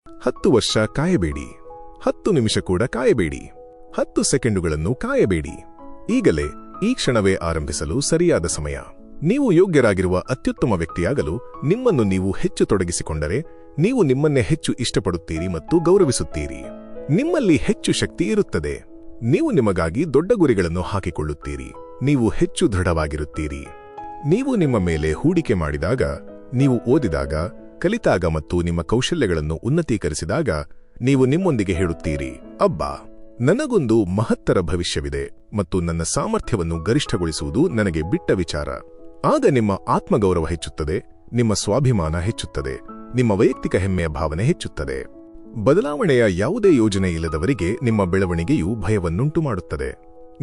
10 ವರ್ಷ ಕಾಯಬೇಡಿ. 10 ನಿಮಿಷ ಕೂಡ ಕಾಯಬೇಡಿ. 10 ಸೆಕೆಂಡುಗಳನ್ನು ಕಾಯಬೇಡಿ. ಈಗಲೇ ಈ ಕ್ಷಣವೇ ಆರಂಭಿಸಲು ಸರಿಯಾದ ಸಮಯ. ನೀವು ಯೋಗ್ಯರಾಗಿರುವ ಅತ್ಯುತ್ತಮ ವ್ಯಕ್ತಿಯಾಗಲು ನಿಮ್ಮನ್ನು ನೀವು ಹೆಚ್ಚು ತೊಡಗಿಸಿಕೊಂಡರೆ ನೀವು ನಿಮ್ಮನ್ನೇ ಹೆಚ್ಚು ಇಷ್ಟಪಡುತ್ತೀರಿ ಮತ್ತು ಗೌರವಿಸುತ್ತೀರಿ. ನಿಮ್ಮಲ್ಲಿ ಹೆಚ್ಚು ಶಕ್ತಿ ಇರುತ್ತದೆ. ನೀವು ನಿಮಗಾಗಿ ದೊಡ್ಡ ಗುರಿಗಳನ್ನು ಹಾಕಿಕೊಳ್ಳುತ್ತೀರಿ. ನೀವು ಹೆಚ್ಚು ದೃಢವಾಗಿರುತ್ತೀರಿ. ನೀವು ನಿಮ್ಮ ಮೇಲೆ ಹೂಡಿಕೆ ಮಾಡಿದಾಗ, ನೀವು ಓದಿದಾಗ, ಕಲಿತಾಗ ಮತ್ತು ನಿಮ್ಮ ಕೌಶಲ್ಯಗಳನ್ನು ಉನ್ನತೀಕರಿಸಿದಾಗ ನೀವು ನಿಮ್ಮೊಂದಿಗೆ ಹೇಳುತ್ತೀರಿ, ಅಬ್ಬಾ, ನನಗೊಂದು ಮಹತ್ತರ ಭವಿಷ್ಯವಿದೆ ಮತ್ತು ನನ್ನ ಸಾಮರ್ಥ್ಯವನ್ನು ಗರಿಷ್ಠಗೊಳಿಸುವುದು ನನಗೆ ಬಿಟ್ಟ ವಿಚಾರ. ಆಗ ನಿಮ್ಮ ಆತ್ಮಗೌರವ ಹೆಚ್ಚುತ್ತದೆ, ನಿಮ್ಮ ಸ್ವಾಭಿಮಾನ ಹೆಚ್ಚುತ್ತದೆ, ನಿಮ್ಮ ವೈಯಕ್ತಿಕ ಹೆಮ್ಮೆಯ ಭಾವನೆ ಹೆಚ್ಚುತ್ತದೆ. ಬದಲಾವಣೆಯ ಯಾವುದೇ ಯೋಜನೆ ಇಲ್ಲದವರಿಗೆ ನಿಮ್ಮ ಬೆಳವಣಿಗೆಯು ಭಯವನ್ನುಂಟು ಮಾಡುತ್ತದೆ.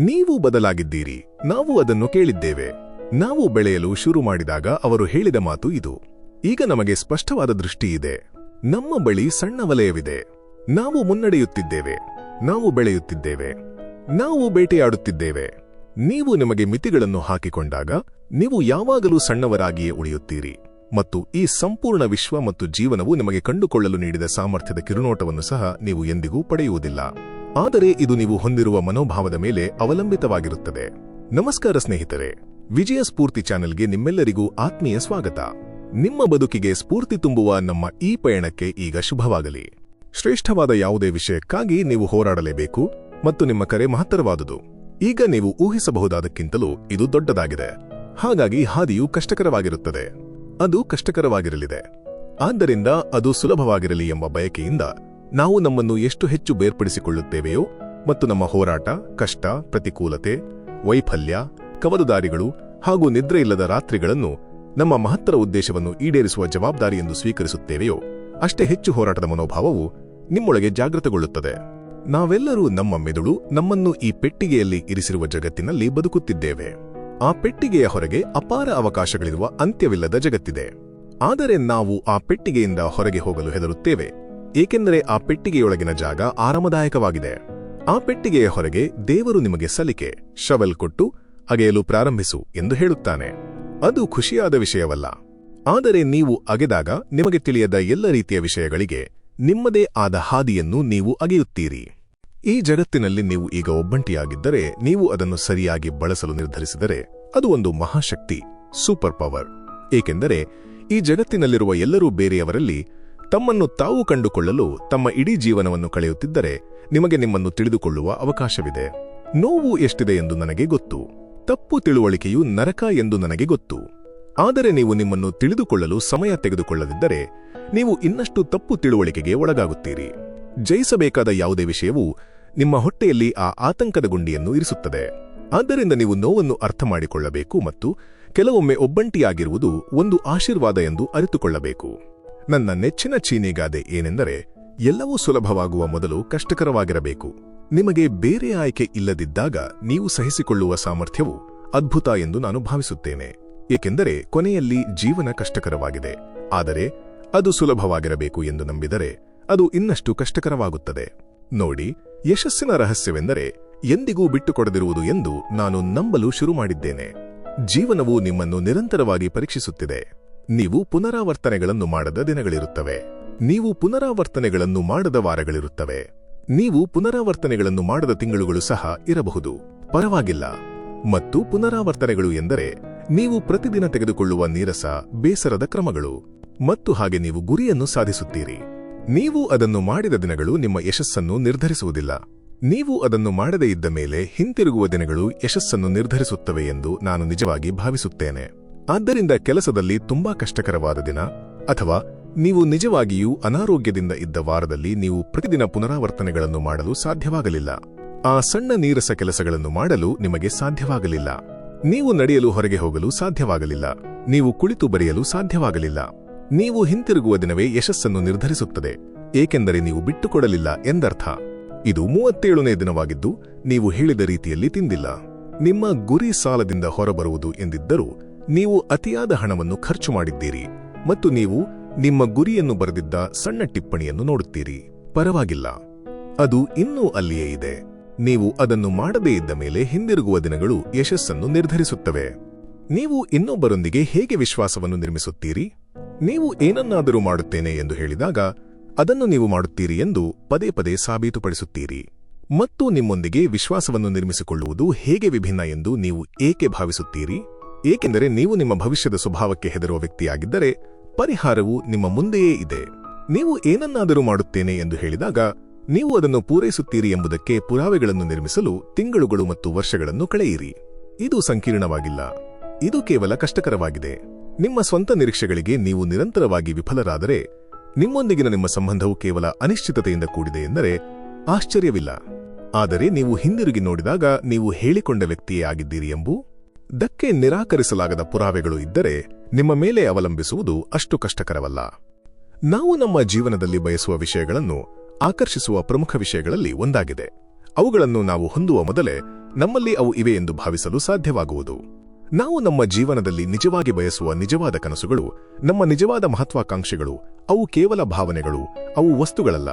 ನೀವು ಬದಲಾಗಿದ್ದೀರಿ, ನಾವು ಅದನ್ನು ಕೇಳಿದ್ದೇವೆ. ನಾವು ಬೆಳೆಯಲು ಶುರು ಮಾಡಿದಾಗ ಅವರು ಹೇಳಿದ ಮಾತು ಇದು. ಈಗ ನಮಗೆ ಸ್ಪಷ್ಟವಾದ ದೃಷ್ಟಿ ಇದೆ. ನಮ್ಮ ಬಳಿ ಸಣ್ಣ ವಲಯವಿದೆ. ನಾವು ಮುನ್ನಡೆಯುತ್ತಿದ್ದೇವೆ. ನಾವು ಬೆಳೆಯುತ್ತಿದ್ದೇವೆ. ನಾವು ಬೇಟೆಯಾಡುತ್ತಿದ್ದೇವೆ. ನೀವು ನಿಮಗೆ ಮಿತಿಗಳನ್ನು ಹಾಕಿಕೊಂಡಾಗ ನೀವು ಯಾವಾಗಲೂ ಸಣ್ಣವರಾಗಿಯೇ ಉಳಿಯುತ್ತೀರಿ ಮತ್ತು ಈ ಸಂಪೂರ್ಣ ವಿಶ್ವ ಮತ್ತು ಜೀವನವು ನಿಮಗೆ ಕಂಡುಕೊಳ್ಳಲು ನೀಡಿದ ಸಾಮರ್ಥ್ಯದ ಕಿರುನೋಟವನ್ನು ಸಹ ನೀವು ಎಂದಿಗೂ ಪಡೆಯುವುದಿಲ್ಲ. ಆದರೆ ಇದು ನೀವು ಹೊಂದಿರುವ ಮನೋಭಾವದ ಮೇಲೆ ಅವಲಂಬಿತವಾಗಿರುತ್ತದೆ. ನಮಸ್ಕಾರ ಸ್ನೇಹಿತರೆ, ವಿಜಯ ಸ್ಫೂರ್ತಿ ಚಾನೆಲ್ಗೆ ನಿಮ್ಮೆಲ್ಲರಿಗೂ ಆತ್ಮೀಯ ಸ್ವಾಗತ. ನಿಮ್ಮ ಬದುಕಿಗೆ ಸ್ಫೂರ್ತಿ ತುಂಬುವ ನಮ್ಮ ಈ ಪಯಣಕ್ಕೆ ಈಗ ಶುಭವಾಗಲಿ. ಶ್ರೇಷ್ಠವಾದ ಯಾವುದೇ ವಿಷಯಕ್ಕಾಗಿ ನೀವು ಹೋರಾಡಲೇಬೇಕು ಮತ್ತು ನಿಮ್ಮ ಕರೆ ಮಹತ್ತರವಾದುದು. ಈಗ ನೀವು ಊಹಿಸಬಹುದಾದಕ್ಕಿಂತಲೂ ಇದು ದೊಡ್ಡದಾಗಿದೆ. ಹಾಗಾಗಿ ಹಾದಿಯು ಕಷ್ಟಕರವಾಗಿರುತ್ತದೆ. ಅದು ಕಷ್ಟಕರವಾಗಿರಲಿದೆ. ಆದ್ದರಿಂದ ಅದು ಸುಲಭವಾಗಿರಲಿ ಎಂಬ ಬಯಕೆಯಿಂದ ನಾವು ನಮ್ಮನ್ನು ಎಷ್ಟು ಹೆಚ್ಚು ಬೇರ್ಪಡಿಸಿಕೊಳ್ಳುತ್ತೇವೆಯೋ ಮತ್ತು ನಮ್ಮ ಹೋರಾಟ, ಕಷ್ಟ, ಪ್ರತಿಕೂಲತೆ, ವೈಫಲ್ಯ, ಕವಲುದಾರಿಗಳು ಹಾಗೂ ನಿದ್ರೆಯಿಲ್ಲದ ರಾತ್ರಿಗಳನ್ನು ನಮ್ಮ ಮಹತ್ತರ ಉದ್ದೇಶವನ್ನು ಈಡೇರಿಸುವ ಜವಾಬ್ದಾರಿ ಎಂದು ಸ್ವೀಕರಿಸುತ್ತೇವೆಯೋ ಅಷ್ಟೇ ಹೆಚ್ಚು ಹೋರಾಟದ ಮನೋಭಾವವು ನಿಮ್ಮೊಳಗೆ ಜಾಗೃತಗೊಳ್ಳುತ್ತದೆ. ನಾವೆಲ್ಲರೂ ನಮ್ಮ ಮೆದುಳು ನಮ್ಮನ್ನು ಈ ಪೆಟ್ಟಿಗೆಯಲ್ಲಿ ಇರಿಸಿರುವ ಜಗತ್ತಿನಲ್ಲಿ ಬದುಕುತ್ತಿದ್ದೇವೆ. ಆ ಪೆಟ್ಟಿಗೆಯ ಹೊರಗೆ ಅಪಾರ ಅವಕಾಶಗಳಿರುವ ಅಂತ್ಯವಿಲ್ಲದ ಜಗತ್ತಿದೆ. ಆದರೆ ನಾವು ಆ ಪೆಟ್ಟಿಗೆಯಿಂದ ಹೊರಗೆ ಹೋಗಲು ಹೆದರುತ್ತೇವೆ, ಏಕೆಂದರೆ ಆ ಪೆಟ್ಟಿಗೆಯೊಳಗಿನ ಜಾಗ ಆರಾಮದಾಯಕವಾಗಿದೆ. ಆ ಪೆಟ್ಟಿಗೆಯ ಹೊರಗೆ ದೇವರು ನಿಮಗೆ ಸಲಿಕೆ, ಶವಲ್ ಕೊಟ್ಟು ಅಗೆಯಲು ಪ್ರಾರಂಭಿಸು ಎಂದು ಹೇಳುತ್ತಾನೆ. ಅದು ಖುಷಿಯಾದ ವಿಷಯವಲ್ಲ. ಆದರೆ ನೀವು ಅಗೆದಾಗ ನಿಮಗೆ ತಿಳಿಯದ ಎಲ್ಲ ರೀತಿಯ ವಿಷಯಗಳಿಗೆ ನಿಮ್ಮದೇ ಆದ ಹಾದಿಯನ್ನು ನೀವು ಅಗೆಯುತ್ತೀರಿ. ಈ ಜಗತ್ತಿನಲ್ಲಿ ನೀವು ಈಗ ಒಬ್ಬಂಟಿಯಾಗಿದ್ದರೆ, ನೀವು ಅದನ್ನು ಸರಿಯಾಗಿ ಬಳಸಲು ನಿರ್ಧರಿಸಿದರೆ ಅದು ಒಂದು ಮಹಾಶಕ್ತಿ, ಸೂಪರ್ ಪವರ್. ಏಕೆಂದರೆ ಈ ಜಗತ್ತಿನಲ್ಲಿರುವ ಎಲ್ಲರೂ ಬೇರೆಯವರಲ್ಲಿ ತಮ್ಮನ್ನು ತಾವು ಕಂಡುಕೊಳ್ಳಲು ತಮ್ಮ ಇಡೀ ಜೀವನವನ್ನು ಕಳೆಯುತ್ತಿದ್ದರೆ ನಿಮಗೆ ನಿಮ್ಮನ್ನು ತಿಳಿದುಕೊಳ್ಳುವ ಅವಕಾಶವಿದೆ. ನೋವು ಎಷ್ಟಿದೆ ಎಂದು ನನಗೆ ಗೊತ್ತು. ತಪ್ಪು ತಿಳುವಳಿಕೆಯು ನರಕ ಎಂದು ನನಗೆ ಗೊತ್ತು. ಆದರೆ ನೀವು ನಿಮ್ಮನ್ನು ತಿಳಿದುಕೊಳ್ಳಲು ಸಮಯ ತೆಗೆದುಕೊಳ್ಳದಿದ್ದರೆ ನೀವು ಇನ್ನಷ್ಟು ತಪ್ಪು ತಿಳುವಳಿಕೆಗೆ ಒಳಗಾಗುತ್ತೀರಿ. ಜಯಿಸಬೇಕಾದ ಯಾವುದೇ ವಿಷಯವೂ ನಿಮ್ಮ ಹೊಟ್ಟೆಯಲ್ಲಿ ಆ ಆತಂಕದ ಗುಂಡಿಯನ್ನು ಇರಿಸುತ್ತದೆ. ಆದ್ದರಿಂದ ನೀವು ನೋವನ್ನು ಅರ್ಥ ಮಾಡಿಕೊಳ್ಳಬೇಕು ಮತ್ತು ಕೆಲವೊಮ್ಮೆ ಒಬ್ಬಂಟಿಯಾಗಿರುವುದು ಒಂದು ಆಶೀರ್ವಾದ ಎಂದು ಅರಿತುಕೊಳ್ಳಬೇಕು. ನನ್ನ ನೆಚ್ಚಿನ ಚೀನಿಗಾದೆ ಏನೆಂದರೆ, ಎಲ್ಲವೂ ಸುಲಭವಾಗುವ ಮೊದಲು ಕಷ್ಟಕರವಾಗಿರಬೇಕು. ನಿಮಗೆ ಬೇರೆ ಆಯ್ಕೆ ಇಲ್ಲದಿದ್ದಾಗ ನೀವು ಸಹಿಸಿಕೊಳ್ಳುವ ಸಾಮರ್ಥ್ಯವು ಅದ್ಭುತ ಎಂದು ನಾನು ಭಾವಿಸುತ್ತೇನೆ. ಏಕೆಂದರೆ ಕೊನೆಯಲ್ಲಿ ಜೀವನ ಕಷ್ಟಕರವಾಗಿದೆ, ಆದರೆ ಅದು ಸುಲಭವಾಗಿರಬೇಕು ಎಂದು ನಂಬಿದರೆ ಅದು ಇನ್ನಷ್ಟು ಕಷ್ಟಕರವಾಗುತ್ತದೆ. ನೋಡಿ, ಯಶಸ್ಸಿನ ರಹಸ್ಯವೆಂದರೆ ಎಂದಿಗೂ ಬಿಟ್ಟುಕೊಡದಿರುವುದು ಎಂದು ನಾನು ನಂಬಲು ಶುರು ಮಾಡಿದ್ದೇನೆ. ಜೀವನವು ನಿಮ್ಮನ್ನು ನಿರಂತರವಾಗಿ ಪರೀಕ್ಷಿಸುತ್ತಿದೆ. ನೀವು ಪುನರಾವರ್ತನೆಗಳನ್ನು ಮಾಡದ ದಿನಗಳಿರುತ್ತವೆ. ನೀವು ಪುನರಾವರ್ತನೆಗಳನ್ನು ಮಾಡದ ವಾರಗಳಿರುತ್ತವೆ. ನೀವು ಪುನರಾವರ್ತನೆಗಳನ್ನು ಮಾಡದ ತಿಂಗಳುಗಳು ಸಹ ಇರಬಹುದು. ಪರವಾಗಿಲ್ಲ. ಮತ್ತು ಪುನರಾವರ್ತನೆಗಳು ಎಂದರೆ ನೀವು ಪ್ರತಿದಿನ ತೆಗೆದುಕೊಳ್ಳುವ ನೀರಸ, ಬೇಸರದ ಕ್ರಮಗಳು. ಮತ್ತು ಹಾಗೆ ನೀವು ಗುರಿಯನ್ನು ಸಾಧಿಸುತ್ತೀರಿ. ನೀವು ಅದನ್ನು ಮಾಡಿದ ದಿನಗಳು ನಿಮ್ಮ ಯಶಸ್ಸನ್ನು ನಿರ್ಧರಿಸುವುದಿಲ್ಲ. ನೀವು ಅದನ್ನು ಮಾಡದೇ ಇದ್ದ ಮೇಲೆ ಹಿಂತಿರುಗುವ ದಿನಗಳು ಯಶಸ್ಸನ್ನು ನಿರ್ಧರಿಸುತ್ತವೆ ಎಂದು ನಾನು ನಿಜವಾಗಿ ಭಾವಿಸುತ್ತೇನೆ. ಆದ್ದರಿಂದ ಕೆಲಸದಲ್ಲಿ ತುಂಬಾ ಕಷ್ಟಕರವಾದ ದಿನ ಅಥವಾ ನೀವು ನಿಜವಾಗಿಯೂ ಅನಾರೋಗ್ಯದಿಂದ ಇದ್ದ ವಾರದಲ್ಲಿ ನೀವು ಪ್ರತಿದಿನ ಪುನರಾವರ್ತನೆಗಳನ್ನು ಮಾಡಲು ಸಾಧ್ಯವಾಗಲಿಲ್ಲ. ಆ ಸಣ್ಣ ನೀರಸ ಕೆಲಸಗಳನ್ನು ಮಾಡಲು ನಿಮಗೆ ಸಾಧ್ಯವಾಗಲಿಲ್ಲ. ನೀವು ನಡೆಯಲು ಹೊರಗೆ ಹೋಗಲು ಸಾಧ್ಯವಾಗಲಿಲ್ಲ. ನೀವು ಕುಳಿತು ಬರೆಯಲು ಸಾಧ್ಯವಾಗಲಿಲ್ಲ. ನೀವು ಹಿಂತಿರುಗುವ ದಿನವೇ ಯಶಸ್ಸನ್ನು ನಿರ್ಧರಿಸುತ್ತದೆ, ಏಕೆಂದರೆ ನೀವು ಬಿಟ್ಟುಕೊಡಲಿಲ್ಲ ಎಂದರ್ಥ. ಇದು 37ನೇ ದಿನವಾಗಿದ್ದು ನೀವು ಹೇಳಿದ ರೀತಿಯಲ್ಲಿ ತಿಂದಿಲ್ಲ. ನಿಮ್ಮ ಗುರಿ ಸಾಲದಿಂದ ಹೊರಬರುವುದು ಎಂದಿದ್ದರೂ ನೀವು ಅತಿಯಾದ ಹಣವನ್ನು ಖರ್ಚು ಮಾಡಿದ್ದೀರಿ ಮತ್ತು ನೀವು ನಿಮ್ಮ ಗುರಿಯನ್ನು ಬರೆದಿದ್ದ ಸಣ್ಣ ಟಿಪ್ಪಣಿಯನ್ನು ನೋಡುತ್ತೀರಿ. ಪರವಾಗಿಲ್ಲ, ಅದು ಇನ್ನೂ ಅಲ್ಲಿಯೇ ಇದೆ. ನೀವು ಅದನ್ನು ಮಾಡದೇ ಇದ್ದ ಮೇಲೆ ಹಿಂದಿರುಗುವ ದಿನಗಳು ಯಶಸ್ಸನ್ನು ನಿರ್ಧರಿಸುತ್ತವೆ. ನೀವು ಇನ್ನೊಬ್ಬರೊಂದಿಗೆ ಹೇಗೆ ವಿಶ್ವಾಸವನ್ನು ನಿರ್ಮಿಸುತ್ತೀರಿ? ನೀವು ಏನನ್ನಾದರೂ ಮಾಡುತ್ತೇನೆ ಎಂದು ಹೇಳಿದಾಗ ಅದನ್ನು ನೀವು ಮಾಡುತ್ತೀರಿ ಎಂದು ಪದೇ ಪದೇ ಸಾಬೀತುಪಡಿಸುತ್ತೀರಿ. ಮತ್ತು ನಿಮ್ಮೊಂದಿಗೆ ವಿಶ್ವಾಸವನ್ನು ನಿರ್ಮಿಸಿಕೊಳ್ಳುವುದು ಹೇಗೆ ವಿಭಿನ್ನ ಎಂದು ನೀವು ಏಕೆ ಭಾವಿಸುತ್ತೀರಿ? ಏಕೆಂದರೆ ನೀವು ನಿಮ್ಮ ಭವಿಷ್ಯದ ಸ್ವಭಾವಕ್ಕೆ ಹೆದರುವ ವ್ಯಕ್ತಿಯಾಗಿದ್ದರೆ ಪರಿಹಾರವು ನಿಮ್ಮ ಮುಂದೆಯೇ ಇದೆ. ನೀವು ಏನನ್ನಾದರೂ ಮಾಡುತ್ತೇನೆ ಎಂದು ಹೇಳಿದಾಗ ನೀವು ಅದನ್ನು ಪೂರೈಸುತ್ತೀರಿ ಎಂಬುದಕ್ಕೆ ಪುರಾವೆಗಳನ್ನು ನಿರ್ಮಿಸಲು ತಿಂಗಳುಗಳು ಮತ್ತು ವರ್ಷಗಳನ್ನು ಕಳೆಯಿರಿ. ಇದು ಸಂಕೀರ್ಣವಾಗಿಲ್ಲ, ಇದು ಕೇವಲ ಕಷ್ಟಕರವಾಗಿದೆ. ನಿಮ್ಮ ಸ್ವಂತ ನಿರೀಕ್ಷೆಗಳಿಗೆ ನೀವು ನಿರಂತರವಾಗಿ ವಿಫಲರಾದರೆ ನಿಮ್ಮೊಂದಿಗಿನ ನಿಮ್ಮ ಸಂಬಂಧವು ಕೇವಲ ಅನಿಶ್ಚಿತತೆಯಿಂದ ಕೂಡಿದೆ ಎಂದರೆ ಆಶ್ಚರ್ಯವಿಲ್ಲ. ಆದರೆ ನೀವು ಹಿಂದಿರುಗಿ ನೋಡಿದಾಗ ನೀವು ಹೇಳಿಕೊಂಡ ವ್ಯಕ್ತಿಯೇ ಆಗಿದ್ದೀರಿ ಎಂಬುದಕ್ಕೆ ನಿರಾಕರಿಸಲಾಗದ ಪುರಾವೆಗಳು ಇದ್ದರೆ ನಿಮ್ಮ ಮೇಲೆ ಅವಲಂಬಿಸುವುದು ಅಷ್ಟು ಕಷ್ಟಕರವಲ್ಲ. ನಾವು ನಮ್ಮ ಜೀವನದಲ್ಲಿ ಬಯಸುವ ವಿಷಯಗಳನ್ನು ಆಕರ್ಷಿಸುವ ಪ್ರಮುಖ ವಿಷಯಗಳಲ್ಲಿ ಒಂದಾಗಿದೆ. ಅವುಗಳನ್ನು ನಾವು ಹೊಂದುವ ಮೊದಲೇ ನಮ್ಮಲ್ಲಿ ಅವು ಇವೆ ಎಂದು ಭಾವಿಸಲು ಸಾಧ್ಯವಾಗುವುದು. ನಾವು ನಮ್ಮ ಜೀವನದಲ್ಲಿ ನಿಜವಾಗಿ ಬಯಸುವ ನಿಜವಾದ ಕನಸುಗಳು, ನಮ್ಮ ನಿಜವಾದ ಮಹತ್ವಾಕಾಂಕ್ಷೆಗಳು, ಅವು ಕೇವಲ ಭಾವನೆಗಳು, ಅವು ವಸ್ತುಗಳಲ್ಲ.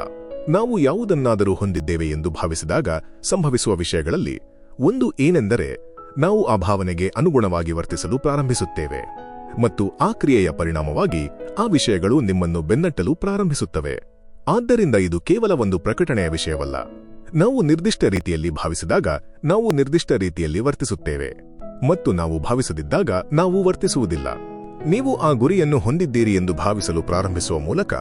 ನಾವು ಯಾವುದನ್ನಾದರೂ ಹೊಂದಿದ್ದೇವೆ ಎಂದು ಭಾವಿಸಿದಾಗ ಸಂಭವಿಸುವ ವಿಷಯಗಳಲ್ಲಿ ಒಂದು ಏನೆಂದರೆ ನಾವು ಆ ಭಾವನೆಗೆ ಅನುಗುಣವಾಗಿ ವರ್ತಿಸಲು ಪ್ರಾರಂಭಿಸುತ್ತೇವೆ ಮತ್ತು ಆ ಕ್ರಿಯೆಯ ಪರಿಣಾಮವಾಗಿ ಆ ವಿಷಯಗಳು ನಿಮ್ಮನ್ನು ಬೆನ್ನಟ್ಟಲು ಪ್ರಾರಂಭಿಸುತ್ತವೆ. ಆದ್ದರಿಂದ ಇದು ಕೇವಲ ಒಂದು ಪ್ರಕಟಣೆಯ ವಿಷಯವಲ್ಲ. ನಾವು ನಿರ್ದಿಷ್ಟ ರೀತಿಯಲ್ಲಿ ಭಾವಿಸಿದಾಗ ನಾವು ನಿರ್ದಿಷ್ಟ ರೀತಿಯಲ್ಲಿ ವರ್ತಿಸುತ್ತೇವೆ ಮತ್ತು ನಾವು ಭಾವಿಸದಿದ್ದಾಗ ನಾವು ವರ್ತಿಸುವುದಿಲ್ಲ. ನೀವು ಆ ಗುರಿಯನ್ನು ಹೊಂದಿದ್ದೀರಿ ಎಂದು ಭಾವಿಸಲು ಪ್ರಾರಂಭಿಸುವ ಮೂಲಕ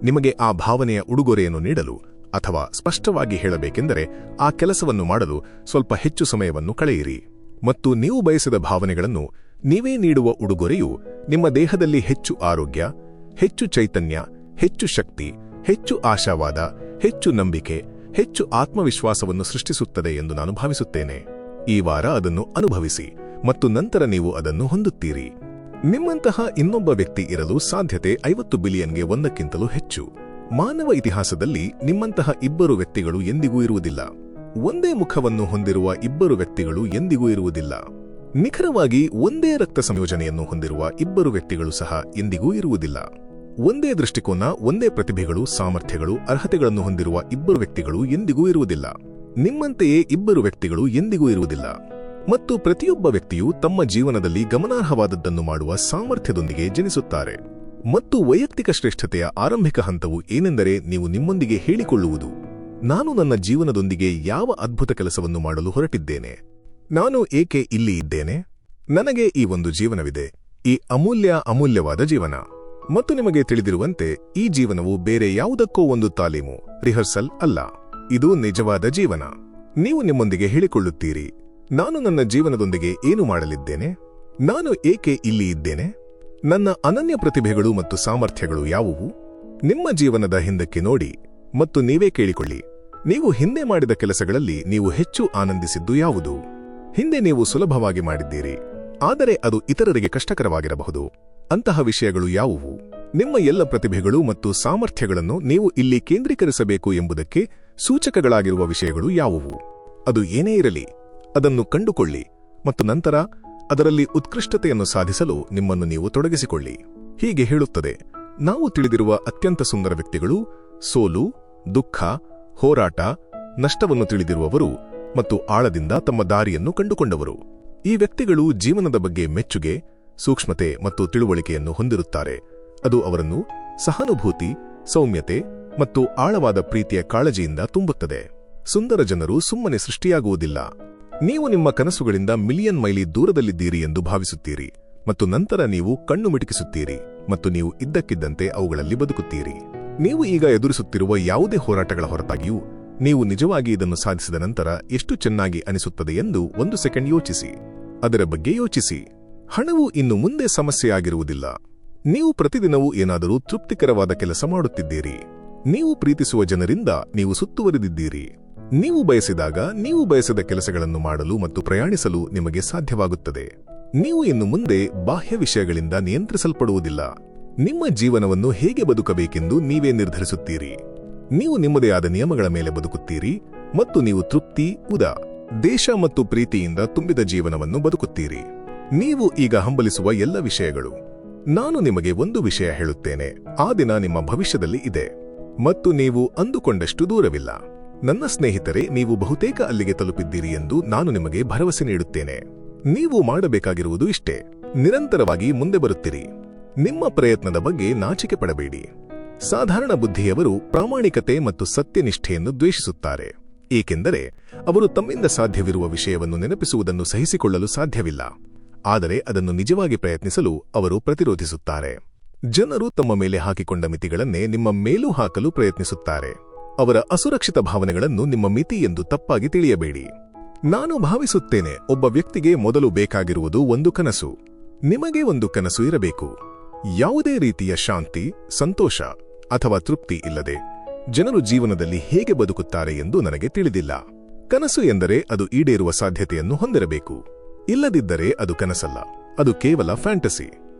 ನಿಮಗೆ ಆ ಭಾವನೆಯ ಉಡುಗೊರೆಯನ್ನು ನೀಡಲು ಅಥವಾ ಸ್ಪಷ್ಟವಾಗಿ ಹೇಳಬೇಕೆಂದರೆ ಆ ಕೆಲಸವನ್ನು ಮಾಡಲು ಸ್ವಲ್ಪ ಹೆಚ್ಚು ಸಮಯವನ್ನು ಕಳೆಯಿರಿ. ಮತ್ತು ನೀವು ಬಯಸಿದ ಭಾವನೆಗಳನ್ನು ನೀವೇ ನೀಡುವ ಉಡುಗೊರೆಯು ನಿಮ್ಮ ದೇಹದಲ್ಲಿ ಹೆಚ್ಚು ಆರೋಗ್ಯ, ಹೆಚ್ಚು ಚೈತನ್ಯ, ಹೆಚ್ಚು ಶಕ್ತಿ, ಹೆಚ್ಚು ಆಶಾವಾದ, ಹೆಚ್ಚು ನಂಬಿಕೆ, ಹೆಚ್ಚು ಆತ್ಮವಿಶ್ವಾಸವನ್ನು ಸೃಷ್ಟಿಸುತ್ತದೆ ಎಂದು ನಾನು ಭಾವಿಸುತ್ತೇನೆ. ಈ ವಾರ ಅದನ್ನು ಅನುಭವಿಸಿ ಮತ್ತು ನಂತರ ನೀವು ಅದನ್ನು ಹೊಂದುತ್ತೀರಿ. ನಿಮ್ಮಂತಹ ಇನ್ನೊಬ್ಬ ವ್ಯಕ್ತಿ ಇರಲು ಸಾಧ್ಯತೆ 50 ಬಿಲಿಯನ್ಗೆ 1ಕ್ಕಿಂತಲೂ ಹೆಚ್ಚು. ಮಾನವ ಇತಿಹಾಸದಲ್ಲಿ ನಿಮ್ಮಂತಹ ಇಬ್ಬರು ವ್ಯಕ್ತಿಗಳು ಎಂದಿಗೂ ಇರುವುದಿಲ್ಲ. ಒಂದೇ ಮುಖವನ್ನು ಹೊಂದಿರುವ ಇಬ್ಬರು ವ್ಯಕ್ತಿಗಳು ಎಂದಿಗೂ ಇರುವುದಿಲ್ಲ. ನಿಖರವಾಗಿ ಒಂದೇ ರಕ್ತ ಸಂಯೋಜನೆಯನ್ನು ಹೊಂದಿರುವ ಇಬ್ಬರು ವ್ಯಕ್ತಿಗಳು ಸಹ ಎಂದಿಗೂ ಇರುವುದಿಲ್ಲ. ಒಂದೇ ದೃಷ್ಟಿಕೋನ, ಒಂದೇ ಪ್ರತಿಭೆಗಳು, ಸಾಮರ್ಥ್ಯಗಳು, ಅರ್ಹತೆಗಳನ್ನು ಹೊಂದಿರುವ ಇಬ್ಬರು ವ್ಯಕ್ತಿಗಳು ಎಂದಿಗೂ ಇರುವುದಿಲ್ಲ. ನಿಮ್ಮಂತೆಯೇ ಇಬ್ಬರು ವ್ಯಕ್ತಿಗಳು ಎಂದಿಗೂ ಇರುವುದಿಲ್ಲ. ಮತ್ತು ಪ್ರತಿಯೊಬ್ಬ ವ್ಯಕ್ತಿಯು ತಮ್ಮ ಜೀವನದಲ್ಲಿ ಗಮನಾರ್ಹವಾದದ್ದನ್ನು ಮಾಡುವ ಸಾಮರ್ಥ್ಯದೊಂದಿಗೆ ಜನಿಸುತ್ತಾರೆ. ಮತ್ತು ವೈಯಕ್ತಿಕ ಶ್ರೇಷ್ಠತೆಯ ಆರಂಭಿಕ ಹಂತವು ಏನೆಂದರೆ ನೀವು ನಿಮ್ಮೊಂದಿಗೆ ಹೇಳಿಕೊಳ್ಳುವುದು, ನಾನು ನನ್ನ ಜೀವನದೊಂದಿಗೆ ಯಾವ ಅದ್ಭುತ ಕೆಲಸವನ್ನು ಮಾಡಲು ಹೊರಟಿದ್ದೇನೆ, ನಾನು ಏಕೆ ಇಲ್ಲಿ ಇದ್ದೇನೆ, ನನಗೆ ಈ ಒಂದು ಜೀವನವಿದೆ, ಈ ಅಮೂಲ್ಯವಾದ ಜೀವನ. ಮತ್ತು ನಿಮಗೆ ತಿಳಿದಿರುವಂತೆ ಈ ಜೀವನವು ಬೇರೆ ಯಾವುದಕ್ಕೋ ಒಂದು ತಾಲೀಮು, ರಿಹರ್ಸಲ್ ಅಲ್ಲ. ಇದು ನಿಜವಾದ ಜೀವನ. ನೀವು ನಿಮ್ಮೊಂದಿಗೆ ಹೇಳಿಕೊಳ್ಳುತ್ತೀರಿ, ನಾನು ನನ್ನ ಜೀವನದೊಂದಿಗೆ ಏನು ಮಾಡಲಿದ್ದೇನೆ, ನಾನು ಏಕೆ ಇಲ್ಲಿ ಇದ್ದೇನೆ, ನನ್ನ ಅನನ್ಯ ಪ್ರತಿಭೆಗಳು ಮತ್ತು ಸಾಮರ್ಥ್ಯಗಳು ಯಾವುವು. ನಿಮ್ಮ ಜೀವನದ ಹಿಂದಕ್ಕೆ ನೋಡಿ ಮತ್ತು ನೀವೇ ಕೇಳಿಕೊಳ್ಳಿ, ನೀವು ಹಿಂದೆ ಮಾಡಿದ ಕೆಲಸಗಳಲ್ಲಿ ನೀವು ಹೆಚ್ಚು ಆನಂದಿಸಿದ್ದು ಯಾವುದು. ಹಿಂದೆ ನೀವು ಸುಲಭವಾಗಿ ಮಾಡಿದ್ದೀರಿ, ಆದರೆ ಅದು ಇತರರಿಗೆ ಕಷ್ಟಕರವಾಗಿರಬಹುದು. ಅಂತಹ ವಿಷಯಗಳು ಯಾವುವು. ನಿಮ್ಮ ಎಲ್ಲ ಪ್ರತಿಭೆಗಳು ಮತ್ತು ಸಾಮರ್ಥ್ಯಗಳನ್ನು ನೀವು ಇಲ್ಲಿ ಕೇಂದ್ರೀಕರಿಸಬೇಕು ಎಂಬುದಕ್ಕೆ ಸೂಚಕಗಳಾಗಿರುವ ವಿಷಯಗಳು ಯಾವುವು. ಅದು ಏನೇ ಇರಲಿ, ಅದನ್ನು ಕಂಡುಕೊಳ್ಳಿ ಮತ್ತು ನಂತರ ಅದರಲ್ಲಿ ಉತ್ಕೃಷ್ಟತೆಯನ್ನು ಸಾಧಿಸಲು ನಿಮ್ಮನ್ನು ನೀವು ತೊಡಗಿಸಿಕೊಳ್ಳಿ. ಹೀಗೆ ಹೇಳುತ್ತದೆ, ನಾವು ತಿಳಿದಿರುವ ಅತ್ಯಂತ ಸುಂದರ ವ್ಯಕ್ತಿಗಳು ಸೋಲು, ದುಃಖ, ಹೋರಾಟ, ನಷ್ಟವನ್ನು ತಿಳಿದಿರುವವರು ಮತ್ತು ಆಳದಿಂದ ತಮ್ಮ ದಾರಿಯನ್ನು ಕಂಡುಕೊಂಡವರು. ಈ ವ್ಯಕ್ತಿಗಳು ಜೀವನದ ಬಗ್ಗೆ ಮೆಚ್ಚುಗೆ, ಸೂಕ್ಷ್ಮತೆ ಮತ್ತು ತಿಳುವಳಿಕೆಯನ್ನು ಹೊಂದಿರುತ್ತಾರೆ. ಅದು ಅವರನ್ನು ಸಹಾನುಭೂತಿ, ಸೌಮ್ಯತೆ ಮತ್ತು ಆಳವಾದ ಪ್ರೀತಿಯ ಕಾಳಜಿಯಿಂದ ತುಂಬುತ್ತದೆ. ಸುಂದರ ಜನರು ಸುಮ್ಮನೆ ಸೃಷ್ಟಿಯಾಗುವುದಿಲ್ಲ. ನೀವು ನಿಮ್ಮ ಕನಸುಗಳಿಂದ ಮಿಲಿಯನ್ ಮೈಲಿ ದೂರದಲ್ಲಿದ್ದೀರಿ ಎಂದು ಭಾವಿಸುತ್ತೀರಿ ಮತ್ತು ನಂತರ ನೀವು ಕಣ್ಣು ಮಿಟುಕಿಸುತ್ತೀರಿ ಮತ್ತು ನೀವು ಇದ್ದಕ್ಕಿದ್ದಂತೆ ಅವುಗಳಲ್ಲಿ ಬದುಕುತ್ತೀರಿ. ನೀವು ಈಗ ಎದುರಿಸುತ್ತಿರುವ ಯಾವುದೇ ಹೋರಾಟಗಳ ಹೊರತಾಗಿಯೂ ನೀವು ನಿಜವಾಗಿ ಇದನ್ನು ಸಾಧಿಸಿದ ನಂತರ ಎಷ್ಟು ಚೆನ್ನಾಗಿ ಅನಿಸುತ್ತದೆ ಎಂದು 1 ಸೆಕೆಂಡ್ ಯೋಚಿಸಿ. ಅದರ ಬಗ್ಗೆ ಯೋಚಿಸಿ. ಹಣವು ಇನ್ನು ಮುಂದೆ ಸಮಸ್ಯೆಯಾಗಿರುವುದಿಲ್ಲ. ನೀವು ಪ್ರತಿದಿನವೂ ಏನಾದರೂ ತೃಪ್ತಿಕರವಾದ ಕೆಲಸ ಮಾಡುತ್ತಿದ್ದೀರಿ. ನೀವು ಪ್ರೀತಿಸುವ ಜನರಿಂದ ನೀವು ಸುತ್ತುವರಿದಿದ್ದೀರಿ. ನೀವು ಬಯಸಿದಾಗ ನೀವು ಬಯಸಿದ ಕೆಲಸಗಳನ್ನು ಮಾಡಲು ಮತ್ತು ಪ್ರಯಾಣಿಸಲು ನಿಮಗೆ ಸಾಧ್ಯವಾಗುತ್ತದೆ. ನೀವು ಇನ್ನು ಮುಂದೆ ಬಾಹ್ಯ ವಿಷಯಗಳಿಂದ ನಿಯಂತ್ರಿಸಲ್ಪಡುವುದಿಲ್ಲ. ನಿಮ್ಮ ಜೀವನವನ್ನು ಹೇಗೆ ಬದುಕಬೇಕೆಂದು ನೀವೇ ನಿರ್ಧರಿಸುತ್ತೀರಿ. ನೀವು ನಿಮ್ಮದೇ ಆದ ನಿಯಮಗಳ ಮೇಲೆ ಬದುಕುತ್ತೀರಿ ಮತ್ತು ನೀವು ತೃಪ್ತಿ, ದೇಶ ಮತ್ತು ಪ್ರೀತಿಯಿಂದ ತುಂಬಿದ ಜೀವನವನ್ನು ಬದುಕುತ್ತೀರಿ. ನೀವು ಈಗ ಹಂಬಲಿಸುವ ಎಲ್ಲ ವಿಷಯಗಳು. ನಾನು ನಿಮಗೆ ಒಂದು ವಿಷಯ ಹೇಳುತ್ತೇನೆ, ಆ ದಿನ ನಿಮ್ಮ ಭವಿಷ್ಯದಲ್ಲಿ ಇದೆ ಮತ್ತು ನೀವು ಅಂದುಕೊಂಡಷ್ಟು ದೂರವಿಲ್ಲ. ನನ್ನ ಸ್ನೇಹಿತರೆ, ನೀವು ಬಹುತೇಕ ಅಲ್ಲಿಗೆ ತಲುಪಿದ್ದೀರಿ ಎಂದು ನಾನು ನಿಮಗೆ ಭರವಸೆ ನೀಡುತ್ತೇನೆ. ನೀವು ಮಾಡಬೇಕಾಗಿರುವುದು ಇಷ್ಟೇ, ನಿರಂತರವಾಗಿ ಮುಂದೆ ಬರುತ್ತಿರಿ. ನಿಮ್ಮ ಪ್ರಯತ್ನದ ಬಗ್ಗೆ ನಾಚಿಕೆ ಪಡಬೇಡಿ. ಸಾಧಾರಣ ಬುದ್ಧಿಯವರು ಪ್ರಾಮಾಣಿಕತೆ ಮತ್ತು ಸತ್ಯನಿಷ್ಠೆಯನ್ನು ದ್ವೇಷಿಸುತ್ತಾರೆ, ಏಕೆಂದರೆ ಅವರು ತಮ್ಮಿಂದ ಸಾಧ್ಯವಿರುವ ವಿಷಯವನ್ನು ನೆನಪಿಸುವುದನ್ನು ಸಹಿಸಿಕೊಳ್ಳಲು ಸಾಧ್ಯವಿಲ್ಲ. ಆದರೆ ಅದನ್ನು ನಿಜವಾಗಿ ಪ್ರಯತ್ನಿಸಲು ಅವರು ಪ್ರತಿರೋಧಿಸುತ್ತಾರೆ. ಜನರು ತಮ್ಮ ಮೇಲೆ ಹಾಕಿಕೊಂಡ ಮಿತಿಗಳನ್ನೇ ನಿಮ್ಮ ಮೇಲೂ ಹಾಕಲು ಪ್ರಯತ್ನಿಸುತ್ತಾರೆ. ಅವರ ಅಸುರಕ್ಷಿತ ಭಾವನೆಗಳನ್ನು ನಿಮ್ಮ ಮಿತಿ ಎಂದು ತಪ್ಪಾಗಿ ತಿಳಿಯಬೇಡಿ. ನಾನು ಭಾವಿಸುತ್ತೇನೆ, ಒಬ್ಬ ವ್ಯಕ್ತಿಗೆ ಮೊದಲು ಬೇಕಾಗಿರುವುದು ಒಂದು ಕನಸು. ನಿಮಗೆ ಒಂದು ಕನಸು ಇರಬೇಕು. ಯಾವುದೇ ರೀತಿಯ ಶಾಂತಿ, ಸಂತೋಷ ಅಥವಾ ತೃಪ್ತಿ ಇಲ್ಲದೆ ಜನರು ಜೀವನದಲ್ಲಿ ಹೇಗೆ ಬದುಕುತ್ತಾರೆ ಎಂದು ನನಗೆ ತಿಳಿದಿಲ್ಲ. ಕನಸು ಎಂದರೆ ಅದು ಈಡೇರುವ ಸಾಧ್ಯತೆಯನ್ನು ಹೊಂದಿರಬೇಕು. ಇಲ್ಲದಿದ್ದರೆ ಅದು ಕನಸಲ್ಲ, ಅದು ಕೇವಲ ಫ್ಯಾಂಟಸಿ.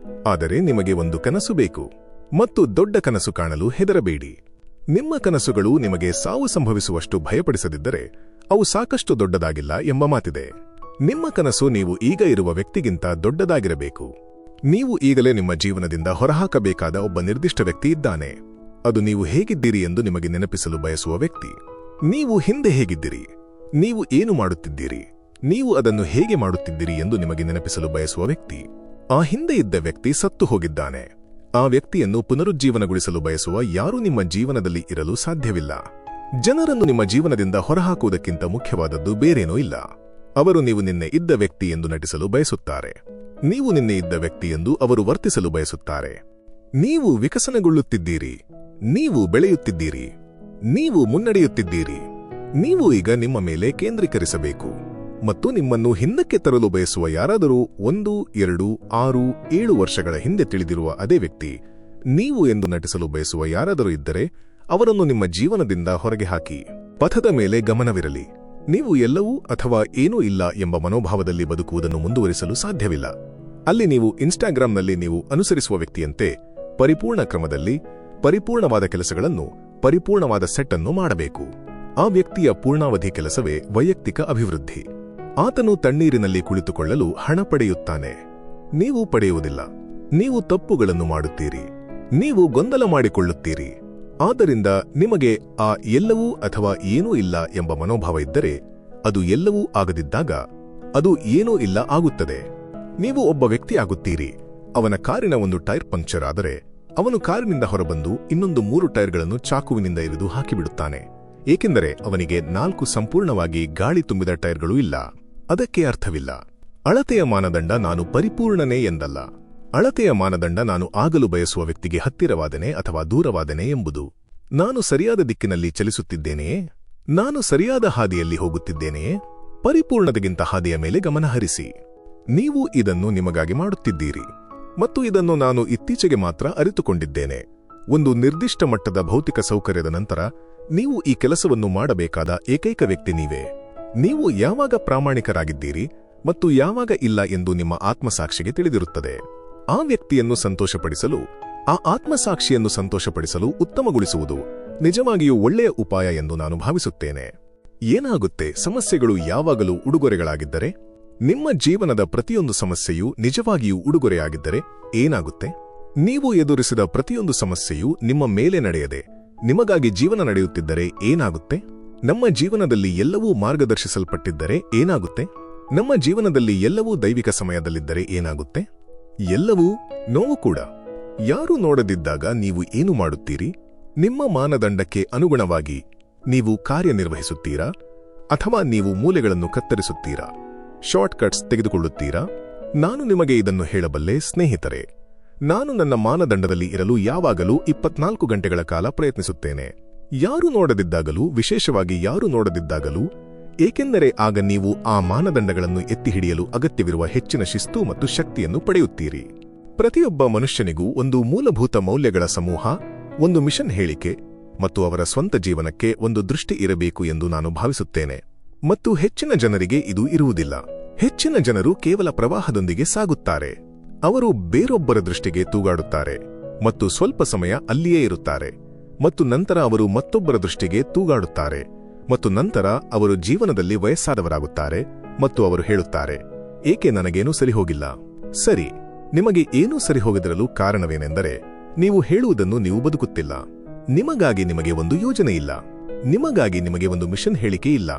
ಆದರೆ ನಿಮಗೆ ಒಂದು ಕನಸು ಬೇಕು, ಮತ್ತು ದೊಡ್ಡ ಕನಸು ಕಾಣಲು ಹೆದರಬೇಡಿ. ನಿಮ್ಮ ಕನಸುಗಳು ನಿಮಗೆ ಸಾವು ಸಂಭವಿಸುವಷ್ಟು ಭಯಪಡಿಸದಿದ್ದರೆ ಅವು ಸಾಕಷ್ಟು ದೊಡ್ಡದಾಗಿಲ್ಲ ಎಂಬ ಮಾತಿದೆ. ನಿಮ್ಮ ಕನಸು ನೀವು ಈಗ ಇರುವ ವ್ಯಕ್ತಿಗಿಂತ ದೊಡ್ಡದಾಗಿರಬೇಕು. ನೀವು ಈಗಲೇ ನಿಮ್ಮ ಜೀವನದಿಂದ ಹೊರಹಾಕಬೇಕಾದ ಒಬ್ಬ ನಿರ್ದಿಷ್ಟ ವ್ಯಕ್ತಿ ಇದ್ದಾನೆ. ಅದು ನೀವು ಹೇಗಿದ್ದೀರಿ ಎಂದು ನಿಮಗೆ ನೆನಪಿಸಲು ಬಯಸುವ ವ್ಯಕ್ತಿ. ನೀವು ಹಿಂದೆ ಹೇಗಿದ್ದೀರಿ, ನೀವು ಏನು ಮಾಡುತ್ತಿದ್ದೀರಿ, ನೀವು ಅದನ್ನು ಹೇಗೆ ಮಾಡುತ್ತಿದ್ದೀರಿ ಎಂದು ನಿಮಗೆ ನೆನಪಿಸಲು ಬಯಸುವ ವ್ಯಕ್ತಿ. ಆ ಹಿಂದೆ ಇದ್ದ ವ್ಯಕ್ತಿ ಸತ್ತು ಹೋಗಿದ್ದಾನೆ. ಆ ವ್ಯಕ್ತಿಯನ್ನು ಪುನರುಜ್ಜೀವನಗೊಳಿಸಲು ಬಯಸುವ ಯಾರೂ ನಿಮ್ಮ ಜೀವನದಲ್ಲಿ ಇರಲು ಸಾಧ್ಯವಿಲ್ಲ. ಜನರನ್ನು ನಿಮ್ಮ ಜೀವನದಿಂದ ಹೊರಹಾಕುವುದಕ್ಕಿಂತ ಮುಖ್ಯವಾದದ್ದು ಬೇರೇನೂ ಇಲ್ಲ. ಅವರು ನೀವು ನಿನ್ನೆ ಇದ್ದ ವ್ಯಕ್ತಿ ಎಂದು ನಟಿಸಲು ಬಯಸುತ್ತಾರೆ. ನೀವು ನಿನ್ನೆ ಇದ್ದ ವ್ಯಕ್ತಿ ಎಂದು ಅವರು ವರ್ತಿಸಲು ಬಯಸುತ್ತಾರೆ. ನೀವು ವಿಕಸನಗೊಳ್ಳುತ್ತಿದ್ದೀರಿ, ನೀವು ಬೆಳೆಯುತ್ತಿದ್ದೀರಿ, ನೀವು ಮುನ್ನಡೆಯುತ್ತಿದ್ದೀರಿ. ನೀವು ಈಗ ನಿಮ್ಮ ಮೇಲೆ ಕೇಂದ್ರೀಕರಿಸಬೇಕು ಮತ್ತು ನಿಮ್ಮನ್ನು ಹಿಂದಕ್ಕೆ ತರಲು ಬಯಸುವ ಯಾರಾದರೂ 1, 2, 6, 7 ವರ್ಷಗಳ ಹಿಂದೆ ತಿಳಿದಿರುವ ಅದೇ ವ್ಯಕ್ತಿ, ನೀವು ಎಂದು ನಟಿಸಲು ಬಯಸುವ ಯಾರಾದರೂ ಇದ್ದರೆ ಅವರನ್ನು ನಿಮ್ಮ ಜೀವನದಿಂದ ಹೊರಗೆ ಹಾಕಿ. ಪಥದ ಮೇಲೆ ಗಮನವಿರಲಿ. ನೀವು ಎಲ್ಲವೂ ಅಥವಾ ಏನೂ ಇಲ್ಲ ಎಂಬ ಮನೋಭಾವದಲ್ಲಿ ಬದುಕುವುದನ್ನು ಮುಂದುವರಿಸಲು ಸಾಧ್ಯವಿಲ್ಲ. ಅಲ್ಲಿ ನೀವು ಇನ್ಸ್ಟಾಗ್ರಾಂನಲ್ಲಿ ನೀವು ಅನುಸರಿಸುವ ವ್ಯಕ್ತಿಯಂತೆ ಪರಿಪೂರ್ಣ ಕ್ರಮದಲ್ಲಿ ಪರಿಪೂರ್ಣವಾದ ಕೆಲಸಗಳನ್ನು, ಪರಿಪೂರ್ಣವಾದ ಸೆಟ್ ಅನ್ನು ಮಾಡಬೇಕು. ಆ ವ್ಯಕ್ತಿಯ ಪೂರ್ಣಾವಧಿ ಕೆಲಸವೇ ವೈಯಕ್ತಿಕ ಅಭಿವೃದ್ಧಿ. ಆತನು ತಣ್ಣೀರಿನಲ್ಲಿ ಕುಳಿತುಕೊಳ್ಳಲು ಹಣ ಪಡೆಯುತ್ತಾನೆ, ನೀವು ಪಡೆಯುವುದಿಲ್ಲ. ನೀವು ತಪ್ಪುಗಳನ್ನು ಮಾಡುತ್ತೀರಿ, ನೀವು ಗೊಂದಲ ಮಾಡಿಕೊಳ್ಳುತ್ತೀರಿ. ಆದ್ದರಿಂದ ನಿಮಗೆ ಆ ಎಲ್ಲವೂ ಅಥವಾ ಏನೂ ಇಲ್ಲ ಎಂಬ ಮನೋಭಾವ ಇದ್ದರೆ, ಅದು ಎಲ್ಲವೂ ಆಗದಿದ್ದಾಗ ಅದು ಏನೂ ಇಲ್ಲ ಆಗುತ್ತದೆ. ನೀವು ಒಬ್ಬ ವ್ಯಕ್ತಿ ಆಗುತ್ತೀರಿ. ಅವನ ಕಾರಿನ ಒಂದು ಟೈರ್ ಪಂಕ್ಚರ್ ಆದರೆ ಅವನು ಕಾರಿನಿಂದ ಹೊರಬಂದು ಇನ್ನೊಂದು 3 ಟೈರ್ಗಳನ್ನು ಚಾಕುವಿನಿಂದ ಇರಿದು ಹಾಕಿಬಿಡುತ್ತಾನೆ, ಏಕೆಂದರೆ ಅವನಿಗೆ 4 ಸಂಪೂರ್ಣವಾಗಿ ಗಾಳಿ ತುಂಬಿದ ಟೈರ್ಗಳು ಇಲ್ಲ. ಅದಕ್ಕೆ ಅರ್ಥವಿಲ್ಲ. ಅಳತೆಯ ಮಾನದಂಡ ನಾನು ಪರಿಪೂರ್ಣನೇ ಎಂದಲ್ಲ. ಅಳತೆಯ ಮಾನದಂಡ ನಾನು ಆಗಲು ಬಯಸುವ ವ್ಯಕ್ತಿಗೆ ಹತ್ತಿರವಾದನೆ ಅಥವಾ ದೂರವಾದನೆ ಎಂಬುದು. ನಾನು ಸರಿಯಾದ ದಿಕ್ಕಿನಲ್ಲಿ ಚಲಿಸುತ್ತಿದ್ದೇನೆಯೇ? ನಾನು ಸರಿಯಾದ ಹಾದಿಯಲ್ಲಿ ಹೋಗುತ್ತಿದ್ದೇನೆಯೇ? ಪರಿಪೂರ್ಣತೆಗಿಂತ ಹಾದಿಯ ಮೇಲೆ ಗಮನಹರಿಸಿ. ನೀವು ಇದನ್ನು ನಿಮಗಾಗಿ ಮಾಡುತ್ತಿದ್ದೀರಿ, ಮತ್ತು ಇದನ್ನು ನಾನು ಇತ್ತೀಚೆಗೆ ಮಾತ್ರ ಅರಿತುಕೊಂಡಿದ್ದೇನೆ. ಒಂದು ನಿರ್ದಿಷ್ಟ ಮಟ್ಟದ ಭೌತಿಕ ಸೌಕರ್ಯದ ನಂತರ ನೀವು ಈ ಕೆಲಸವನ್ನು ಮಾಡಬೇಕಾದ ಏಕೈಕ ವ್ಯಕ್ತಿ ನೀವೇ. ನೀವು ಯಾವಾಗ ಪ್ರಾಮಾಣಿಕರಾಗಿದ್ದೀರಿ ಮತ್ತು ಯಾವಾಗ ಇಲ್ಲ ಎಂದು ನಿಮ್ಮ ಆತ್ಮಸಾಕ್ಷಿಗೆ ತಿಳಿದಿರುತ್ತದೆ. ಆ ವ್ಯಕ್ತಿಯನ್ನು ಸಂತೋಷಪಡಿಸಲು, ಆ ಆತ್ಮಸಾಕ್ಷಿಯನ್ನು ಸಂತೋಷಪಡಿಸಲು ಉತ್ತಮಗೊಳಿಸುವುದು ನಿಜವಾಗಿಯೂ ಒಳ್ಳೆಯ ಉಪಾಯ ಎಂದು ನಾನು ಭಾವಿಸುತ್ತೇನೆ. ಏನಾಗುತ್ತೆ ಸಮಸ್ಯೆಗಳು ಯಾವಾಗಲೂ ಉಡುಗೊರೆಗಳಾಗಿದ್ದರೆ? ನಿಮ್ಮ ಜೀವನದ ಪ್ರತಿಯೊಂದು ಸಮಸ್ಯೆಯೂ ನಿಜವಾಗಿಯೂ ಉಡುಗೊರೆಯಾಗಿದ್ದರೆ ಏನಾಗುತ್ತೆ? ನೀವು ಎದುರಿಸಿದ ಪ್ರತಿಯೊಂದು ಸಮಸ್ಯೆಯೂ ನಿಮ್ಮ ಮೇಲೆ ನಡೆಯದೆ ನಿಮಗಾಗಿ ಜೀವನ ನಡೆಯುತ್ತಿದ್ದರೆ ಏನಾಗುತ್ತೆ? ನಮ್ಮ ಜೀವನದಲ್ಲಿ ಎಲ್ಲವೂ ಮಾರ್ಗದರ್ಶಿಸಲ್ಪಟ್ಟಿದ್ದರೆ ಏನಾಗುತ್ತೆ? ನಮ್ಮ ಜೀವನದಲ್ಲಿ ಎಲ್ಲವೂ ದೈವಿಕ ಸಮಯದಲ್ಲಿದ್ದರೆ ಏನಾಗುತ್ತೆ? ಎಲ್ಲವೂ ನೋವು ಕೂಡ. ಯಾರೂ ನೋಡದಿದ್ದಾಗ ನೀವು ಏನು ಮಾಡುತ್ತೀರಿ? ನಿಮ್ಮ ಮಾನದಂಡಕ್ಕೆ ಅನುಗುಣವಾಗಿ ನೀವು ಕಾರ್ಯನಿರ್ವಹಿಸುತ್ತೀರಾ ಅಥವಾ ನೀವು ಮೂಲೆಗಳನ್ನು ಕತ್ತರಿಸುತ್ತೀರಾ? ಶಾರ್ಟ್ಕಟ್ಸ್ ತೆಗೆದುಕೊಳ್ಳುತ್ತೀರಾ? ನಾನು ನಿಮಗೆ ಇದನ್ನು ಹೇಳಬಲ್ಲೆ ಸ್ನೇಹಿತರೆ. ನಾನು ನನ್ನ ಮಾನದಂಡದಲ್ಲಿ ಇರಲು ಯಾವಾಗಲೂ 24 ಗಂಟೆಗಳ ಕಾಲ ಪ್ರಯತ್ನಿಸುತ್ತೇನೆ. ಯಾರೂ ನೋಡದಿದ್ದಾಗಲೂ, ವಿಶೇಷವಾಗಿ ಯಾರೂ ನೋಡದಿದ್ದಾಗಲೂ, ಏಕೆಂದರೆ ಆಗ ನೀವು ಆ ಮಾನದಂಡಗಳನ್ನು ಎತ್ತಿ ಹಿಡಿಯಲು ಅಗತ್ಯವಿರುವ ಹೆಚ್ಚಿನ ಶಿಸ್ತು ಮತ್ತು ಶಕ್ತಿಯನ್ನು ಪಡೆಯುತ್ತೀರಿ. ಪ್ರತಿಯೊಬ್ಬ ಮನುಷ್ಯನಿಗೂ ಒಂದು ಮೂಲಭೂತ ಮೌಲ್ಯಗಳ ಸಮೂಹ, ಒಂದು ಮಿಷನ್ ಹೇಳಿಕೆ ಮತ್ತು ಅವರ ಸ್ವಂತ ಜೀವನಕ್ಕೆ ಒಂದು ದೃಷ್ಟಿ ಇರಬೇಕು ಎಂದು ನಾನು ಭಾವಿಸುತ್ತೇನೆ. ಮತ್ತು ಹೆಚ್ಚಿನ ಜನರಿಗೆ ಇದು ಇರುವುದಿಲ್ಲ. ಹೆಚ್ಚಿನ ಜನರು ಕೇವಲ ಪ್ರವಾಹದೊಂದಿಗೆ ಸಾಗುತ್ತಾರೆ. ಅವರು ಬೇರೊಬ್ಬರ ದೃಷ್ಟಿಗೆ ತೂಗಾಡುತ್ತಾರೆ ಮತ್ತು ಸ್ವಲ್ಪ ಸಮಯ ಅಲ್ಲಿಯೇ ಇರುತ್ತಾರೆ, ಮತ್ತು ನಂತರ ಅವರು ಮತ್ತೊಬ್ಬರ ದೃಷ್ಟಿಗೆ ತೂಗಾಡುತ್ತಾರೆ, ಮತ್ತು ನಂತರ ಅವರು ಜೀವನದಲ್ಲಿ ವಯಸ್ಸಾದವರಾಗುತ್ತಾರೆ ಮತ್ತು ಅವರು ಹೇಳುತ್ತಾರೆ, ಏಕೆ ನನಗೇನೂ ಸರಿಹೋಗಿಲ್ಲ? ಸರಿ, ನಿಮಗೆ ಏನೂ ಸರಿಹೋಗದಿರಲು ಕಾರಣವೇನೆಂದರೆ ನೀವು ಹೇಳುವುದನ್ನು ನೀವು ಬದುಕುತ್ತಿಲ್ಲ. ನಿಮಗಾಗಿ ನಿಮಗೆ ಒಂದು ಯೋಜನೆ ಇಲ್ಲ. ನಿಮಗಾಗಿ ನಿಮಗೆ ಒಂದು ಮಿಷನ್ ಹೇಳಿಕೆ ಇಲ್ಲ.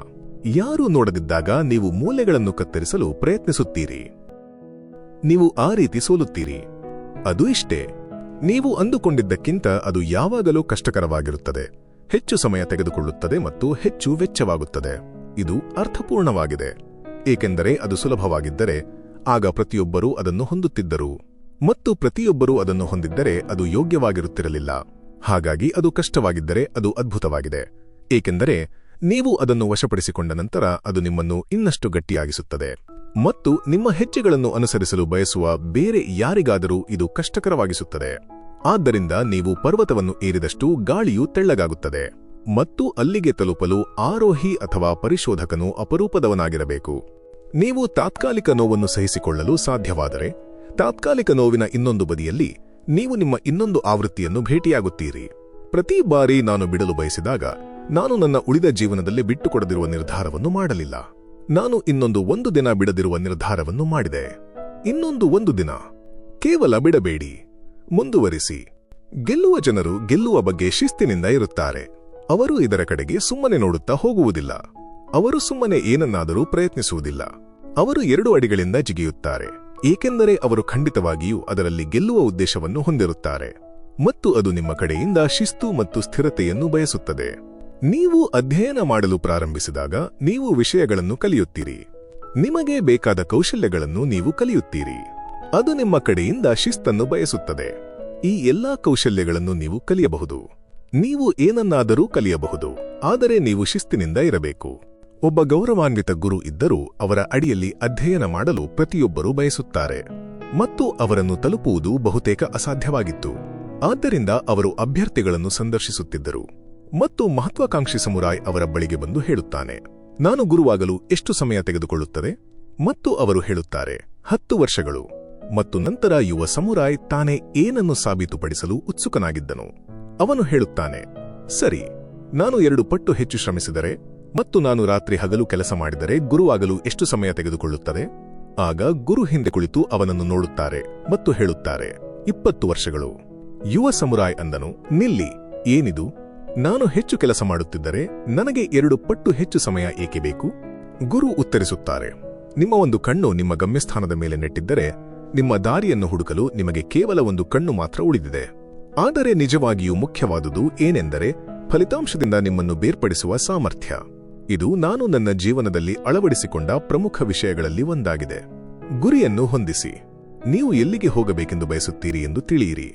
ಯಾರೂ ನೋಡದಿದ್ದಾಗ ನೀವು ಮೂಲೆಗಳನ್ನು ಕತ್ತರಿಸಲು ಪ್ರಯತ್ನಿಸುತ್ತೀರಿ. ನೀವು ಆ ರೀತಿ ಸೋಲುತ್ತೀರಿ. ಅದು ಇಷ್ಟೇ. ನೀವು ಅಂದುಕೊಂಡಿದ್ದಕ್ಕಿಂತ ಅದು ಯಾವಾಗಲೂ ಕಷ್ಟಕರವಾಗಿರುತ್ತದೆ, ಹೆಚ್ಚು ಸಮಯ ತೆಗೆದುಕೊಳ್ಳುತ್ತದೆ ಮತ್ತು ಹೆಚ್ಚು ವೆಚ್ಚವಾಗುತ್ತದೆ. ಇದು ಅರ್ಥಪೂರ್ಣವಾಗಿದೆ, ಏಕೆಂದರೆ ಅದು ಸುಲಭವಾಗಿದ್ದರೆ ಆಗ ಪ್ರತಿಯೊಬ್ಬರೂ ಅದನ್ನು ಹೊಂದುತ್ತಿದ್ದರು, ಮತ್ತು ಪ್ರತಿಯೊಬ್ಬರೂ ಅದನ್ನು ಹೊಂದಿದ್ದರೆ ಅದು ಯೋಗ್ಯವಾಗಿರುತ್ತಿರಲಿಲ್ಲ. ಹಾಗಾಗಿ ಅದು ಕಷ್ಟವಾಗಿದ್ದರೆ ಅದು ಅದ್ಭುತವಾಗಿದೆ, ಏಕೆಂದರೆ ನೀವು ಅದನ್ನು ವಶಪಡಿಸಿಕೊಂಡ ನಂತರ ಅದು ನಿಮ್ಮನ್ನು ಇನ್ನಷ್ಟು ಗಟ್ಟಿಯಾಗಿಸುತ್ತದೆ. ಮತ್ತು ನಿಮ್ಮ ಹೆಜ್ಜೆಗಳನ್ನು ಅನುಸರಿಸಲು ಬಯಸುವ ಬೇರೆ ಯಾರಿಗಾದರೂ ಇದು ಕಷ್ಟಕರವಾಗಿಸುತ್ತದೆ. ಆದ್ದರಿಂದ ನೀವು ಪರ್ವತವನ್ನು ಏರಿದಷ್ಟು ಗಾಳಿಯು ತೆಳ್ಳಗಾಗುತ್ತದೆ, ಮತ್ತು ಅಲ್ಲಿಗೆ ತಲುಪಲು ಆರೋಹಿ ಅಥವಾ ಪರಿಶೋಧಕನು ಅಪರೂಪದವನಾಗಿರಬೇಕು. ನೀವು ತಾತ್ಕಾಲಿಕ ನೋವನ್ನು ಸಹಿಸಿಕೊಳ್ಳಲು ಸಾಧ್ಯವಾದರೆ, ತಾತ್ಕಾಲಿಕ ನೋವಿನ ಇನ್ನೊಂದು ಬದಿಯಲ್ಲಿ ನೀವು ನಿಮ್ಮ ಇನ್ನೊಂದು ಆವೃತ್ತಿಯನ್ನು ಭೇಟಿಯಾಗುತ್ತೀರಿ. ಪ್ರತಿ ಬಾರಿ ನಾನು ಬಿಡಲು ಬಯಸಿದಾಗ ನಾನು ನನ್ನ ಉಳಿದ ಜೀವನದಲ್ಲಿ ಬಿಟ್ಟುಕೊಡದಿರುವ ನಿರ್ಧಾರವನ್ನು ಮಾಡಲಿಲ್ಲ. ನಾನು ಒಂದು ದಿನ ಬಿಡದಿರುವ ನಿರ್ಧಾರವನ್ನು ಮಾಡಿದೆ. ಒಂದು ದಿನ. ಕೇವಲ ಬಿಡಬೇಡಿ, ಮುಂದುವರಿಸಿ. ಗೆಲ್ಲುವ ಜನರು ಗೆಲ್ಲುವ ಬಗ್ಗೆ ಶಿಸ್ತಿನಿಂದ ಇರುತ್ತಾರೆ. ಅವರು ಇದರ ಕಡೆಗೆ ಸುಮ್ಮನೆ ನೋಡುತ್ತಾ ಹೋಗುವುದಿಲ್ಲ. ಅವರು ಸುಮ್ಮನೆ ಏನನ್ನಾದರೂ ಪ್ರಯತ್ನಿಸುವುದಿಲ್ಲ. ಅವರು 2 ಅಡಿಗಳಿಂದ ಜಿಗಿಯುತ್ತಾರೆ, ಏಕೆಂದರೆ ಅವರು ಖಂಡಿತವಾಗಿಯೂ ಅದರಲ್ಲಿ ಗೆಲ್ಲುವ ಉದ್ದೇಶವನ್ನು ಹೊಂದಿರುತ್ತಾರೆ, ಮತ್ತು ಅದು ನಿಮ್ಮ ಕಡೆಯಿಂದ ಶಿಸ್ತು ಮತ್ತು ಸ್ಥಿರತೆಯನ್ನು ಬಯಸುತ್ತದೆ. ನೀವು ಅಧ್ಯಯನ ಮಾಡಲು ಪ್ರಾರಂಭಿಸಿದಾಗ ನೀವು ವಿಷಯಗಳನ್ನು ಕಲಿಯುತ್ತೀರಿ. ನಿಮಗೆ ಬೇಕಾದ ಕೌಶಲ್ಯಗಳನ್ನು ನೀವು ಕಲಿಯುತ್ತೀರಿ. ಅದು ನಿಮ್ಮ ಕಡೆಯಿಂದ ಶಿಸ್ತನ್ನು ಬಯಸುತ್ತದೆ. ಈ ಎಲ್ಲಾ ಕೌಶಲ್ಯಗಳನ್ನು ನೀವು ಕಲಿಯಬಹುದು. ನೀವು ಏನನ್ನಾದರೂ ಕಲಿಯಬಹುದು, ಆದರೆ ನೀವು ಶಿಸ್ತಿನಿಂದ ಇರಬೇಕು. ಒಬ್ಬ ಗೌರವಾನ್ವಿತ ಗುರು ಇದ್ದರೂ ಅವರ ಅಡಿಯಲ್ಲಿ ಅಧ್ಯಯನ ಮಾಡಲು ಪ್ರತಿಯೊಬ್ಬರೂ ಬಯಸುತ್ತಾರೆ, ಮತ್ತು ಅವರನ್ನು ತಲುಪುವುದು ಬಹುತೇಕ ಅಸಾಧ್ಯವಾಗಿತ್ತು. ಆದ್ದರಿಂದ ಅವರು ಅಭ್ಯರ್ಥಿಗಳನ್ನು ಸಂದರ್ಶಿಸುತ್ತಿದ್ದರು. ಮತ್ತು ಮಹತ್ವಾಕಾಂಕ್ಷಿ ಸಮುರಾಯ್ ಅವರ ಬಳಿಗೆ ಬಂದು ಹೇಳುತ್ತಾನೆ, ನಾನು ಗುರುವಾಗಲು ಎಷ್ಟು ಸಮಯ ತೆಗೆದುಕೊಳ್ಳುತ್ತದೆ? ಮತ್ತು ಅವರು ಹೇಳುತ್ತಾರೆ, 10 ವರ್ಷಗಳು. ಮತ್ತು ನಂತರ ಯುವ ಸಮುರಾಯ್ ತಾನೇ ಏನನ್ನು ಸಾಬೀತುಪಡಿಸಲು ಉತ್ಸುಕನಾಗಿದ್ದನು. ಅವನು ಹೇಳುತ್ತಾನೆ, ಸರಿ, ನಾನು 2 ಪಟ್ಟು ಹೆಚ್ಚು ಶ್ರಮಿಸಿದರೆ ಮತ್ತು ನಾನು ರಾತ್ರಿ ಹಗಲು ಕೆಲಸ ಮಾಡಿದರೆ ಗುರುವಾಗಲು ಎಷ್ಟು ಸಮಯ ತೆಗೆದುಕೊಳ್ಳುತ್ತದೆ? ಆಗ ಗುರು ಹಿಂದೆ ಕುಳಿತು ಅವನನ್ನು ನೋಡುತ್ತಾರೆ ಮತ್ತು ಹೇಳುತ್ತಾರೆ, 20 ವರ್ಷಗಳು. ಯುವ ಸಮುರಾಯ್ ಅಂದನು, ನಿಲ್ಲಿ, ಏನಿದು? ನಾನು ಹೆಚ್ಚು ಕೆಲಸ ಮಾಡುತ್ತಿದ್ದರೆ ನನಗೆ 2 ಪಟ್ಟು ಹೆಚ್ಚು ಸಮಯ ಏಕೆ ಬೇಕು? ಗುರು ಉತ್ತರಿಸುತ್ತಾರೆ, ನಿಮ್ಮ ಒಂದು ಕಣ್ಣು ನಿಮ್ಮ ಗಮ್ಯಸ್ಥಾನದ ಮೇಲೆ ನೆಟ್ಟಿದ್ದರೆ ನಿಮ್ಮ ದಾರಿಯನ್ನು ಹುಡುಕಲು ನಿಮಗೆ ಕೇವಲ 1 ಕಣ್ಣು ಮಾತ್ರ ಉಳಿದಿದೆ. ಆದರೆ ನಿಜವಾಗಿಯೂ ಮುಖ್ಯವಾದುದು ಏನೆಂದರೆ ಫಲಿತಾಂಶದಿಂದ ನಿಮ್ಮನ್ನು ಬೇರ್ಪಡಿಸುವ ಸಾಮರ್ಥ್ಯ. ಇದು ನಾನು ನನ್ನ ಜೀವನದಲ್ಲಿ ಅಳವಡಿಸಿಕೊಂಡ ಪ್ರಮುಖ ವಿಷಯಗಳಲ್ಲಿ ಒಂದಾಗಿದೆ. ಗುರಿಯನ್ನು ಹೊಂದಿಸಿ. ನೀವು ಎಲ್ಲಿಗೆ ಹೋಗಬೇಕೆಂದು ಬಯಸುತ್ತೀರಿ ಎಂದು ತಿಳಿಯಿರಿ.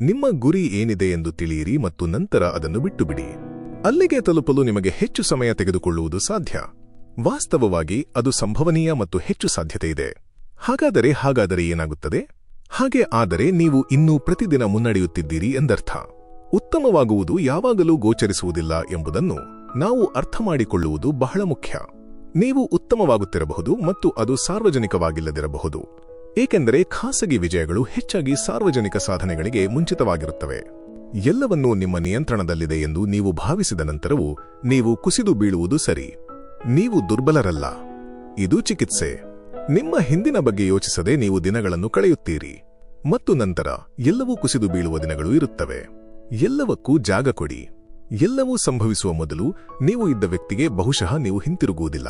ನಿಮ್ಮ ಗುರಿ ಏನಿದೆ ಎಂದು ತಿಳಿಯಿರಿ ಮತ್ತು ನಂತರ ಅದನ್ನು ಬಿಟ್ಟುಬಿಡಿ. ಅಲ್ಲಿಗೆ ತಲುಪಲು ನಿಮಗೆ ಹೆಚ್ಚು ಸಮಯ ತೆಗೆದುಕೊಳ್ಳುವುದು ಸಾಧ್ಯ. ವಾಸ್ತವವಾಗಿ ಅದು ಸಂಭವನೀಯ ಮತ್ತು ಹೆಚ್ಚು ಸಾಧ್ಯತೆ ಇದೆ. ಹಾಗಾದರೆ ಏನಾಗುತ್ತದೆ? ಹಾಗೆ ಆದರೆ ನೀವು ಇನ್ನೂ ಪ್ರತಿದಿನ ಮುನ್ನಡೆಯುತ್ತಿದ್ದೀರಿ ಎಂದರ್ಥ. ಉತ್ತಮವಾಗುವುದು ಯಾವಾಗಲೂ ಗೋಚರಿಸುವುದಿಲ್ಲ ಎಂಬುದನ್ನು ನಾವು ಅರ್ಥಮಾಡಿಕೊಳ್ಳುವುದು ಬಹಳ ಮುಖ್ಯ. ನೀವು ಉತ್ತಮವಾಗುತ್ತಿರಬಹುದು ಮತ್ತು ಅದು ಸಾರ್ವಜನಿಕವಾಗಿಲ್ಲದಿರಬಹುದು, ಏಕೆಂದರೆ ಖಾಸಗಿ ವಿಜಯಗಳು ಹೆಚ್ಚಾಗಿ ಸಾರ್ವಜನಿಕ ಸಾಧನೆಗಳಿಗೆ ಮುಂಚಿತವಾಗಿರುತ್ತವೆ. ಎಲ್ಲವನ್ನೂ ನಿಮ್ಮ ನಿಯಂತ್ರಣದಲ್ಲಿದೆ ಎಂದು ನೀವು ಭಾವಿಸಿದ ನಂತರವೂ ನೀವು ಕುಸಿದು ಬೀಳುವುದು ಸರಿ. ನೀವು ದುರ್ಬಲರಲ್ಲ. ಇದು ಚಿಕಿತ್ಸೆ. ನಿಮ್ಮ ಹಿಂದಿನ ಬಗ್ಗೆ ಯೋಚಿಸದೆ ನೀವು ದಿನಗಳನ್ನು ಕಳೆಯುತ್ತೀರಿ, ಮತ್ತು ನಂತರ ಎಲ್ಲವೂ ಕುಸಿದು ಬೀಳುವ ದಿನಗಳು ಇರುತ್ತವೆ. ಎಲ್ಲವಕ್ಕೂ ಜಾಗ ಕೊಡಿ. ಎಲ್ಲವೂ ಸಂಭವಿಸುವ ಮೊದಲು ನೀವು ಇದ್ದ ವ್ಯಕ್ತಿಗೆ ಬಹುಶಃ ನೀವು ಹಿಂತಿರುಗುವುದಿಲ್ಲ,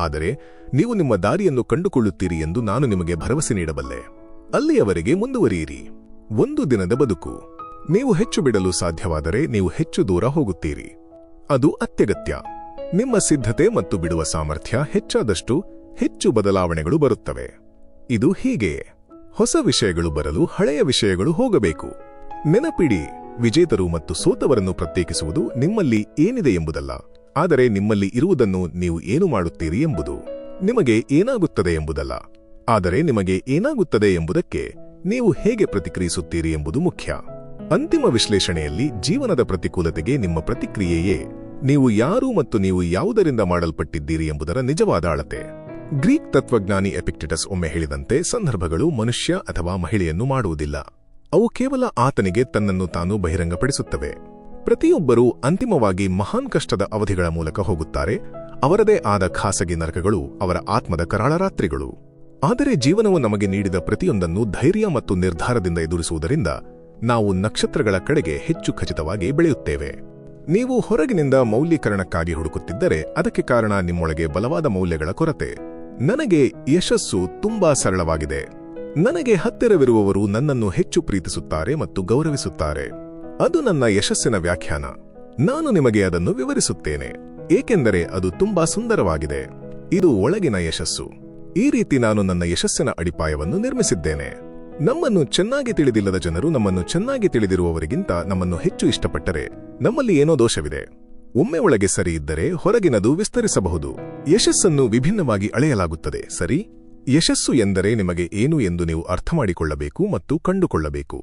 ಆದರೆ ನೀವು ನಿಮ್ಮ ದಾರಿಯನ್ನು ಕಂಡುಕೊಳ್ಳುತ್ತೀರಿ ಎಂದು ನಾನು ನಿಮಗೆ ಭರವಸೆ ನೀಡಬಲ್ಲೆ. ಅಲ್ಲಿಯವರೆಗೆ ಮುಂದುವರಿಯಿರಿ. 1 ದಿನದ ಬದುಕು. ನೀವು ಹೆಚ್ಚು ಬಿಡಲು ಸಾಧ್ಯವಾದರೆ ನೀವು ಹೆಚ್ಚು ದೂರ ಹೋಗುತ್ತೀರಿ. ಅದು ಅತ್ಯಗತ್ಯ. ನಿಮ್ಮ ಸಿದ್ಧತೆ ಮತ್ತು ಬಿಡುವ ಸಾಮರ್ಥ್ಯ ಹೆಚ್ಚಾದಷ್ಟು ಹೆಚ್ಚು ಬದಲಾವಣೆಗಳು ಬರುತ್ತವೆ. ಇದು ಹೀಗೆಯೇ. ಹೊಸ ವಿಷಯಗಳು ಬರಲು ಹಳೆಯ ವಿಷಯಗಳು ಹೋಗಬೇಕು. ನೆನಪಿಡಿ, ವಿಜೇತರು ಮತ್ತು ಸೋತವರನ್ನು ಪ್ರತ್ಯೇಕಿಸುವುದು ನಿಮ್ಮಲ್ಲಿ ಏನಿದೆ ಎಂಬುದಲ್ಲ, ಆದರೆ ನಿಮ್ಮಲ್ಲಿ ಇರುವುದನ್ನು ನೀವು ಏನು ಮಾಡುತ್ತೀರಿ ಎಂಬುದು. ನಿಮಗೆ ಏನಾಗುತ್ತದೆ ಎಂಬುದಲ್ಲ, ಆದರೆ ನಿಮಗೆ ಏನಾಗುತ್ತದೆ ಎಂಬುದಕ್ಕೆ ನೀವು ಹೇಗೆ ಪ್ರತಿಕ್ರಿಯಿಸುತ್ತೀರಿ ಎಂಬುದು ಮುಖ್ಯ. ಅಂತಿಮ ವಿಶ್ಲೇಷಣೆಯಲ್ಲಿ ಜೀವನದ ಪ್ರತಿಕೂಲತೆಗೆ ನಿಮ್ಮ ಪ್ರತಿಕ್ರಿಯೆಯೇ ನೀವು ಯಾರು ಮತ್ತು ನೀವು ಯಾವುದರಿಂದ ಮಾಡಲ್ಪಟ್ಟಿದ್ದೀರಿ ಎಂಬುದರ ನಿಜವಾದ ಅಳತೆ. ಗ್ರೀಕ್ ತತ್ವಜ್ಞಾನಿ ಎಪಿಕ್ಟೆಟಸ್ ಒಮ್ಮೆ ಹೇಳಿದಂತೆ, ಸಂದರ್ಭಗಳು ಮನುಷ್ಯ ಅಥವಾ ಮಹಿಳೆಯನ್ನು ಮಾಡುವುದಿಲ್ಲ, ಅವು ಕೇವಲ ಆತನಿಗೆ ತನ್ನನ್ನು ತಾನು ಬಹಿರಂಗಪಡಿಸುತ್ತವೆ. ಪ್ರತಿಯೊಬ್ಬರೂ ಅಂತಿಮವಾಗಿ ಮಹಾನ್ ಕಷ್ಟದ ಅವಧಿಗಳ ಮೂಲಕ ಹೋಗುತ್ತಾರೆ. ಅವರದೇ ಆದ ಖಾಸಗಿ ನರಕಗಳು ಅವರ ಆತ್ಮದ ಕರಾಳ ರಾತ್ರಿಗಳು. ಆದರೆ ಜೀವನವು ನಮಗೆ ನೀಡಿದ ಪ್ರತಿಯೊಂದನ್ನು ಧೈರ್ಯ ಮತ್ತು ನಿರ್ಧಾರದಿಂದ ಎದುರಿಸುವುದರಿಂದ ನಾವು ನಕ್ಷತ್ರಗಳ ಕಡೆಗೆ ಹೆಚ್ಚು ಖಚಿತವಾಗಿ ಬೆಳೆಯುತ್ತೇವೆ. ನೀವು ಹೊರಗಿನಿಂದ ಮೌಲ್ಯೀಕರಣಕ್ಕಾಗಿ ಹುಡುಕುತ್ತಿದ್ದರೆ ಅದಕ್ಕೆ ಕಾರಣ ನಿಮ್ಮೊಳಗೆ ಬಲವಾದ ಮೌಲ್ಯಗಳ ಕೊರತೆ. ನನಗೆ ಯಶಸ್ಸು ತುಂಬಾ ಸರಳವಾಗಿದೆ. ನನಗೆ ಹತ್ತಿರವಿರುವವರು ನನ್ನನ್ನು ಹೆಚ್ಚು ಪ್ರೀತಿಸುತ್ತಾರೆ ಮತ್ತು ಗೌರವಿಸುತ್ತಾರೆ. ಅದು ನನ್ನ ಯಶಸ್ಸಿನ ವ್ಯಾಖ್ಯಾನ. ನಾನು ನಿಮಗೆ ಅದನ್ನು ವಿವರಿಸುತ್ತೇನೆ, ಏಕೆಂದರೆ ಅದು ತುಂಬಾ ಸುಂದರವಾಗಿದೆ. ಇದು ಒಳಗಿನ ಯಶಸ್ಸು. ಈ ರೀತಿ ನಾನು ನನ್ನ ಯಶಸ್ಸಿನ ಅಡಿಪಾಯವನ್ನು ನಿರ್ಮಿಸಿದ್ದೇನೆ. ನಮ್ಮನ್ನು ಚೆನ್ನಾಗಿ ತಿಳಿದಿಲ್ಲದ ಜನರು ನಮ್ಮನ್ನು ಚೆನ್ನಾಗಿ ತಿಳಿದಿರುವವರಿಗಿಂತ ನಮ್ಮನ್ನು ಹೆಚ್ಚು ಇಷ್ಟಪಟ್ಟರೆ ನಮ್ಮಲ್ಲಿ ಏನೋ ದೋಷವಿದೆ. ಒಮ್ಮೆ ಒಳಗೆ ಸರಿ ಇದ್ದರೆ ಹೊರಗಿನದು ವಿಸ್ತರಿಸಬಹುದು. ಯಶಸ್ಸನ್ನು ವಿಭಿನ್ನವಾಗಿ ಅಳೆಯಲಾಗುತ್ತದೆ, ಸರಿ? ಯಶಸ್ಸು ಎಂದರೆ ನಿಮಗೆ ಏನು ಎಂದು ನೀವು ಅರ್ಥಮಾಡಿಕೊಳ್ಳಬೇಕು ಮತ್ತು ಕಂಡುಕೊಳ್ಳಬೇಕು.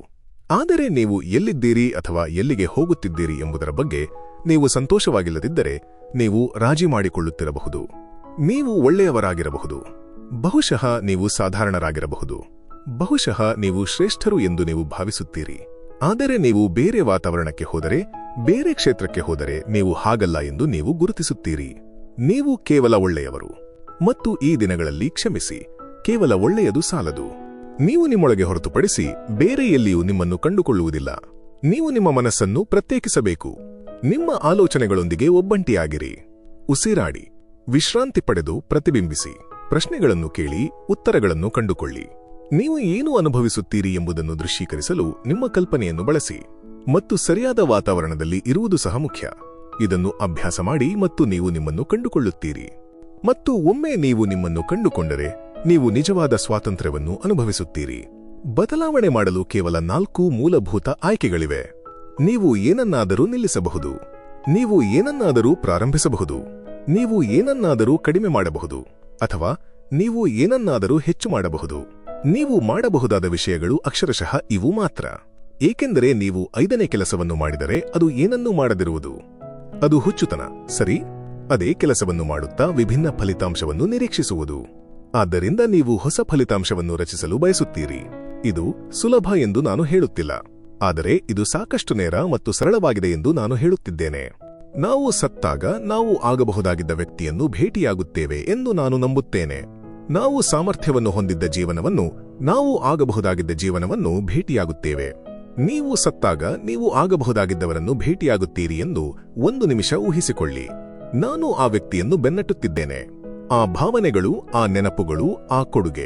ಆದರೆ ನೀವು ಎಲ್ಲಿದ್ದೀರಿ ಅಥವಾ ಎಲ್ಲಿಗೆ ಹೋಗುತ್ತಿದ್ದೀರಿ ಎಂಬುದರ ಬಗ್ಗೆ ನೀವು ಸಂತೋಷವಾಗಿಲ್ಲದಿದ್ದರೆ ನೀವು ರಾಜಿ ಮಾಡಿಕೊಳ್ಳುತ್ತಿರಬಹುದು. ನೀವು ಒಳ್ಳೆಯವರಾಗಿರಬಹುದು, ಬಹುಶಃ ನೀವು ಸಾಧಾರಣರಾಗಿರಬಹುದು, ಬಹುಶಃ ನೀವು ಶ್ರೇಷ್ಠರು ಎಂದು ನೀವು ಭಾವಿಸುತ್ತೀರಿ. ಆದರೆ ನೀವು ಬೇರೆ ವಾತಾವರಣಕ್ಕೆ ಹೋದರೆ, ಬೇರೆ ಕ್ಷೇತ್ರಕ್ಕೆ ಹೋದರೆ ನೀವು ಹಾಗಲ್ಲ ಎಂದು ನೀವು ಗುರುತಿಸುತ್ತೀರಿ. ನೀವು ಕೇವಲ ಒಳ್ಳೆಯವರು. ಮತ್ತು ಈ ದಿನಗಳಲ್ಲಿ ಕ್ಷಮಿಸಿ, ಕೇವಲ ಒಳ್ಳೆಯದು ಸಾಲದು. ನೀವು ನಿಮ್ಮೊಳಗೆ ಹೊರತುಪಡಿಸಿ ಬೇರೆ ಎಲ್ಲಿಯೂ ನಿಮ್ಮನ್ನು ಕಂಡುಕೊಳ್ಳುವುದಿಲ್ಲ. ನೀವು ನಿಮ್ಮ ಮನಸ್ಸನ್ನು ಪ್ರತ್ಯೇಕಿಸಬೇಕು. ನಿಮ್ಮ ಆಲೋಚನೆಗಳೊಂದಿಗೆ ಒಬ್ಬಂಟಿಯಾಗಿರಿ. ಉಸಿರಾಡಿ, ವಿಶ್ರಾಂತಿ ಪಡೆದು ಪ್ರತಿಬಿಂಬಿಸಿ. ಪ್ರಶ್ನೆಗಳನ್ನು ಕೇಳಿ, ಉತ್ತರಗಳನ್ನು ಕಂಡುಕೊಳ್ಳಿ. ನೀವು ಏನು ಅನುಭವಿಸುತ್ತೀರಿ ಎಂಬುದನ್ನು ದೃಶ್ಯೀಕರಿಸಲು ನಿಮ್ಮ ಕಲ್ಪನೆಯನ್ನು ಬಳಸಿ. ಮತ್ತು ಸರಿಯಾದ ವಾತಾವರಣದಲ್ಲಿ ಇರುವುದು ಸಹ ಮುಖ್ಯ. ಇದನ್ನು ಅಭ್ಯಾಸ ಮಾಡಿ ಮತ್ತು ನೀವು ನಿಮ್ಮನ್ನು ಕಂಡುಕೊಳ್ಳುತ್ತೀರಿ. ಮತ್ತು ಒಮ್ಮೆ ನೀವು ನಿಮ್ಮನ್ನು ಕಂಡುಕೊಂಡರೆ ನೀವು ನಿಜವಾದ ಸ್ವಾತಂತ್ರ್ಯವನ್ನು ಅನುಭವಿಸುತ್ತೀರಿ. ಬದಲಾವಣೆ ಮಾಡಲು ಕೇವಲ 4 ಮೂಲಭೂತ ಆಯ್ಕೆಗಳಿವೆ. ನೀವು ಏನನ್ನಾದರೂ ನಿಲ್ಲಿಸಬಹುದು, ನೀವು ಏನನ್ನಾದರೂ ಪ್ರಾರಂಭಿಸಬಹುದು, ನೀವು ಏನನ್ನಾದರೂ ಕಡಿಮೆ ಮಾಡಬಹುದು, ಅಥವಾ ನೀವು ಏನನ್ನಾದರೂ ಹೆಚ್ಚು ಮಾಡಬಹುದು. ನೀವು ಮಾಡಬಹುದಾದ ವಿಷಯಗಳು ಅಕ್ಷರಶಃ ಇವು ಮಾತ್ರ. ಏಕೆಂದರೆ ನೀವು 5ನೇ ಕೆಲಸವನ್ನು ಮಾಡಿದರೆ ಅದು ಏನನ್ನೂ ಮಾಡದಿರುವುದು. ಅದು ಹುಚ್ಚುತನ, ಸರಿ? ಅದೇ ಕೆಲಸವನ್ನು ಮಾಡುತ್ತಾ ವಿಭಿನ್ನ ಫಲಿತಾಂಶವನ್ನು ನಿರೀಕ್ಷಿಸುವುದು. ಆದ್ದರಿಂದ ನೀವು ಹೊಸ ಫಲಿತಾಂಶವನ್ನು ರಚಿಸಲು ಬಯಸುತ್ತೀರಿ. ಇದು ಸುಲಭ ಎಂದು ನಾನು ಹೇಳುತ್ತಿಲ್ಲ, ಆದರೆ ಇದು ಸಾಕಷ್ಟು ನೇರ ಮತ್ತು ಸರಳವಾಗಿದೆ ಎಂದು ನಾನು ಹೇಳುತ್ತಿದ್ದೇನೆ. ನಾವು ಸತ್ತಾಗ ನಾವು ಆಗಬಹುದಾಗಿದ್ದ ವ್ಯಕ್ತಿಯನ್ನು ಭೇಟಿಯಾಗುತ್ತೇವೆ ಎಂದು ನಾನು ನಂಬುತ್ತೇನೆ. ನಾವು ಸಾಮರ್ಥ್ಯವನ್ನು ಹೊಂದಿದ್ದ ಜೀವನವನ್ನು, ನಾವು ಆಗಬಹುದಾಗಿದ್ದ ಜೀವನವನ್ನು ಭೇಟಿಯಾಗುತ್ತೇವೆ. ನೀವು ಸತ್ತಾಗ ನೀವು ಆಗಬಹುದಾಗಿದ್ದವರನ್ನು ಭೇಟಿಯಾಗುತ್ತೀರಿ ಎಂದು 1 ನಿಮಿಷ ಊಹಿಸಿಕೊಳ್ಳಿ. ನಾನು ಆ ವ್ಯಕ್ತಿಯನ್ನು ಬೆನ್ನಟ್ಟುತ್ತಿದ್ದೇನೆ. ಆ ಭಾವನೆಗಳು, ಆ ನೆನಪುಗಳು, ಆ ಕೊಡುಗೆ.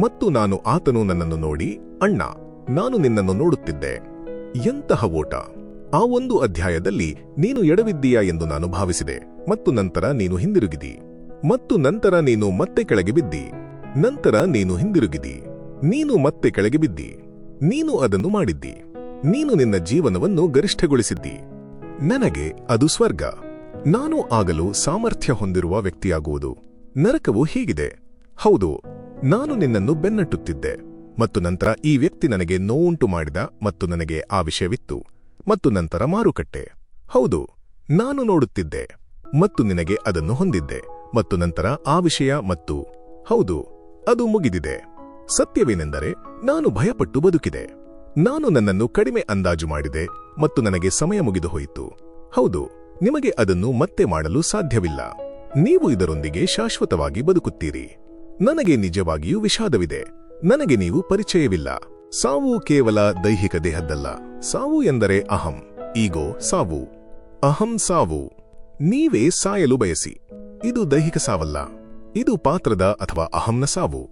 ಮತ್ತು ನಾನು ಆತನು ನನ್ನನ್ನು ನೋಡಿ, ಅಣ್ಣ, ನಾನು ನಿನ್ನನ್ನು ನೋಡುತ್ತಿದ್ದೆ. ಎಂತಹ ಓಟ! ಆ ಒಂದು ಅಧ್ಯಾಯದಲ್ಲಿ ನೀನು ಎಡವಿದ್ದೀಯಾ ಎಂದು ನಾನು ಭಾವಿಸಿದೆ, ಮತ್ತು ನಂತರ ನೀನು ಹಿಂದಿರುಗಿದಿ. ಮತ್ತು ನಂತರ ನೀನು ಮತ್ತೆ ಕೆಳಗೆ ಬಿದ್ದಿ. ನಂತರ ನೀನು ಹಿಂದಿರುಗಿದಿ. ನೀನು ಮತ್ತೆ ಕೆಳಗೆ ಬಿದ್ದಿ. ನೀನು ಅದನ್ನು ಮಾಡಿದ್ದಿ. ನೀನು ನಿನ್ನ ಜೀವನವನ್ನು ಗರಿಷ್ಠಗೊಳಿಸಿದ್ದಿ. ನನಗೆ ಅದು ಸ್ವರ್ಗ. ನಾನು ಆಗಲು ಸಾಮರ್ಥ್ಯ ಹೊಂದಿರುವ ವ್ಯಕ್ತಿಯಾಗುವುದು. ನರಕವು ಹೀಗಿದೆ. ಹೌದು, ನಾನು ನಿನ್ನನ್ನು ಬೆನ್ನಟ್ಟುತ್ತಿದ್ದೆ, ಮತ್ತು ನಂತರ ಈ ವ್ಯಕ್ತಿ ನನಗೆ ನೋವುಂಟು ಮಾಡಿದ ಮತ್ತು ನನಗೆ ಆ ವಿಷಯವಿತ್ತು, ಮತ್ತು ನಂತರ ಮಾರುಕಟ್ಟೆ. ಹೌದು, ನಾನು ನೋಡುತ್ತಿದ್ದೆ ಮತ್ತು ನಿನಗೆ ಅದನ್ನು ಹೊಂದಿದ್ದೆ, ಮತ್ತು ನಂತರ ಆ ವಿಷಯ, ಮತ್ತು ಹೌದು, ಅದು ಮುಗಿದಿದೆ. ಸತ್ಯವೇನೆಂದರೆ ನಾನು ಭಯಪಟ್ಟು ಬದುಕಿದೆ. ನಾನು ನನ್ನನ್ನು ಕಡಿಮೆ ಅಂದಾಜು ಮಾಡಿದೆ ಮತ್ತು ನನಗೆ ಸಮಯ ಮುಗಿದು ಹೋಯಿತು. ಹೌದು, ನಿಮಗೆ ಅದನ್ನು ಮತ್ತೆ ಮಾಡಲು ಸಾಧ್ಯವಿಲ್ಲ. ನೀವು ಇದರೊಂದಿಗೆ ಶಾಶ್ವತವಾಗಿ ಬದುಕುತ್ತೀರಿ. ನನಗೆ ನಿಜವಾಗಿಯೂ ವಿಷಾದವಿದೆ. ನನಗೆ ನೀವು ಪರಿಚಯವಿಲ್ಲ. ಸಾವು ಕೇವಲ ದೈಹಿಕ ದೇಹದ್ದಲ್ಲ. ಸಾವು ಎಂದರೆ ಅಹಂ, ಈಗೋ ಸಾವು. ಅಹಂ ಸಾವು. ನೀವೇ ಸಾಯಲು ಬಯಸಿ. ಇದು ದೈಹಿಕ ಸಾವಲ್ಲ. ಇದು ಪಾತ್ರದ ಅಥವಾ ಅಹಂನ ಸಾವು.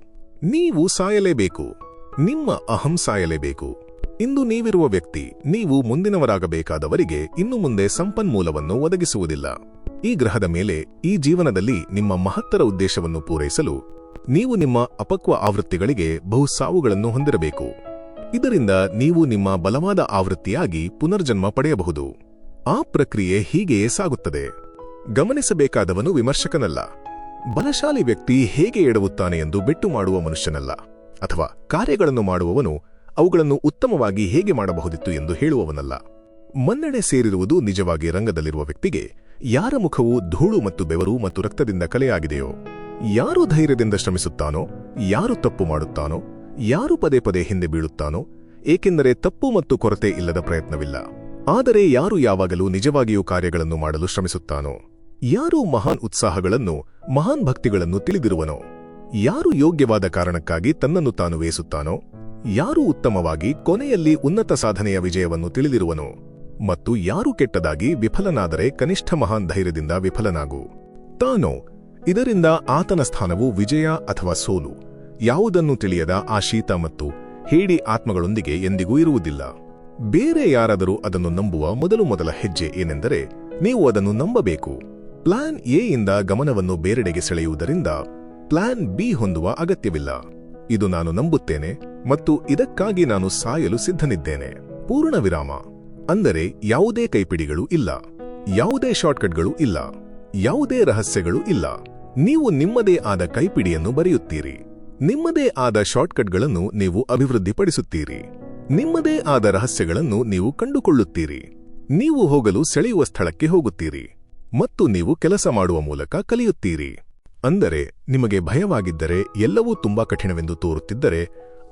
ನೀವು ಸಾಯಲೇಬೇಕು. ನಿಮ್ಮ ಅಹಂ ಸಾಯಲೇಬೇಕು. ಇಂದು ನೀವಿರುವ ವ್ಯಕ್ತಿ, ನೀವು ಮುಂದಿನವರಾಗಬೇಕಾದವರಿಗೆ ಇನ್ನು ಮುಂದೆ ಸಂಪನ್ಮೂಲವನ್ನು ಒದಗಿಸುವುದಿಲ್ಲ. ಈ ಗ್ರಹದ ಮೇಲೆ, ಈ ಜೀವನದಲ್ಲಿ ನಿಮ್ಮ ಮಹತ್ತರ ಉದ್ದೇಶವನ್ನು ಪೂರೈಸಲು ನೀವು ನಿಮ್ಮ ಅಪಕ್ವ ಆವೃತ್ತಿಗಳಿಗೆ ಬಹು ಸಾವುಗಳನ್ನು ಹೊಂದಿರಬೇಕು. ಇದರಿಂದ ನೀವು ನಿಮ್ಮ ಬಲವಾದ ಆವೃತ್ತಿಯಾಗಿ ಪುನರ್ಜನ್ಮ ಪಡೆಯಬಹುದು. ಆ ಪ್ರಕ್ರಿಯೆ ಹೀಗೆಯೇ ಸಾಗುತ್ತದೆ. ಗಮನಿಸಬೇಕಾದವನು ವಿಮರ್ಶಕನಲ್ಲ. ಬಲಶಾಲಿ ವ್ಯಕ್ತಿ ಹೇಗೆ ಎಡವುತ್ತಾನೆ ಎಂದು ಬೆಟ್ಟು ಮಾಡುವ ಮನುಷ್ಯನಲ್ಲ. ಅಥವಾ ಕಾರ್ಯಗಳನ್ನು ಮಾಡುವವನು ಅವುಗಳನ್ನು ಉತ್ತಮವಾಗಿ ಹೇಗೆ ಮಾಡಬಹುದಿತ್ತು ಎಂದು ಹೇಳುವವನಲ್ಲ. ಮನ್ನಣೆ ಸೇರಿರುವುದು ನಿಜವಾಗಿ ರಂಗದಲ್ಲಿರುವ ವ್ಯಕ್ತಿಗೆ, ಯಾರ ಮುಖವು ಧೂಳು ಮತ್ತು ಬೆವರು ಮತ್ತು ರಕ್ತದಿಂದ ಕಲೆಯಾಗಿದೆಯೋ, ಯಾರು ಧೈರ್ಯದಿಂದ ಶ್ರಮಿಸುತ್ತಾನೋ, ಯಾರು ತಪ್ಪು ಮಾಡುತ್ತಾನೋ, ಯಾರು ಪದೇ ಪದೇ ಹಿಂದೆ ಬೀಳುತ್ತಾನೋ, ಏಕೆಂದರೆ ತಪ್ಪು ಮತ್ತು ಕೊರತೆ ಇಲ್ಲದ ಪ್ರಯತ್ನವಿಲ್ಲ. ಆದರೆ ಯಾರು ಯಾವಾಗಲೂ ನಿಜವಾಗಿಯೂ ಕಾರ್ಯಗಳನ್ನು ಮಾಡಲು ಶ್ರಮಿಸುತ್ತಾನೋ, ಯಾರು ಮಹಾನ್ ಉತ್ಸಾಹಗಳನ್ನು, ಮಹಾನ್ ಭಕ್ತಿಗಳನ್ನು ತಿಳಿದಿರುವನೋ, ಯಾರು ಯೋಗ್ಯವಾದ ಕಾರಣಕ್ಕಾಗಿ ತನ್ನನ್ನು ತಾನು ವೇಸುತ್ತಾನೋ, ಯಾರು ಉತ್ತಮವಾಗಿ ಕೊನೆಯಲ್ಲಿ ಉನ್ನತ ಸಾಧನೆಯ ವಿಜಯವನ್ನು ತಿಳಿದಿರುವನೋ, ಮತ್ತು ಯಾರು ಕೆಟ್ಟದಾಗಿ ವಿಫಲನಾದರೆ ಕನಿಷ್ಠ ಮಹಾನ್ ಧೈರ್ಯದಿಂದ ವಿಫಲನಾಗು ತಾನೋ, ಇದರಿಂದ ಆತನ ಸ್ಥಾನವು ವಿಜಯ ಅಥವಾ ಸೋಲು, ಯಾವುದನ್ನೂ ತಿಳಿಯದ ಆ ಶೀತ ಮತ್ತು ಹೇಡಿ ಆತ್ಮಗಳೊಂದಿಗೆ ಎಂದಿಗೂ ಇರುವುದಿಲ್ಲ. ಬೇರೆ ಯಾರಾದರೂ ಅದನ್ನು ನಂಬುವ ಮೊದಲ ಹೆಜ್ಜೆ ಏನೆಂದರೆ ನೀವು ಅದನ್ನು ನಂಬಬೇಕು. ಪ್ಲಾನ್ ಎ ಯಿಂದ ಗಮನವನ್ನು ಬೇರೆಡೆಗೆ ಸೆಳೆಯುವುದರಿಂದ ಪ್ಲಾನ್ ಬಿ ಹೊಂದುವ ಅಗತ್ಯವಿಲ್ಲ. ಇದು ನಾನು ನಂಬುತ್ತೇನೆ ಮತ್ತು ಇದಕ್ಕಾಗಿ ನಾನು ಸಾಯಲು ಸಿದ್ಧನಿದ್ದೇನೆ. ಪೂರ್ಣ ವಿರಾಮ. ಅಂದರೆ ಯಾವುದೇ ಕೈಪಿಡಿಗಳು ಇಲ್ಲ, ಯಾವುದೇ ಶಾರ್ಟ್ಕಟ್ಗಳು ಇಲ್ಲ, ಯಾವುದೇ ರಹಸ್ಯಗಳು ಇಲ್ಲ. ನೀವು ನಿಮ್ಮದೇ ಆದ ಕೈಪಿಡಿಯನ್ನು ಬರೆಯುತ್ತೀರಿ, ನಿಮ್ಮದೇ ಆದ ಶಾರ್ಟ್ಕಟ್ಗಳನ್ನು ನೀವು ಅಭಿವೃದ್ಧಿಪಡಿಸುತ್ತೀರಿ, ನಿಮ್ಮದೇ ಆದ ರಹಸ್ಯಗಳನ್ನು ನೀವು ಕಂಡುಕೊಳ್ಳುತ್ತೀರಿ. ನೀವು ಹೋಗಲು ಸೆಳೆಯುವ ಸ್ಥಳಕ್ಕೆ ಹೋಗುತ್ತೀರಿ ಮತ್ತು ನೀವು ಕೆಲಸ ಮಾಡುವ ಮೂಲಕ ಕಲಿಯುತ್ತೀರಿ. ಅಂದರೆ ನಿಮಗೆ ಭಯವಾಗಿದ್ದರೆ, ಎಲ್ಲವೂ ತುಂಬಾ ಕಠಿಣವೆಂದು ತೋರುತ್ತಿದ್ದರೆ,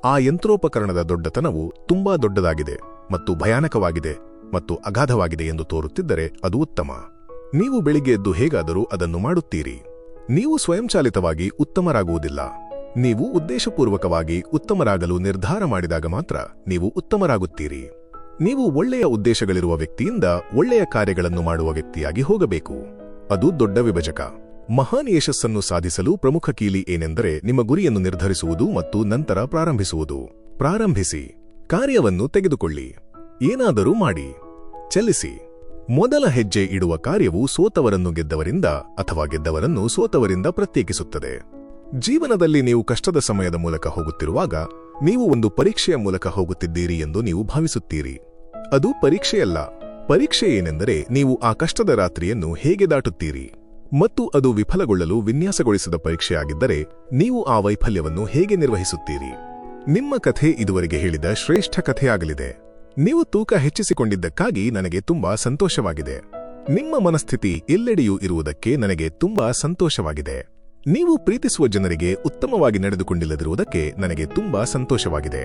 ಆ ಯಂತ್ರೋಪಕರಣದ ದೊಡ್ಡತನವು ತುಂಬಾ ದೊಡ್ಡದಾಗಿದೆ ಮತ್ತು ಭಯಾನಕವಾಗಿದೆ ಮತ್ತು ಅಗಾಧವಾಗಿದೆ ಎಂದು ತೋರುತ್ತಿದ್ದರೆ ಅದು ಉತ್ತಮ. ನೀವು ಬೆಳಿಗ್ಗೆ ಎದ್ದು ಹೇಗಾದರೂ ಅದನ್ನು ಮಾಡುತ್ತೀರಿ. ನೀವು ಸ್ವಯಂಚಾಲಿತವಾಗಿ ಉತ್ತಮರಾಗುವುದಿಲ್ಲ. ನೀವು ಉದ್ದೇಶಪೂರ್ವಕವಾಗಿ ಉತ್ತಮರಾಗಲು ನಿರ್ಧಾರ ಮಾಡಿದಾಗ ಮಾತ್ರ ನೀವು ಉತ್ತಮರಾಗುತ್ತೀರಿ. ನೀವು ಒಳ್ಳೆಯ ಉದ್ದೇಶಗಳಿರುವ ವ್ಯಕ್ತಿಯಿಂದ ಒಳ್ಳೆಯ ಕಾರ್ಯಗಳನ್ನು ಮಾಡುವ ವ್ಯಕ್ತಿಯಾಗಿ ಹೋಗಬೇಕು. ಅದು ದೊಡ್ಡ ವಿಭಜಕ. ಮಹಾನ್ ಯಶಸ್ಸನ್ನು ಸಾಧಿಸಲು ಪ್ರಮುಖ ಕೀಲಿ ಏನೆಂದರೆ ನಿಮ್ಮ ಗುರಿಯನ್ನು ನಿರ್ಧರಿಸುವುದು ಮತ್ತು ನಂತರ ಪ್ರಾರಂಭಿಸುವುದು. ಪ್ರಾರಂಭಿಸಿ. ಕಾರ್ಯವನ್ನು ತೆಗೆದುಕೊಳ್ಳಿ. ಏನಾದರೂ ಮಾಡಿ. ಚಲಿಸಿ. ಮೊದಲ ಹೆಜ್ಜೆ ಇಡುವ ಕಾರ್ಯವು ಸೋತವರನ್ನು ಗೆದ್ದವರಿಂದ ಅಥವಾ ಗೆದ್ದವರನ್ನು ಸೋತವರಿಂದ ಪ್ರತ್ಯೇಕಿಸುತ್ತದೆ. ಜೀವನದಲ್ಲಿ ನೀವು ಕಷ್ಟದ ಸಮಯದ ಮೂಲಕ ಹೋಗುತ್ತಿರುವಾಗ ನೀವು ಒಂದು ಪರೀಕ್ಷೆಯ ಮೂಲಕ ಹೋಗುತ್ತಿದ್ದೀರಿ ಎಂದು ನೀವು ಭಾವಿಸುತ್ತೀರಿ. ಅದು ಪರೀಕ್ಷೆಯಲ್ಲ. ಪರೀಕ್ಷೆ ಏನೆಂದರೆ ನೀವು ಆ ಕಷ್ಟದ ರಾತ್ರಿಯನ್ನು ಹೇಗೆ ದಾಟುತ್ತೀರಿ. ಮತ್ತು ಅದು ವಿಫಲಗೊಳ್ಳಲು ವಿನ್ಯಾಸಗೊಳಿಸಿದ ಪರೀಕ್ಷೆಯಾಗಿದ್ದರೆ ನೀವು ಆ ವೈಫಲ್ಯವನ್ನು ಹೇಗೆ ನಿರ್ವಹಿಸುತ್ತೀರಿ. ನಿಮ್ಮ ಕಥೆ ಇದುವರೆಗೆ ಹೇಳಿದ ಶ್ರೇಷ್ಠ ಕಥೆಯಾಗಲಿದೆ. ನೀವು ತೂಕ ಹೆಚ್ಚಿಸಿಕೊಂಡಿದ್ದಕ್ಕಾಗಿ ನನಗೆ ತುಂಬಾ ಸಂತೋಷವಾಗಿದೆ. ನಿಮ್ಮ ಮನಸ್ಥಿತಿ ಎಲ್ಲೆಡೆಯೂ ಇರುವುದಕ್ಕೆ ನನಗೆ ತುಂಬಾ ಸಂತೋಷವಾಗಿದೆ. ನೀವು ಪ್ರೀತಿಸುವ ಜನರಿಗೆ ಉತ್ತಮವಾಗಿ ನಡೆದುಕೊಂಡಿಲ್ಲದಿರುವುದಕ್ಕೆ ನನಗೆ ತುಂಬಾ ಸಂತೋಷವಾಗಿದೆ.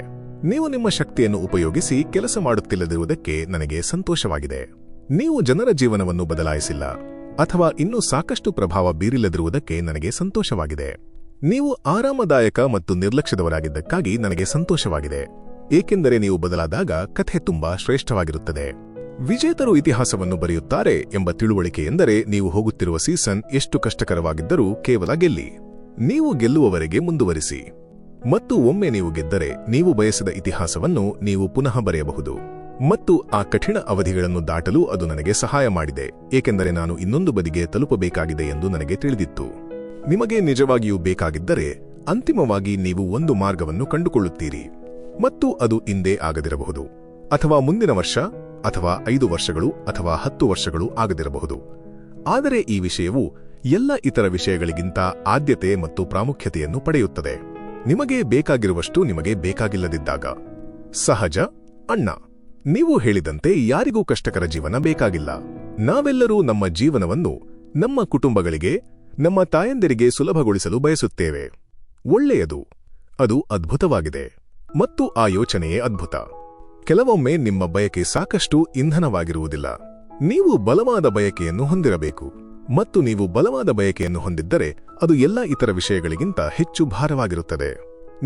ನೀವು ನಿಮ್ಮ ಶಕ್ತಿಯನ್ನು ಉಪಯೋಗಿಸಿ ಕೆಲಸ ಮಾಡುತ್ತಿಲ್ಲದಿರುವುದಕ್ಕೆ ನನಗೆ ಸಂತೋಷವಾಗಿದೆ. ನೀವು ಜನರ ಜೀವನವನ್ನು ಬದಲಾಯಿಸಿಲ್ಲ ಅಥವಾ ಇನ್ನೂ ಸಾಕಷ್ಟು ಪ್ರಭಾವ ಬೀರಿಲ್ಲದಿರುವುದಕ್ಕೆ ನನಗೆ ಸಂತೋಷವಾಗಿದೆ. ನೀವು ಆರಾಮದಾಯಕ ಮತ್ತು ನಿರ್ಲಕ್ಷ್ಯದವರಾಗಿದ್ದಕ್ಕಾಗಿ ನನಗೆ ಸಂತೋಷವಾಗಿದೆ, ಏಕೆಂದರೆ ನೀವು ಬದಲಾದಾಗ ಕಥೆ ತುಂಬಾ ಶ್ರೇಷ್ಠವಾಗಿರುತ್ತದೆ. ವಿಜೇತರು ಇತಿಹಾಸವನ್ನು ಬರೆಯುತ್ತಾರೆ ಎಂಬ ತಿಳುವಳಿಕೆ ಎಂದರೆ ನೀವು ಹೋಗುತ್ತಿರುವ ಸೀಸನ್ ಎಷ್ಟು ಕಷ್ಟಕರವಾಗಿದ್ದರೂ ಕೇವಲ ಗೆಲ್ಲಿ. ನೀವು ಗೆಲ್ಲುವವರೆಗೆ ಮುಂದುವರಿಸಿ. ಮತ್ತು ಒಮ್ಮೆ ನೀವು ಗೆದ್ದರೆ ನೀವು ಬಯಸಿದ ಇತಿಹಾಸವನ್ನು ನೀವು ಪುನಃ ಬರೆಯಬಹುದು. ಮತ್ತು ಆ ಕಠಿಣ ಅವಧಿಗಳನ್ನು ದಾಟಲು ಅದು ನನಗೆ ಸಹಾಯ ಮಾಡಿದೆ, ಏಕೆಂದರೆ ನಾನು ಇನ್ನೊಂದು ಬದಿಗೆ ತಲುಪಬೇಕಾಗಿದೆ ಎಂದು ನನಗೆ ತಿಳಿದಿತ್ತು. ನಿಮಗೆ ನಿಜವಾಗಿಯೂ ಬೇಕಾಗಿದ್ದರೆ ಅಂತಿಮವಾಗಿ ನೀವು ಒಂದು ಮಾರ್ಗವನ್ನು ಕಂಡುಕೊಳ್ಳುತ್ತೀರಿ ಮತ್ತು ಅದು ಇಂದೇ ಆಗದಿರಬಹುದು, ಅಥವಾ ಮುಂದಿನ ವರ್ಷ, ಅಥವಾ 5 ವರ್ಷಗಳು, ಅಥವಾ 10 ವರ್ಷಗಳು ಆಗದಿರಬಹುದು. ಆದರೆ ಈ ವಿಷಯವು ಎಲ್ಲ ಇತರ ವಿಷಯಗಳಿಗಿಂತ ಆದ್ಯತೆ ಮತ್ತು ಪ್ರಾಮುಖ್ಯತೆಯನ್ನು ಪಡೆಯುತ್ತದೆ. ನಿಮಗೆ ಬೇಕಾಗಿರುವಷ್ಟು ನಿಮಗೆ ಬೇಕಾಗಿಲ್ಲದಿದ್ದಾಗ. ಸಹಜ ಅಣ್ಣ. ನೀವು ಹೇಳಿದಂತೆ ಯಾರಿಗೂ ಕಷ್ಟಕರ ಜೀವನ ಬೇಕಾಗಿಲ್ಲ. ನಾವೆಲ್ಲರೂ ನಮ್ಮ ಜೀವನವನ್ನು ನಮ್ಮ ಕುಟುಂಬಗಳಿಗೆ, ನಮ್ಮ ತಾಯಂದಿರಿಗೆ ಸುಲಭಗೊಳಿಸಲು ಬಯಸುತ್ತೇವೆ. ಒಳ್ಳೆಯದು. ಅದು ಅದ್ಭುತವಾಗಿದೆ. ಮತ್ತು ಆ ಯೋಚನೆಯೇ ಅದ್ಭುತ. ಕೆಲವೊಮ್ಮೆ ನಿಮ್ಮ ಬಯಕೆ ಸಾಕಷ್ಟು ಇಂಧನವಾಗಿರುವುದಿಲ್ಲ. ನೀವು ಬಲವಾದ ಬಯಕೆಯನ್ನು ಹೊಂದಿರಬೇಕು. ಮತ್ತು ನೀವು ಬಲವಾದ ಬಯಕೆಯನ್ನು ಹೊಂದಿದ್ದರೆ ಅದು ಎಲ್ಲ ಇತರ ವಿಷಯಗಳಿಗಿಂತ ಹೆಚ್ಚು ಭಾರವಾಗಿರುತ್ತದೆ.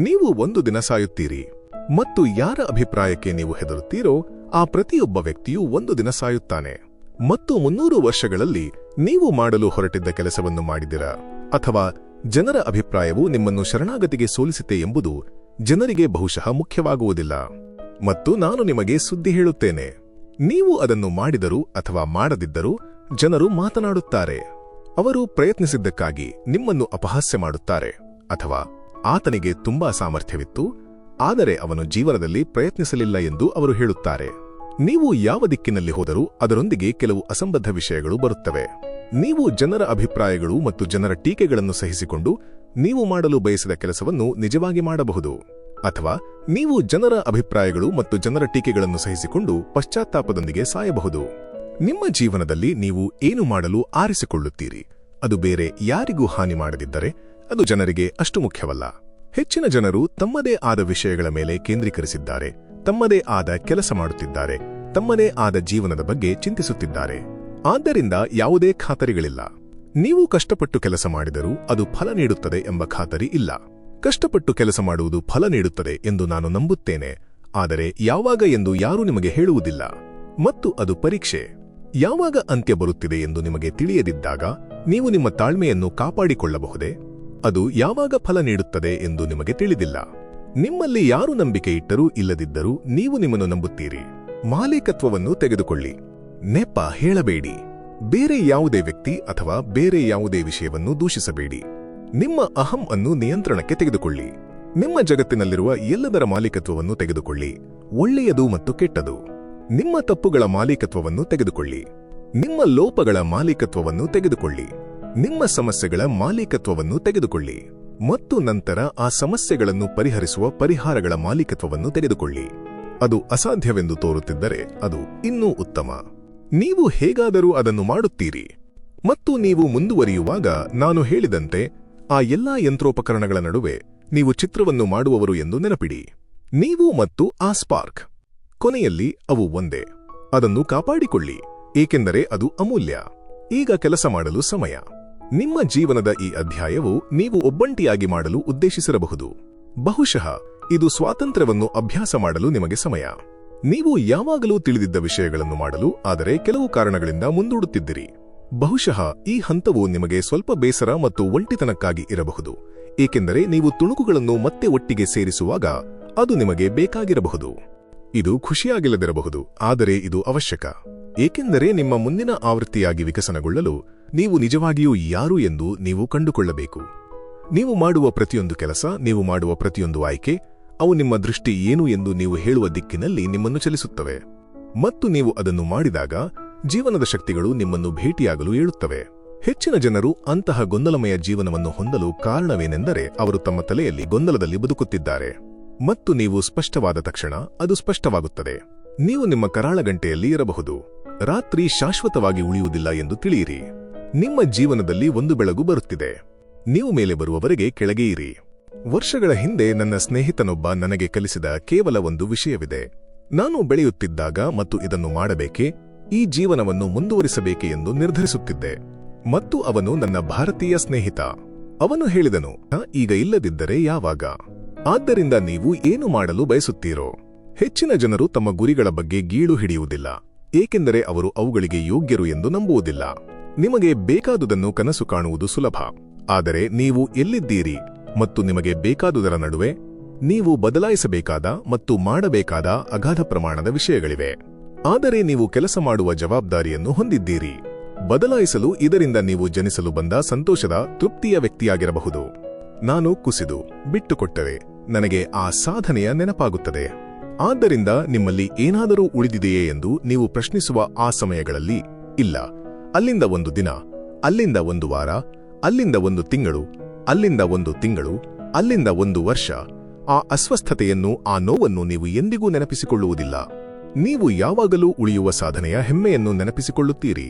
ನೀವು ಒಂದು ದಿನ ಸಾಯುತ್ತೀರಿ. ಮತ್ತು ಯಾರ ಅಭಿಪ್ರಾಯಕ್ಕೆ ನೀವು ಹೆದರುತ್ತೀರೋ ಆ ಪ್ರತಿಯೊಬ್ಬ ವ್ಯಕ್ತಿಯೂ ಒಂದು ದಿನ ಸಾಯುತ್ತಾನೆ. ಮತ್ತು 300 ವರ್ಷಗಳಲ್ಲಿ ನೀವು ಮಾಡಲು ಹೊರಟಿದ್ದ ಕೆಲಸವನ್ನು ಮಾಡಿದಿರಾ, ಅಥವಾ ಜನರ ಅಭಿಪ್ರಾಯವು ನಿಮ್ಮನ್ನು ಶರಣಾಗತಿಗೆ ಸೋಲಿಸಿತೆ ಎಂಬುದು ಜನರಿಗೆ ಬಹುಶಃ ಮುಖ್ಯವಾಗುವುದಿಲ್ಲ. ಮತ್ತು ನಾನು ನಿಮಗೆ ಸುದ್ದಿ ಹೇಳುತ್ತೇನೆ, ನೀವು ಅದನ್ನು ಮಾಡಿದರೂ ಅಥವಾ ಮಾಡದಿದ್ದರೂ ಜನರು ಮಾತನಾಡುತ್ತಾರೆ. ಅವರು ಪ್ರಯತ್ನಿಸಿದ್ದಕ್ಕಾಗಿ ನಿಮ್ಮನ್ನು ಅಪಹಾಸ್ಯ ಮಾಡುತ್ತಾರೆ, ಅಥವಾ ಆತನಿಗೆ ತುಂಬಾ ಸಾಮರ್ಥ್ಯವಿತ್ತು ಆದರೆ ಅವನು ಜೀವನದಲ್ಲಿ ಪ್ರಯತ್ನಿಸಲಿಲ್ಲ ಎಂದು ಅವರು ಹೇಳುತ್ತಾರೆ. ನೀವು ಯಾವ ದಿಕ್ಕಿನಲ್ಲಿ ಹೋದರೂ ಅದರೊಂದಿಗೆ ಕೆಲವು ಅಸಂಬದ್ಧ ವಿಷಯಗಳು ಬರುತ್ತವೆ. ನೀವು ಜನರ ಅಭಿಪ್ರಾಯಗಳು ಮತ್ತು ಜನರ ಟೀಕೆಗಳನ್ನು ಸಹಿಸಿಕೊಂಡು ನೀವು ಮಾಡಲು ಬಯಸಿದ ಕೆಲಸವನ್ನು ನಿಜವಾಗಿ ಮಾಡಬಹುದು, ಅಥವಾ ನೀವು ಜನರ ಅಭಿಪ್ರಾಯಗಳು ಮತ್ತು ಜನರ ಟೀಕೆಗಳನ್ನು ಸಹಿಸಿಕೊಂಡು ಪಶ್ಚಾತ್ತಾಪದೊಂದಿಗೆ ಸಾಯಬಹುದು. ನಿಮ್ಮ ಜೀವನದಲ್ಲಿ ನೀವು ಏನು ಮಾಡಲು ಆರಿಸಿಕೊಳ್ಳುತ್ತೀರಿ ಅದು ಬೇರೆ ಯಾರಿಗೂ ಹಾನಿ ಮಾಡದಿದ್ದರೆ ಅದು ಜನರಿಗೆ ಅಷ್ಟು ಮುಖ್ಯವಲ್ಲ. ಹೆಚ್ಚಿನ ಜನರು ತಮ್ಮದೇ ಆದ ವಿಷಯಗಳ ಮೇಲೆ ಕೇಂದ್ರೀಕರಿಸಿದ್ದಾರೆ, ತಮ್ಮದೇ ಆದ ಕೆಲಸ ಮಾಡುತ್ತಿದ್ದಾರೆ, ತಮ್ಮದೇ ಆದ ಜೀವನದ ಬಗ್ಗೆ ಚಿಂತಿಸುತ್ತಿದ್ದಾರೆ. ಆದ್ದರಿಂದ ಯಾವುದೇ ಖಾತರಿಗಳಿಲ್ಲ. ನೀವು ಕಷ್ಟಪಟ್ಟು ಕೆಲಸ ಮಾಡಿದರೂ ಅದು ಫಲ ನೀಡುತ್ತದೆ ಎಂಬ ಖಾತರಿ ಇಲ್ಲ. ಕಷ್ಟಪಟ್ಟು ಕೆಲಸ ಮಾಡುವುದು ಫಲ ನೀಡುತ್ತದೆ ಎಂದು ನಾನು ನಂಬುತ್ತೇನೆ, ಆದರೆ ಯಾವಾಗ ಎಂದು ಯಾರೂ ನಿಮಗೆ ಹೇಳುವುದಿಲ್ಲ. ಮತ್ತು ಅದು ಪರೀಕ್ಷೆ. ಯಾವಾಗ ಅಂತ್ಯ ಬರುತ್ತಿದೆ ಎಂದು ನಿಮಗೆ ತಿಳಿಯದಿದ್ದಾಗ ನೀವು ನಿಮ್ಮ ತಾಳ್ಮೆಯನ್ನು ಕಾಪಾಡಿಕೊಳ್ಳಬಹುದೇ? ಅದು ಯಾವಾಗ ಫಲ ನೀಡುತ್ತದೆ ಎಂದು ನಿಮಗೆ ತಿಳಿದಿಲ್ಲ. ನಿಮ್ಮಲ್ಲಿ ಯಾರು ನಂಬಿಕೆ ಇಟ್ಟರೂ ಇಲ್ಲದಿದ್ದರೂ ನೀವು ನಿಮ್ಮನ್ನು ನಂಬುತ್ತೀರಿ. ಮಾಲೀಕತ್ವವನ್ನು ತೆಗೆದುಕೊಳ್ಳಿ. ನೆಪ ಹೇಳಬೇಡಿ. ಬೇರೆ ಯಾವುದೇ ವ್ಯಕ್ತಿ ಅಥವಾ ಬೇರೆ ಯಾವುದೇ ವಿಷಯವನ್ನು ದೂಷಿಸಬೇಡಿ. ನಿಮ್ಮ ಅಹಂ ಅನ್ನು ನಿಯಂತ್ರಣಕ್ಕೆ ತೆಗೆದುಕೊಳ್ಳಿ. ನಿಮ್ಮ ಜಗತ್ತಿನಲ್ಲಿರುವ ಎಲ್ಲದರ ಮಾಲೀಕತ್ವವನ್ನು ತೆಗೆದುಕೊಳ್ಳಿ, ಒಳ್ಳೆಯದು ಮತ್ತು ಕೆಟ್ಟದು. ನಿಮ್ಮ ತಪ್ಪುಗಳ ಮಾಲೀಕತ್ವವನ್ನು ತೆಗೆದುಕೊಳ್ಳಿ. ನಿಮ್ಮ ಲೋಪಗಳ ಮಾಲೀಕತ್ವವನ್ನು ತೆಗೆದುಕೊಳ್ಳಿ. ನಿಮ್ಮ ಸಮಸ್ಯೆಗಳ ಮಾಲೀಕತ್ವವನ್ನು ತೆಗೆದುಕೊಳ್ಳಿ. ಮತ್ತು ನಂತರ ಆ ಸಮಸ್ಯೆಗಳನ್ನು ಪರಿಹರಿಸುವ ಪರಿಹಾರಗಳ ಮಾಲೀಕತ್ವವನ್ನು ತೆಗೆದುಕೊಳ್ಳಿ. ಅದು ಅಸಾಧ್ಯವೆಂದು ತೋರುತ್ತಿದ್ದರೆ ಅದು ಇನ್ನೂ ಉತ್ತಮ. ನೀವು ಹೇಗಾದರೂ ಅದನ್ನು ಮಾಡುತ್ತೀರಿ. ಮತ್ತು ನೀವು ಮುಂದುವರಿಯುವಾಗ ನಾನು ಹೇಳಿದಂತೆ ಆ ಎಲ್ಲಾ ಯಂತ್ರೋಪಕರಣಗಳ ನಡುವೆ ನೀವು ಚಿತ್ರವನ್ನು ಮಾಡುವವರು ಎಂದು ನೆನಪಿಡಿ. ನೀವು ಮತ್ತು ಆ ಸ್ಪಾರ್ಕ್. ಕೊನೆಯಲ್ಲಿ ಅವು ಒಂದೇ. ಅದನ್ನು ಕಾಪಾಡಿಕೊಳ್ಳಿ, ಏಕೆಂದರೆ ಅದು ಅಮೂಲ್ಯ. ಈಗ ಕೆಲಸ ಮಾಡಲು ಸಮಯ. ನಿಮ್ಮ ಜೀವನದ ಈ ಅಧ್ಯಾಯವು ನೀವು ಒಬ್ಬಂಟಿಯಾಗಿ ಮಾಡಲು ಉದ್ದೇಶಿಸಿರಬಹುದು. ಬಹುಶಃ ಇದು ಸ್ವಾತಂತ್ರ್ಯವನ್ನು ಅಭ್ಯಾಸ ಮಾಡಲು ನಿಮಗೆ ಸಮಯ. ನೀವು ಯಾವಾಗಲೂ ತಿಳಿದಿದ್ದ ವಿಷಯಗಳನ್ನು ಮಾಡಲು ಆದರೆ ಕೆಲವು ಕಾರಣಗಳಿಂದ ಮುಂದೂಡುತ್ತಿದ್ದಿರಿ. ಬಹುಶಃ ಈ ಹಂತವು ನಿಮಗೆ ಸ್ವಲ್ಪ ಬೇಸರ ಮತ್ತು ಒಂಟಿತನಕ್ಕಾಗಿ ಇರಬಹುದು, ಏಕೆಂದರೆ ನೀವು ತುಣುಕುಗಳನ್ನು ಮತ್ತೆ ಒಟ್ಟಿಗೆ ಸೇರಿಸುವಾಗ ಅದು ನಿಮಗೆ ಬೇಕಾಗಿರಬಹುದು. ಇದು ಖುಷಿಯಾಗಿಲ್ಲದಿರಬಹುದು, ಆದರೆ ಇದು ಅವಶ್ಯಕ. ಏಕೆಂದರೆ ನಿಮ್ಮ ಮುಂದಿನ ಆವೃತ್ತಿಯಾಗಿ ವಿಕಸನಗೊಳ್ಳಲು ನೀವು ನಿಜವಾಗಿಯೂ ಯಾರು ಎಂದು ನೀವು ಕಂಡುಕೊಳ್ಳಬೇಕು. ನೀವು ಮಾಡುವ ಪ್ರತಿಯೊಂದು ಕೆಲಸ, ನೀವು ಮಾಡುವ ಪ್ರತಿಯೊಂದು ಆಯ್ಕೆ, ಅವು ನಿಮ್ಮ ದೃಷ್ಟಿ ಏನು ಎಂದು ನೀವು ಹೇಳುವ ದಿಕ್ಕಿನಲ್ಲಿ ನಿಮ್ಮನ್ನು ಚಲಿಸುತ್ತವೆ. ಮತ್ತು ನೀವು ಅದನ್ನು ಮಾಡಿದಾಗ ಜೀವನದ ಶಕ್ತಿಗಳು ನಿಮ್ಮನ್ನು ಭೇಟಿಯಾಗಲು ಏಳುತ್ತವೆ. ಹೆಚ್ಚಿನ ಜನರು ಅಂತಹ ಗೊಂದಲಮಯ ಜೀವನವನ್ನು ಹೊಂದಲು ಕಾರಣವೇನೆಂದರೆ ಅವರು ತಮ್ಮ ತಲೆಯಲ್ಲಿ ಗೊಂದಲದಲ್ಲಿ ಬದುಕುತ್ತಿದ್ದಾರೆ. ಮತ್ತು ನೀವು ಸ್ಪಷ್ಟವಾದ ತಕ್ಷಣ ಅದು ಸ್ಪಷ್ಟವಾಗುತ್ತದೆ. ನೀವು ನಿಮ್ಮ ಕರಾಳಗಂಟೆಯಲ್ಲಿ ಇರಬಹುದು. ರಾತ್ರಿ ಶಾಶ್ವತವಾಗಿ ಉಳಿಯುವುದಿಲ್ಲ ಎಂದು ತಿಳಿಯಿರಿ. ನಿಮ್ಮ ಜೀವನದಲ್ಲಿ ಒಂದು ಬೆಳಗು ಬರುತ್ತಿದೆ. ನೀವು ಮೇಲೆ ಬರುವವರೆಗೆ ಕೆಳಗೆ ಇರಿ. ವರ್ಷಗಳ ಹಿಂದೆ ನನ್ನ ಸ್ನೇಹಿತನೊಬ್ಬ ನನಗೆ ಕಲಿಸಿದ ಕೇವಲ ಒಂದು ವಿಷಯವಿದೆ. ನಾನು ಬೆಳೆಯುತ್ತಿದ್ದಾಗ ಮತ್ತು ಇದನ್ನು ಮಾಡಬೇಕೆ, ಈ ಜೀವನವನ್ನು ಮುಂದುವರಿಸಬೇಕೆ ಎಂದು ನಿರ್ಧರಿಸುತ್ತಿದ್ದೆ. ಮತ್ತು ಅವನು ನನ್ನ ಭಾರತೀಯ ಸ್ನೇಹಿತ. ಅವನು ಹೇಳಿದನು, ಈಗ ಇಲ್ಲದಿದ್ದರೆ ಯಾವಾಗ? ಆದ್ದರಿಂದ ನೀವು ಏನು ಮಾಡಲು ಬಯಸುತ್ತೀರೋ? ಹೆಚ್ಚಿನ ಜನರು ತಮ್ಮ ಗುರಿಗಳ ಬಗ್ಗೆ ಗೀಳು ಹಿಡಿಯುವುದಿಲ್ಲ, ಏಕೆಂದರೆ ಅವರು ಅವುಗಳಿಗೆ ಯೋಗ್ಯರು ಎಂದು ನಂಬುವುದಿಲ್ಲ. ನಿಮಗೆ ಬೇಕಾದುದನ್ನು ಕನಸು ಕಾಣುವುದು ಸುಲಭ, ಆದರೆ ನೀವು ಎಲ್ಲಿದ್ದೀರಿ ಮತ್ತು ನಿಮಗೆ ಬೇಕಾದುದರ ನಡುವೆ ನೀವು ಬದಲಾಯಿಸಬೇಕಾದ ಮತ್ತು ಮಾಡಬೇಕಾದ ಅಗಾಧ ಪ್ರಮಾಣದ ವಿಷಯಗಳಿವೆ. ಆದರೆ ನೀವು ಕೆಲಸ ಮಾಡುವ ಜವಾಬ್ದಾರಿಯನ್ನು ಹೊಂದಿದ್ದೀರಿ. ಬದಲಾಯಿಸಲು ಇದರಿಂದ ನೀವು ಜನಿಸಲು ಬಂದ ಸಂತೋಷದ, ತೃಪ್ತಿಯ ವ್ಯಕ್ತಿಯಾಗಿರಬಹುದು. ನಾನು ಕುಸಿದು ಬಿಟ್ಟುಕೊಟ್ಟರೆ ನನಗೆ ಆ ಸಾಧನೆಯ ನೆನಪಾಗುತ್ತದೆ. ಆದ್ದರಿಂದ ನಿಮ್ಮಲ್ಲಿ ಏನಾದರೂ ಉಳಿದಿದೆಯೇ ಎಂದು ನೀವು ಪ್ರಶ್ನಿಸುವ ಆ ಸಮಯಗಳಲ್ಲಿ, ಇಲ್ಲ, ಅಲ್ಲಿಂದ ಒಂದು ದಿನ, ಅಲ್ಲಿಂದ ಒಂದು ವಾರ, ಅಲ್ಲಿಂದ ಒಂದು ತಿಂಗಳು, ಅಲ್ಲಿಂದ ಒಂದು ತಿಂಗಳು, ಅಲ್ಲಿಂದ ಒಂದು ವರ್ಷ, ಆ ಅಸ್ವಸ್ಥತೆಯನ್ನು, ಆ ನೋವನ್ನು ನೀವು ಎಂದಿಗೂ ನೆನಪಿಸಿಕೊಳ್ಳುವುದಿಲ್ಲ. ನೀವು ಯಾವಾಗಲೂ ಉಳಿಯುವ ಸಾಧನೆಯ ಹೆಮ್ಮೆಯನ್ನು ನೆನಪಿಸಿಕೊಳ್ಳುತ್ತೀರಿ.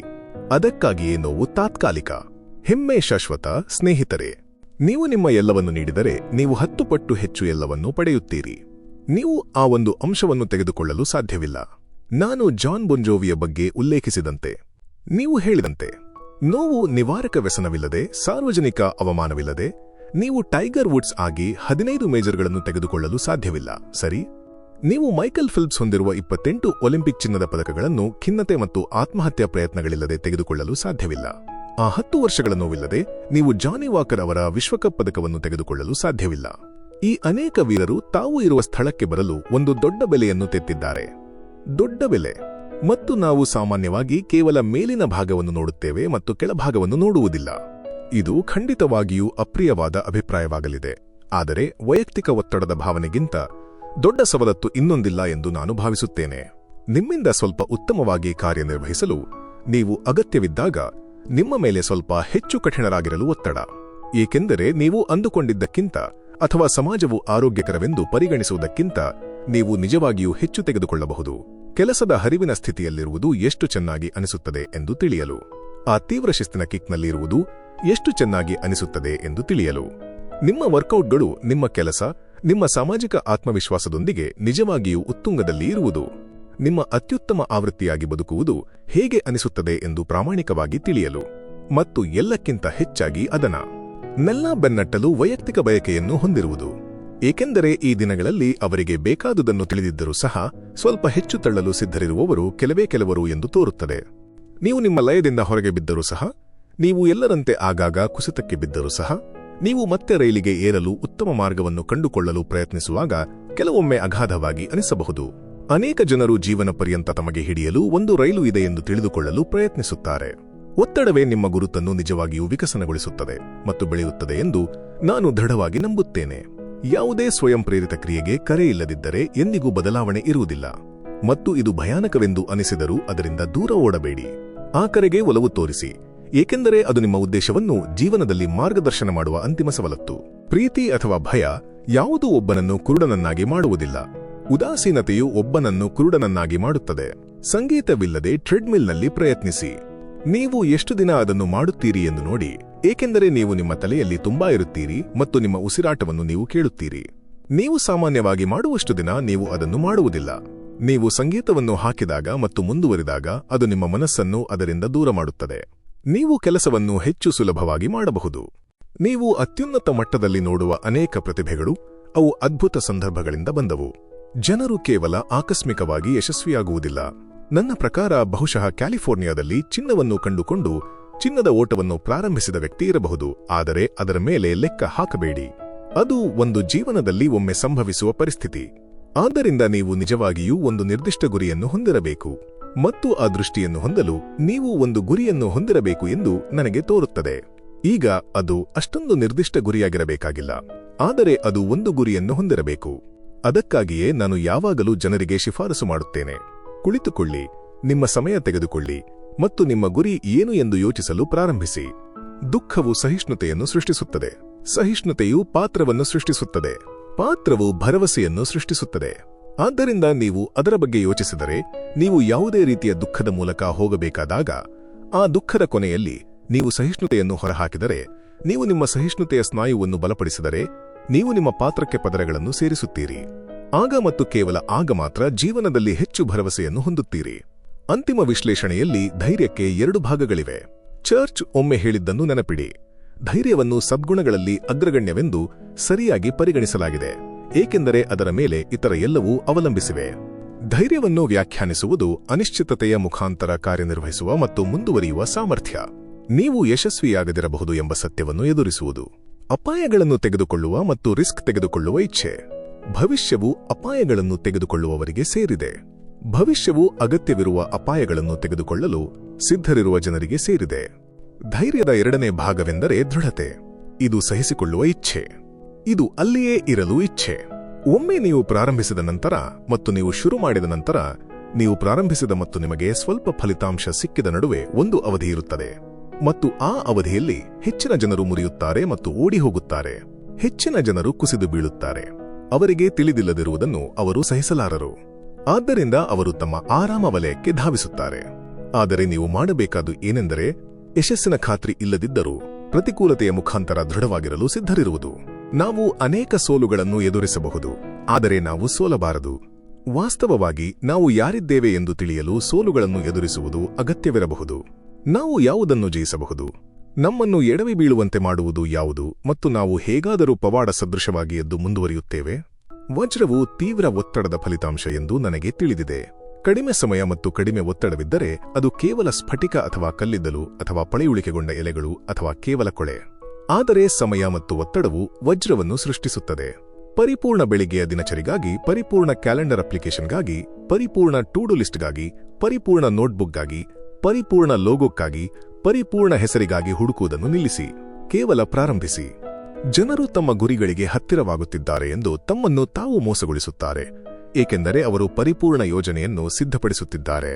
ಅದಕ್ಕಾಗಿಯೇ ನೋವು ತಾತ್ಕಾಲಿಕ, ಹೆಮ್ಮೆ ಶಾಶ್ವತ. ಸ್ನೇಹಿತರೆ, ನೀವು ನಿಮ್ಮ ಎಲ್ಲವನ್ನು ನೀಡಿದರೆ ನೀವು 10 ಪಟ್ಟು ಹೆಚ್ಚು ಎಲ್ಲವನ್ನೂ ಪಡೆಯುತ್ತೀರಿ. ನೀವು ಆ ಒಂದು ಅಂಶವನ್ನು ತೆಗೆದುಕೊಳ್ಳಲು ಸಾಧ್ಯವಿಲ್ಲ. ನಾನು ಜಾನ್ ಬೊಂಜೋವಿಯ ಬಗ್ಗೆ ಉಲ್ಲೇಖಿಸಿದಂತೆ, ನೀವು ಹೇಳಿದಂತೆ, ನೋವು ನಿವಾರಕ ವ್ಯಸನವಿಲ್ಲದೆ, ಸಾರ್ವಜನಿಕ ಅವಮಾನವಿಲ್ಲದೆ ನೀವು ಟೈಗರ್ ವುಡ್ಸ್ ಆಗಿ 15 ಮೇಜರ್ಗಳನ್ನು ತೆಗೆದುಕೊಳ್ಳಲು ಸಾಧ್ಯವಿಲ್ಲ, ಸರಿ? ನೀವು ಮೈಕೆಲ್ ಫಿಲ್ಪ್ಸ್ ಹೊಂದಿರುವ 28 ಒಲಿಂಪಿಕ್ ಚಿನ್ನದ ಪದಕಗಳನ್ನು ಖಿನ್ನತೆ ಮತ್ತು ಆತ್ಮಹತ್ಯಾ ಪ್ರಯತ್ನಗಳಿಲ್ಲದೆ ತೆಗೆದುಕೊಳ್ಳಲು ಸಾಧ್ಯವಿಲ್ಲ. ಆ 10 ವರ್ಷಗಳ ನೋವಿಲ್ಲದೆ ನೀವು ಜಾನಿ ವಾಕರ್ ಅವರ ವಿಶ್ವಕಪ್ ಪದಕವನ್ನು ತೆಗೆದುಕೊಳ್ಳಲು ಸಾಧ್ಯವಿಲ್ಲ. ಈ ಅನೇಕ ವೀರರು ತಾವು ಇರುವ ಸ್ಥಳಕ್ಕೆ ಬರಲು ಒಂದು ದೊಡ್ಡ ಬೆಲೆಯನ್ನು ತೆತ್ತಿದ್ದಾರೆ. ದೊಡ್ಡ ಬೆಲೆ. ಮತ್ತು ನಾವು ಸಾಮಾನ್ಯವಾಗಿ ಕೇವಲ ಮೇಲಿನ ಭಾಗವನ್ನು ನೋಡುತ್ತೇವೆ ಮತ್ತು ಕೆಳಭಾಗವನ್ನು ನೋಡುವುದಿಲ್ಲ. ಇದು ಖಂಡಿತವಾಗಿಯೂ ಅಪ್ರಿಯವಾದ ಅಭಿಪ್ರಾಯವಾಗಲಿದೆ, ಆದರೆ ವೈಯಕ್ತಿಕ ಒತ್ತಡದ ಭಾವನೆಗಿಂತ ದೊಡ್ಡ ಸವಲತ್ತು ಇನ್ನೊಂದಿಲ್ಲ ಎಂದು ನಾನು ಭಾವಿಸುತ್ತೇನೆ. ನಿಮ್ಮಿಂದ ಸ್ವಲ್ಪ ಉತ್ತಮವಾಗಿ ಕಾರ್ಯನಿರ್ವಹಿಸಲು ನೀವು ಅಗತ್ಯವಿದ್ದಾಗ ನಿಮ್ಮ ಮೇಲೆ ಸ್ವಲ್ಪ ಹೆಚ್ಚು ಕಠಿಣರಾಗಿರಲು ಒತ್ತಡ, ಏಕೆಂದರೆ ನೀವು ಅಂದುಕೊಂಡಿದ್ದಕ್ಕಿಂತ ಅಥವಾ ಸಮಾಜವು ಆರೋಗ್ಯಕರವೆಂದು ಪರಿಗಣಿಸುವುದಕ್ಕಿಂತ ನೀವು ನಿಜವಾಗಿಯೂ ಹೆಚ್ಚು ತೆಗೆದುಕೊಳ್ಳಬಹುದು. ಕೆಲಸದ ಹರಿವಿನ ಸ್ಥಿತಿಯಲ್ಲಿರುವುದು ಎಷ್ಟು ಚೆನ್ನಾಗಿ ಅನಿಸುತ್ತದೆ ಎಂದು ತಿಳಿಯಲು, ಆ ತೀವ್ರ ಶಿಸ್ತಿನ ಕಿಕ್ನಲ್ಲಿರುವುದು ಎಷ್ಟು ಚೆನ್ನಾಗಿ ಅನಿಸುತ್ತದೆ ಎಂದು ತಿಳಿಯಲು, ನಿಮ್ಮ ವರ್ಕೌಟ್ಗಳು, ನಿಮ್ಮ ಕೆಲಸ, ನಿಮ್ಮ ಸಾಮಾಜಿಕ ಆತ್ಮವಿಶ್ವಾಸದೊಂದಿಗೆ ನಿಜವಾಗಿಯೂ ಉತ್ತುಂಗದಲ್ಲಿ ಇರುವುದು, ನಿಮ್ಮ ಅತ್ಯುತ್ತಮ ಆವೃತ್ತಿಯಾಗಿ ಬದುಕುವುದು ಹೇಗೆ ಅನಿಸುತ್ತದೆ ಎಂದು ಪ್ರಾಮಾಣಿಕವಾಗಿ ತಿಳಿಯಲು, ಮತ್ತು ಎಲ್ಲಕ್ಕಿಂತ ಹೆಚ್ಚಾಗಿ ಅದನ್ನೆಲ್ಲ ಬೆನ್ನಟ್ಟಲು ವೈಯಕ್ತಿಕ ಬಯಕೆಯನ್ನು ಹೊಂದಿರುವುದು. ಏಕೆಂದರೆ ಈ ದಿನಗಳಲ್ಲಿ ಅವರಿಗೆ ಬೇಕಾದುದನ್ನು ತಿಳಿದಿದ್ದರೂ ಸಹ ಸ್ವಲ್ಪ ಹೆಚ್ಚು ತಳ್ಳಲು ಸಿದ್ಧರಿರುವವರು ಕೆಲವರು ಎಂದು ತೋರುತ್ತದೆ. ನೀವು ನಿಮ್ಮ ಲಯದಿಂದ ಹೊರಗೆ ಬಿದ್ದರೂ ಸಹ, ನೀವು ಎಲ್ಲರಂತೆ ಆಗಾಗ ಕುಸಿತಕ್ಕೆ ಬಿದ್ದರೂ ಸಹ, ನೀವು ಮತ್ತೆ ರೈಲಿಗೆ ಏರಲು ಉತ್ತಮ ಮಾರ್ಗವನ್ನು ಕಂಡುಕೊಳ್ಳಲು ಪ್ರಯತ್ನಿಸುವಾಗ ಕೆಲವೊಮ್ಮೆ ಅಗಾಧವಾಗಿ ಅನಿಸಬಹುದು. ಅನೇಕ ಜನರು ಜೀವನ ಪರ್ಯಂತ ತಮಗೆ ಹಿಡಿಯಲು ಒಂದು ರೈಲು ಇದೆ ಎಂದು ತಿಳಿದುಕೊಳ್ಳಲು ಪ್ರಯತ್ನಿಸುತ್ತಾರೆ. ಒತ್ತಡವೇ ನಿಮ್ಮ ಗುರುತನ್ನು ನಿಜವಾಗಿಯೂ ವಿಕಸನಗೊಳಿಸುತ್ತದೆ ಮತ್ತು ಬೆಳೆಯುತ್ತದೆ ಎಂದು ನಾನು ದೃಢವಾಗಿ ನಂಬುತ್ತೇನೆ. ಯಾವುದೇ ಸ್ವಯಂ ಪ್ರೇರಿತ ಕ್ರಿಯೆಗೆ ಕರೆ ಇಲ್ಲದಿದ್ದರೆ ಎಂದಿಗೂ ಬದಲಾವಣೆ ಇರುವುದಿಲ್ಲ. ಮತ್ತು ಇದು ಭಯಾನಕವೆಂದು ಅನಿಸಿದರೂ ಅದರಿಂದ ದೂರ ಓಡಬೇಡಿ. ಆ ಕರೆಗೆ ಒಲವು ತೋರಿಸಿ, ಏಕೆಂದರೆ ಅದು ನಿಮ್ಮ ಉದ್ದೇಶವನ್ನು ಜೀವನದಲ್ಲಿ ಮಾರ್ಗದರ್ಶನ ಮಾಡುವ ಅಂತಿಮ ಸವಲತ್ತು. ಪ್ರೀತಿ ಅಥವಾ ಭಯ ಯಾವುದೂ ಒಬ್ಬನನ್ನು ಕುರುಡನನ್ನಾಗಿ ಮಾಡುವುದಿಲ್ಲ. ಉದಾಸೀನತೆಯು ಒಬ್ಬನನ್ನು ಕುರುಡನನ್ನಾಗಿ ಮಾಡುತ್ತದೆ. ಸಂಗೀತವಿಲ್ಲದೆ ಟ್ರೆಡ್ಮಿಲ್ನಲ್ಲಿ ಪ್ರಯತ್ನಿಸಿ. ನೀವು ಎಷ್ಟು ದಿನ ಅದನ್ನು ಮಾಡುತ್ತೀರಿ ಎಂದು ನೋಡಿ, ಏಕೆಂದರೆ ನೀವು ನಿಮ್ಮ ತಲೆಯಲ್ಲಿ ತುಂಬಾ ಇರುತ್ತೀರಿ ಮತ್ತು ನಿಮ್ಮ ಉಸಿರಾಟವನ್ನು ನೀವು ಕೇಳುತ್ತೀರಿ. ನೀವು ಸಾಮಾನ್ಯವಾಗಿ ಮಾಡುವಷ್ಟು ದಿನ ನೀವು ಅದನ್ನು ಮಾಡುವುದಿಲ್ಲ. ನೀವು ಸಂಗೀತವನ್ನು ಹಾಕಿದಾಗ ಮತ್ತು ಮುಂದುವರಿದಾಗ ಅದು ನಿಮ್ಮ ಮನಸ್ಸನ್ನು ಅದರಿಂದ ದೂರ ಮಾಡುತ್ತದೆ. ನೀವು ಕೆಲಸವನ್ನು ಹೆಚ್ಚು ಸುಲಭವಾಗಿ ಮಾಡಬಹುದು. ನೀವು ಅತ್ಯುನ್ನತ ಮಟ್ಟದಲ್ಲಿ ನೋಡುವ ಅನೇಕ ಪ್ರತಿಭೆಗಳು ಅವು ಅದ್ಭುತ ಸಂದರ್ಭಗಳಿಂದ ಬಂದವು. ಜನರು ಕೇವಲ ಆಕಸ್ಮಿಕವಾಗಿ ಯಶಸ್ವಿಯಾಗುವುದಿಲ್ಲ. ನನ್ನ ಪ್ರಕಾರ ಬಹುಶಃ ಕ್ಯಾಲಿಫೋರ್ನಿಯಾದಲ್ಲಿ ಚಿನ್ನವನ್ನು ಕಂಡುಕೊಂಡು ಚಿನ್ನದ ಓಟವನ್ನು ಪ್ರಾರಂಭಿಸಿದ ವ್ಯಕ್ತಿ ಇರಬಹುದು, ಆದರೆ ಅದರ ಮೇಲೆ ಲೆಕ್ಕ ಹಾಕಬೇಡಿ. ಅದು ಒಂದು ಜೀವನದಲ್ಲಿ ಒಮ್ಮೆ ಸಂಭವಿಸುವ ಪರಿಸ್ಥಿತಿ. ಆದ್ದರಿಂದ ನೀವು ನಿಜವಾಗಿಯೂ ಒಂದು ನಿರ್ದಿಷ್ಟ ಗುರಿಯನ್ನು ಹೊಂದಿರಬೇಕು, ಮತ್ತು ಆ ದೃಷ್ಟಿಯನ್ನು ಹೊಂದಲು ನೀವು ಒಂದು ಗುರಿಯನ್ನು ಹೊಂದಿರಬೇಕು ಎಂದು ನನಗೆ ತೋರುತ್ತದೆ. ಈಗ ಅದು ಅಷ್ಟೊಂದು ನಿರ್ದಿಷ್ಟ ಗುರಿಯಾಗಿರಬೇಕಾಗಿಲ್ಲ, ಆದರೆ ಅದು ಒಂದು ಗುರಿಯನ್ನು ಹೊಂದಿರಬೇಕು. ಅದಕ್ಕಾಗಿಯೇ ನಾನು ಯಾವಾಗಲೂ ಜನರಿಗೆ ಶಿಫಾರಸು ಮಾಡುತ್ತೇನೆ: ಕುಳಿತುಕೊಳ್ಳಿ, ನಿಮ್ಮ ಸಮಯ ತೆಗೆದುಕೊಳ್ಳಿ ಮತ್ತು ನಿಮ್ಮ ಗುರಿ ಏನು ಎಂದು ಯೋಚಿಸಲು ಪ್ರಾರಂಭಿಸಿ. ದುಃಖವು ಸಹಿಷ್ಣುತೆಯನ್ನು ಸೃಷ್ಟಿಸುತ್ತದೆ. ಸಹಿಷ್ಣುತೆಯು ಪಾತ್ರವನ್ನು ಸೃಷ್ಟಿಸುತ್ತದೆ. ಪಾತ್ರವು ಭರವಸೆಯನ್ನು ಸೃಷ್ಟಿಸುತ್ತದೆ. ಆದ್ದರಿಂದ ನೀವು ಅದರ ಬಗ್ಗೆ ಯೋಚಿಸಿದರೆ, ನೀವು ಯಾವುದೇ ರೀತಿಯ ದುಃಖದ ಮೂಲಕ ಹೋಗಬೇಕಾದಾಗ ಆ ದುಃಖದ ಕೊನೆಯಲ್ಲಿ ನೀವು ಸಹಿಷ್ಣುತೆಯನ್ನು ಹೊರಹಾಕಿದರೆ, ನೀವು ನಿಮ್ಮ ಸಹಿಷ್ಣುತೆಯ ಸ್ನಾಯುವನ್ನು ಬಲಪಡಿಸಿದರೆ, ನೀವು ನಿಮ್ಮ ಪಾತ್ರಕ್ಕೆ ಪದರಗಳನ್ನು ಸೇರಿಸುತ್ತೀರಿ. ಆಗ ಮತ್ತು ಕೇವಲ ಆಗ ಮಾತ್ರ ಜೀವನದಲ್ಲಿ ಹೆಚ್ಚು ಭರವಸೆಯನ್ನು ಹೊಂದುತ್ತೀರಿ. ಅಂತಿಮ ವಿಶ್ಲೇಷಣೆಯಲ್ಲಿ ಧೈರ್ಯಕ್ಕೆ 2 ಭಾಗಗಳಿವೆ. ಚರ್ಚ್ ಒಮ್ಮೆ ಹೇಳಿದ್ದನ್ನು ನೆನಪಿಡಿ: ಧೈರ್ಯವನ್ನು ಸದ್ಗುಣಗಳಲ್ಲಿ ಅಗ್ರಗಣ್ಯವೆಂದು ಸರಿಯಾಗಿ ಪರಿಗಣಿಸಲಾಗಿದೆ, ಏಕೆಂದರೆ ಅದರ ಮೇಲೆ ಇತರ ಎಲ್ಲವೂ ಅವಲಂಬಿಸಿವೆ. ಧೈರ್ಯವನ್ನು ವ್ಯಾಖ್ಯಾನಿಸುವುದು ಅನಿಶ್ಚಿತತೆಯ ಮುಖಾಂತರ ಕಾರ್ಯನಿರ್ವಹಿಸುವ ಮತ್ತು ಮುಂದುವರಿಯುವ ಸಾಮರ್ಥ್ಯ. ನೀವು ಯಶಸ್ವಿಯಾಗದಿರಬಹುದು ಎಂಬ ಸತ್ಯವನ್ನು ಎದುರಿಸುವುದು. ಅಪಾಯಗಳನ್ನು ತೆಗೆದುಕೊಳ್ಳುವ ಮತ್ತು ರಿಸ್ಕ್ ತೆಗೆದುಕೊಳ್ಳುವ ಇಚ್ಛೆ. ಭವಿಷ್ಯವು ಅಪಾಯಗಳನ್ನು ತೆಗೆದುಕೊಳ್ಳುವವರಿಗೆ ಸೇರಿದೆ. ಭವಿಷ್ಯವು ಅಗತ್ಯವಿರುವ ಅಪಾಯಗಳನ್ನು ತೆಗೆದುಕೊಳ್ಳಲು ಸಿದ್ಧರಿರುವ ಜನರಿಗೆ ಸೇರಿದೆ. ಧೈರ್ಯದ 2ನೇ ಭಾಗವೆಂದರೆ ದೃಢತೆ. ಇದು ಸಹಿಸಿಕೊಳ್ಳುವ ಇಚ್ಛೆ. ಇದು ಅಲ್ಲಿಯೇ ಇರಲು ಇಚ್ಛೆ. ಒಮ್ಮೆ ನೀವು ಪ್ರಾರಂಭಿಸಿದ ನಂತರ ಮತ್ತು ನೀವು ಶುರು ಮಾಡಿದ ನಂತರ, ನೀವು ಪ್ರಾರಂಭಿಸಿದ ಮತ್ತು ನಿಮಗೆ ಸ್ವಲ್ಪ ಫಲಿತಾಂಶ ಸಿಕ್ಕಿದ ನಡುವೆ ಒಂದು ಅವಧಿ ಇರುತ್ತದೆ, ಮತ್ತು ಆ ಅವಧಿಯಲ್ಲಿ ಹೆಚ್ಚಿನ ಜನರು ಮುರಿಯುತ್ತಾರೆ ಮತ್ತು ಓಡಿ ಹೋಗುತ್ತಾರೆ. ಹೆಚ್ಚಿನ ಜನರು ಕುಸಿದು ಬೀಳುತ್ತಾರೆ. ಅವರಿಗೆ ತಿಳಿದಿಲ್ಲದಿರುವುದನ್ನು ಅವರು ಸಹಿಸಲಾರರು. ಆದ್ದರಿಂದ ಅವರು ತಮ್ಮ ಆರಾಮ ವಲಯಕ್ಕೆ ಧಾವಿಸುತ್ತಾರೆ. ಆದರೆ ನೀವು ಮಾಡಬೇಕಾದ್ದು ಏನೆಂದರೆ, ಯಶಸ್ಸಿನ ಖಾತ್ರಿ ಇಲ್ಲದಿದ್ದರೂ ಪ್ರತಿಕೂಲತೆಯ ಮುಖಾಂತರ ದೃಢವಾಗಿರಲು ಸಿದ್ಧರಿರುವುದು. ನಾವು ಅನೇಕ ಸೋಲುಗಳನ್ನು ಎದುರಿಸಬಹುದು, ಆದರೆ ನಾವು ಸೋಲಬಾರದು. ವಾಸ್ತವವಾಗಿ ನಾವು ಯಾರಿದ್ದೇವೆ ಎಂದು ತಿಳಿಯಲು ಸೋಲುಗಳನ್ನು ಎದುರಿಸುವುದು ಅಗತ್ಯವಿರಬಹುದು. ನಾವು ಯಾವುದನ್ನು ಜಯಿಸಬಹುದು? ನಮ್ಮನ್ನು ಎಡವಿ ಬೀಳುವಂತೆ ಮಾಡುವುದು ಯಾವುದು ಮತ್ತು ನಾವು ಹೇಗಾದರೂ ಪವಾಡ ಸದೃಶವಾಗಿ ಎದ್ದು ಮುಂದುವರಿಯುತ್ತೇವೆ? ವಜ್ರವು ತೀವ್ರ ಒತ್ತಡದ ಫಲಿತಾಂಶ ಎಂದು ನನಗೆ ತಿಳಿದಿದೆ. ಕಡಿಮೆ ಸಮಯ ಮತ್ತು ಕಡಿಮೆ ಒತ್ತಡವಿದ್ದರೆ ಅದು ಕೇವಲ ಸ್ಫಟಿಕ ಅಥವಾ ಕಲ್ಲಿದ್ದಲು ಅಥವಾ ಪಳೆಯುಳಿಕೆಗೊಂಡ ಎಲೆಗಳು ಅಥವಾ ಕೇವಲ ಕೊಳೆ. ಆದರೆ ಸಮಯ ಮತ್ತು ಒತ್ತಡವು ವಜ್ರವನ್ನು ಸೃಷ್ಟಿಸುತ್ತದೆ. ಪರಿಪೂರ್ಣ ಬೆಳಿಗ್ಗೆಯ ದಿನಚರಿಗಾಗಿ, ಪರಿಪೂರ್ಣ ಕ್ಯಾಲೆಂಡರ್ ಅಪ್ಲಿಕೇಶನ್ಗಾಗಿ, ಪರಿಪೂರ್ಣ ಟೂ ಡು ಲಿಸ್ಟ್ಗಾಗಿ, ಪರಿಪೂರ್ಣ ನೋಟ್ಬುಕ್ಗಾಗಿ, ಪರಿಪೂರ್ಣ ಲೋಗೋಕ್ಕಾಗಿ, ಪರಿಪೂರ್ಣ ಹೆಸರಿಗಾಗಿ ಹುಡುಕುವುದನ್ನು ನಿಲ್ಲಿಸಿ. ಕೇವಲ ಪ್ರಾರಂಭಿಸಿ. ಜನರು ತಮ್ಮ ಗುರಿಗಳಿಗೆ ಹತ್ತಿರವಾಗುತ್ತಿದ್ದಾರೆ ಎಂದು ತಮ್ಮನ್ನು ತಾವು ಮೋಸಗೊಳಿಸುತ್ತಾರೆ, ಏಕೆಂದರೆ ಅವರು ಪರಿಪೂರ್ಣ ಯೋಜನೆಯನ್ನು ಸಿದ್ಧಪಡಿಸುತ್ತಿದ್ದಾರೆ.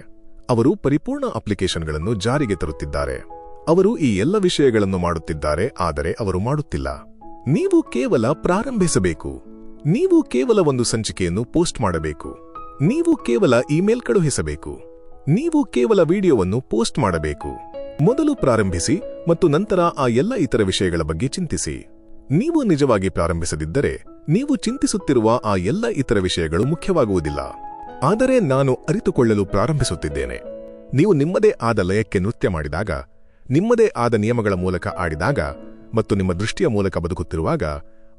ಅವರು ಪರಿಪೂರ್ಣ ಅಪ್ಲಿಕೇಶನ್ಗಳನ್ನು ಜಾರಿಗೆ ತರುತ್ತಿದ್ದಾರೆ. ಅವರು ಈ ಎಲ್ಲ ವಿಷಯಗಳನ್ನು ಮಾಡುತ್ತಿದ್ದಾರೆ, ಆದರೆ ಅವರು ಮಾಡುತ್ತಿಲ್ಲ. ನೀವು ಕೇವಲ ಪ್ರಾರಂಭಿಸಬೇಕು. ನೀವು ಕೇವಲ ಒಂದು ಸಂಚಿಕೆಯನ್ನು ಪೋಸ್ಟ್ ಮಾಡಬೇಕು. ನೀವು ಕೇವಲ ಇಮೇಲ್ ಕಳುಹಿಸಬೇಕು. ನೀವು ಕೇವಲ ವಿಡಿಯೋವನ್ನು ಪೋಸ್ಟ್ ಮಾಡಬೇಕು. ಮೊದಲು ಪ್ರಾರಂಭಿಸಿ ಮತ್ತು ನಂತರ ಆ ಎಲ್ಲ ಇತರ ವಿಷಯಗಳ ಬಗ್ಗೆ ಚಿಂತಿಸಿ. ನೀವು ನಿಜವಾಗಿ ಪ್ರಾರಂಭಿಸದಿದ್ದರೆ ನೀವು ಚಿಂತಿಸುತ್ತಿರುವ ಆ ಎಲ್ಲ ಇತರ ವಿಷಯಗಳು ಮುಖ್ಯವಾಗುವುದಿಲ್ಲ. ಆದರೆ ನಾನು ಅರಿತುಕೊಳ್ಳಲು ಪ್ರಾರಂಭಿಸುತ್ತಿದ್ದೇನೆ. ನೀವು ನಿಮ್ಮದೇ ಆದ ಲಯಕ್ಕೆ ನೃತ್ಯ ಮಾಡಿದಾಗ, ನಿಮ್ಮದೇ ಆದ ನಿಯಮಗಳ ಮೂಲಕ ಆಡಿದಾಗ ಮತ್ತು ನಿಮ್ಮ ದೃಷ್ಟಿಯ ಮೂಲಕ ಬದುಕುತ್ತಿರುವಾಗ,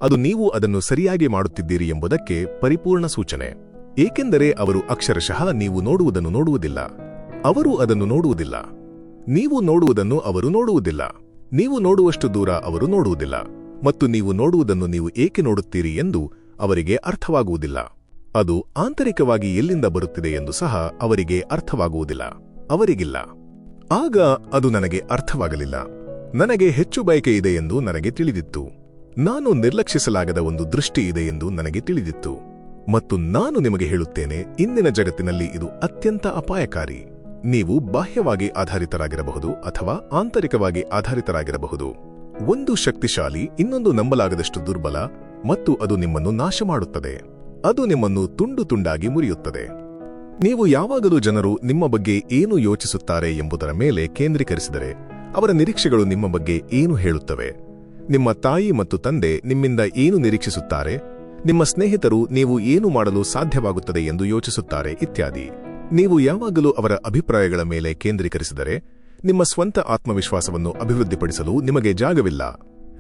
ಅದು ನೀವು ಅದನ್ನು ಸರಿಯಾಗಿ ಮಾಡುತ್ತಿದ್ದೀರಿ ಎಂಬುದಕ್ಕೆ ಪರಿಪೂರ್ಣ ಸೂಚನೆ. ಏಕೆಂದರೆ ಅವರು ಅಕ್ಷರಶಃ ನೀವು ನೋಡುವುದನ್ನು ನೋಡುವುದಿಲ್ಲ. ಅವರು ಅದನ್ನು ನೋಡುವುದಿಲ್ಲ. ನೀವು ನೋಡುವುದನ್ನು ಅವರು ನೋಡುವುದಿಲ್ಲ. ನೀವು ನೋಡುವಷ್ಟು ದೂರ ಅವರು ನೋಡುವುದಿಲ್ಲ. ಮತ್ತು ನೀವು ನೋಡುವುದನ್ನು ನೀವು ಏಕೆ ನೋಡುತ್ತೀರಿ ಎಂದು ಅವರಿಗೆ ಅರ್ಥವಾಗುವುದಿಲ್ಲ. ಅದು ಆಂತರಿಕವಾಗಿ ಎಲ್ಲಿಂದ ಬರುತ್ತಿದೆ ಎಂದು ಸಹ ಅವರಿಗೆ ಅರ್ಥವಾಗುವುದಿಲ್ಲ. ಅವರಿಗಿಲ್ಲ. ಆಗ ಅದು ನನಗೆ ಅರ್ಥವಾಗಲಿಲ್ಲ. ನನಗೆ ಹೆಚ್ಚು ಬಯಕೆ ಇದೆ ಎಂದು ನನಗೆ ತಿಳಿದಿತ್ತು. ನಾನು ನಿರ್ಲಕ್ಷಿಸಲಾಗದ ಒಂದು ದೃಷ್ಟಿ ಇದೆ ಎಂದು ನನಗೆ ತಿಳಿದಿತ್ತು. ಮತ್ತು ನಾನು ನಿಮಗೆ ಹೇಳುತ್ತೇನೆ, ಇಂದಿನ ಜಗತ್ತಿನಲ್ಲಿ ಇದು ಅತ್ಯಂತ ಅಪಾಯಕಾರಿ. ನೀವು ಬಾಹ್ಯವಾಗಿ ಆಧಾರಿತರಾಗಿರಬಹುದು ಅಥವಾ ಆಂತರಿಕವಾಗಿ ಆಧಾರಿತರಾಗಿರಬಹುದು. ಒಂದು ಶಕ್ತಿಶಾಲಿ, ಇನ್ನೊಂದು ನಂಬಲಾಗದಷ್ಟು ದುರ್ಬಲ, ಮತ್ತು ಅದು ನಿಮ್ಮನ್ನು ನಾಶ ಮಾಡುತ್ತದೆ. ಅದು ನಿಮ್ಮನ್ನು ತುಂಡು ತುಂಡಾಗಿ ಮುರಿಯುತ್ತದೆ. ನೀವು ಯಾವಾಗಲೂ ಜನರು ನಿಮ್ಮ ಬಗ್ಗೆ ಏನು ಯೋಚಿಸುತ್ತಾರೆ ಎಂಬುದರ ಮೇಲೆ ಕೇಂದ್ರೀಕರಿಸಿದರೆ, ಅವರ ನಿರೀಕ್ಷೆಗಳು ನಿಮ್ಮ ಬಗ್ಗೆ ಏನು ಹೇಳುತ್ತವೆ? ನಿಮ್ಮ ತಾಯಿ ಮತ್ತು ತಂದೆ ನಿಮ್ಮಿಂದ ಏನು ನಿರೀಕ್ಷಿಸುತ್ತಾರೆ? ನಿಮ್ಮ ಸ್ನೇಹಿತರು ನೀವು ಏನು ಮಾಡಲು ಸಾಧ್ಯವಾಗುತ್ತದೆ ಎಂದು ಯೋಚಿಸುತ್ತಾರೆ ಇತ್ಯಾದಿ. ನೀವು ಯಾವಾಗಲೂ ಅವರ ಅಭಿಪ್ರಾಯಗಳ ಮೇಲೆ ಕೇಂದ್ರೀಕರಿಸಿದರೆ, ನಿಮ್ಮ ಸ್ವಂತ ಆತ್ಮವಿಶ್ವಾಸವನ್ನು ಅಭಿವೃದ್ಧಿಪಡಿಸಲು ನಿಮಗೆ ಜಾಗವಿಲ್ಲ.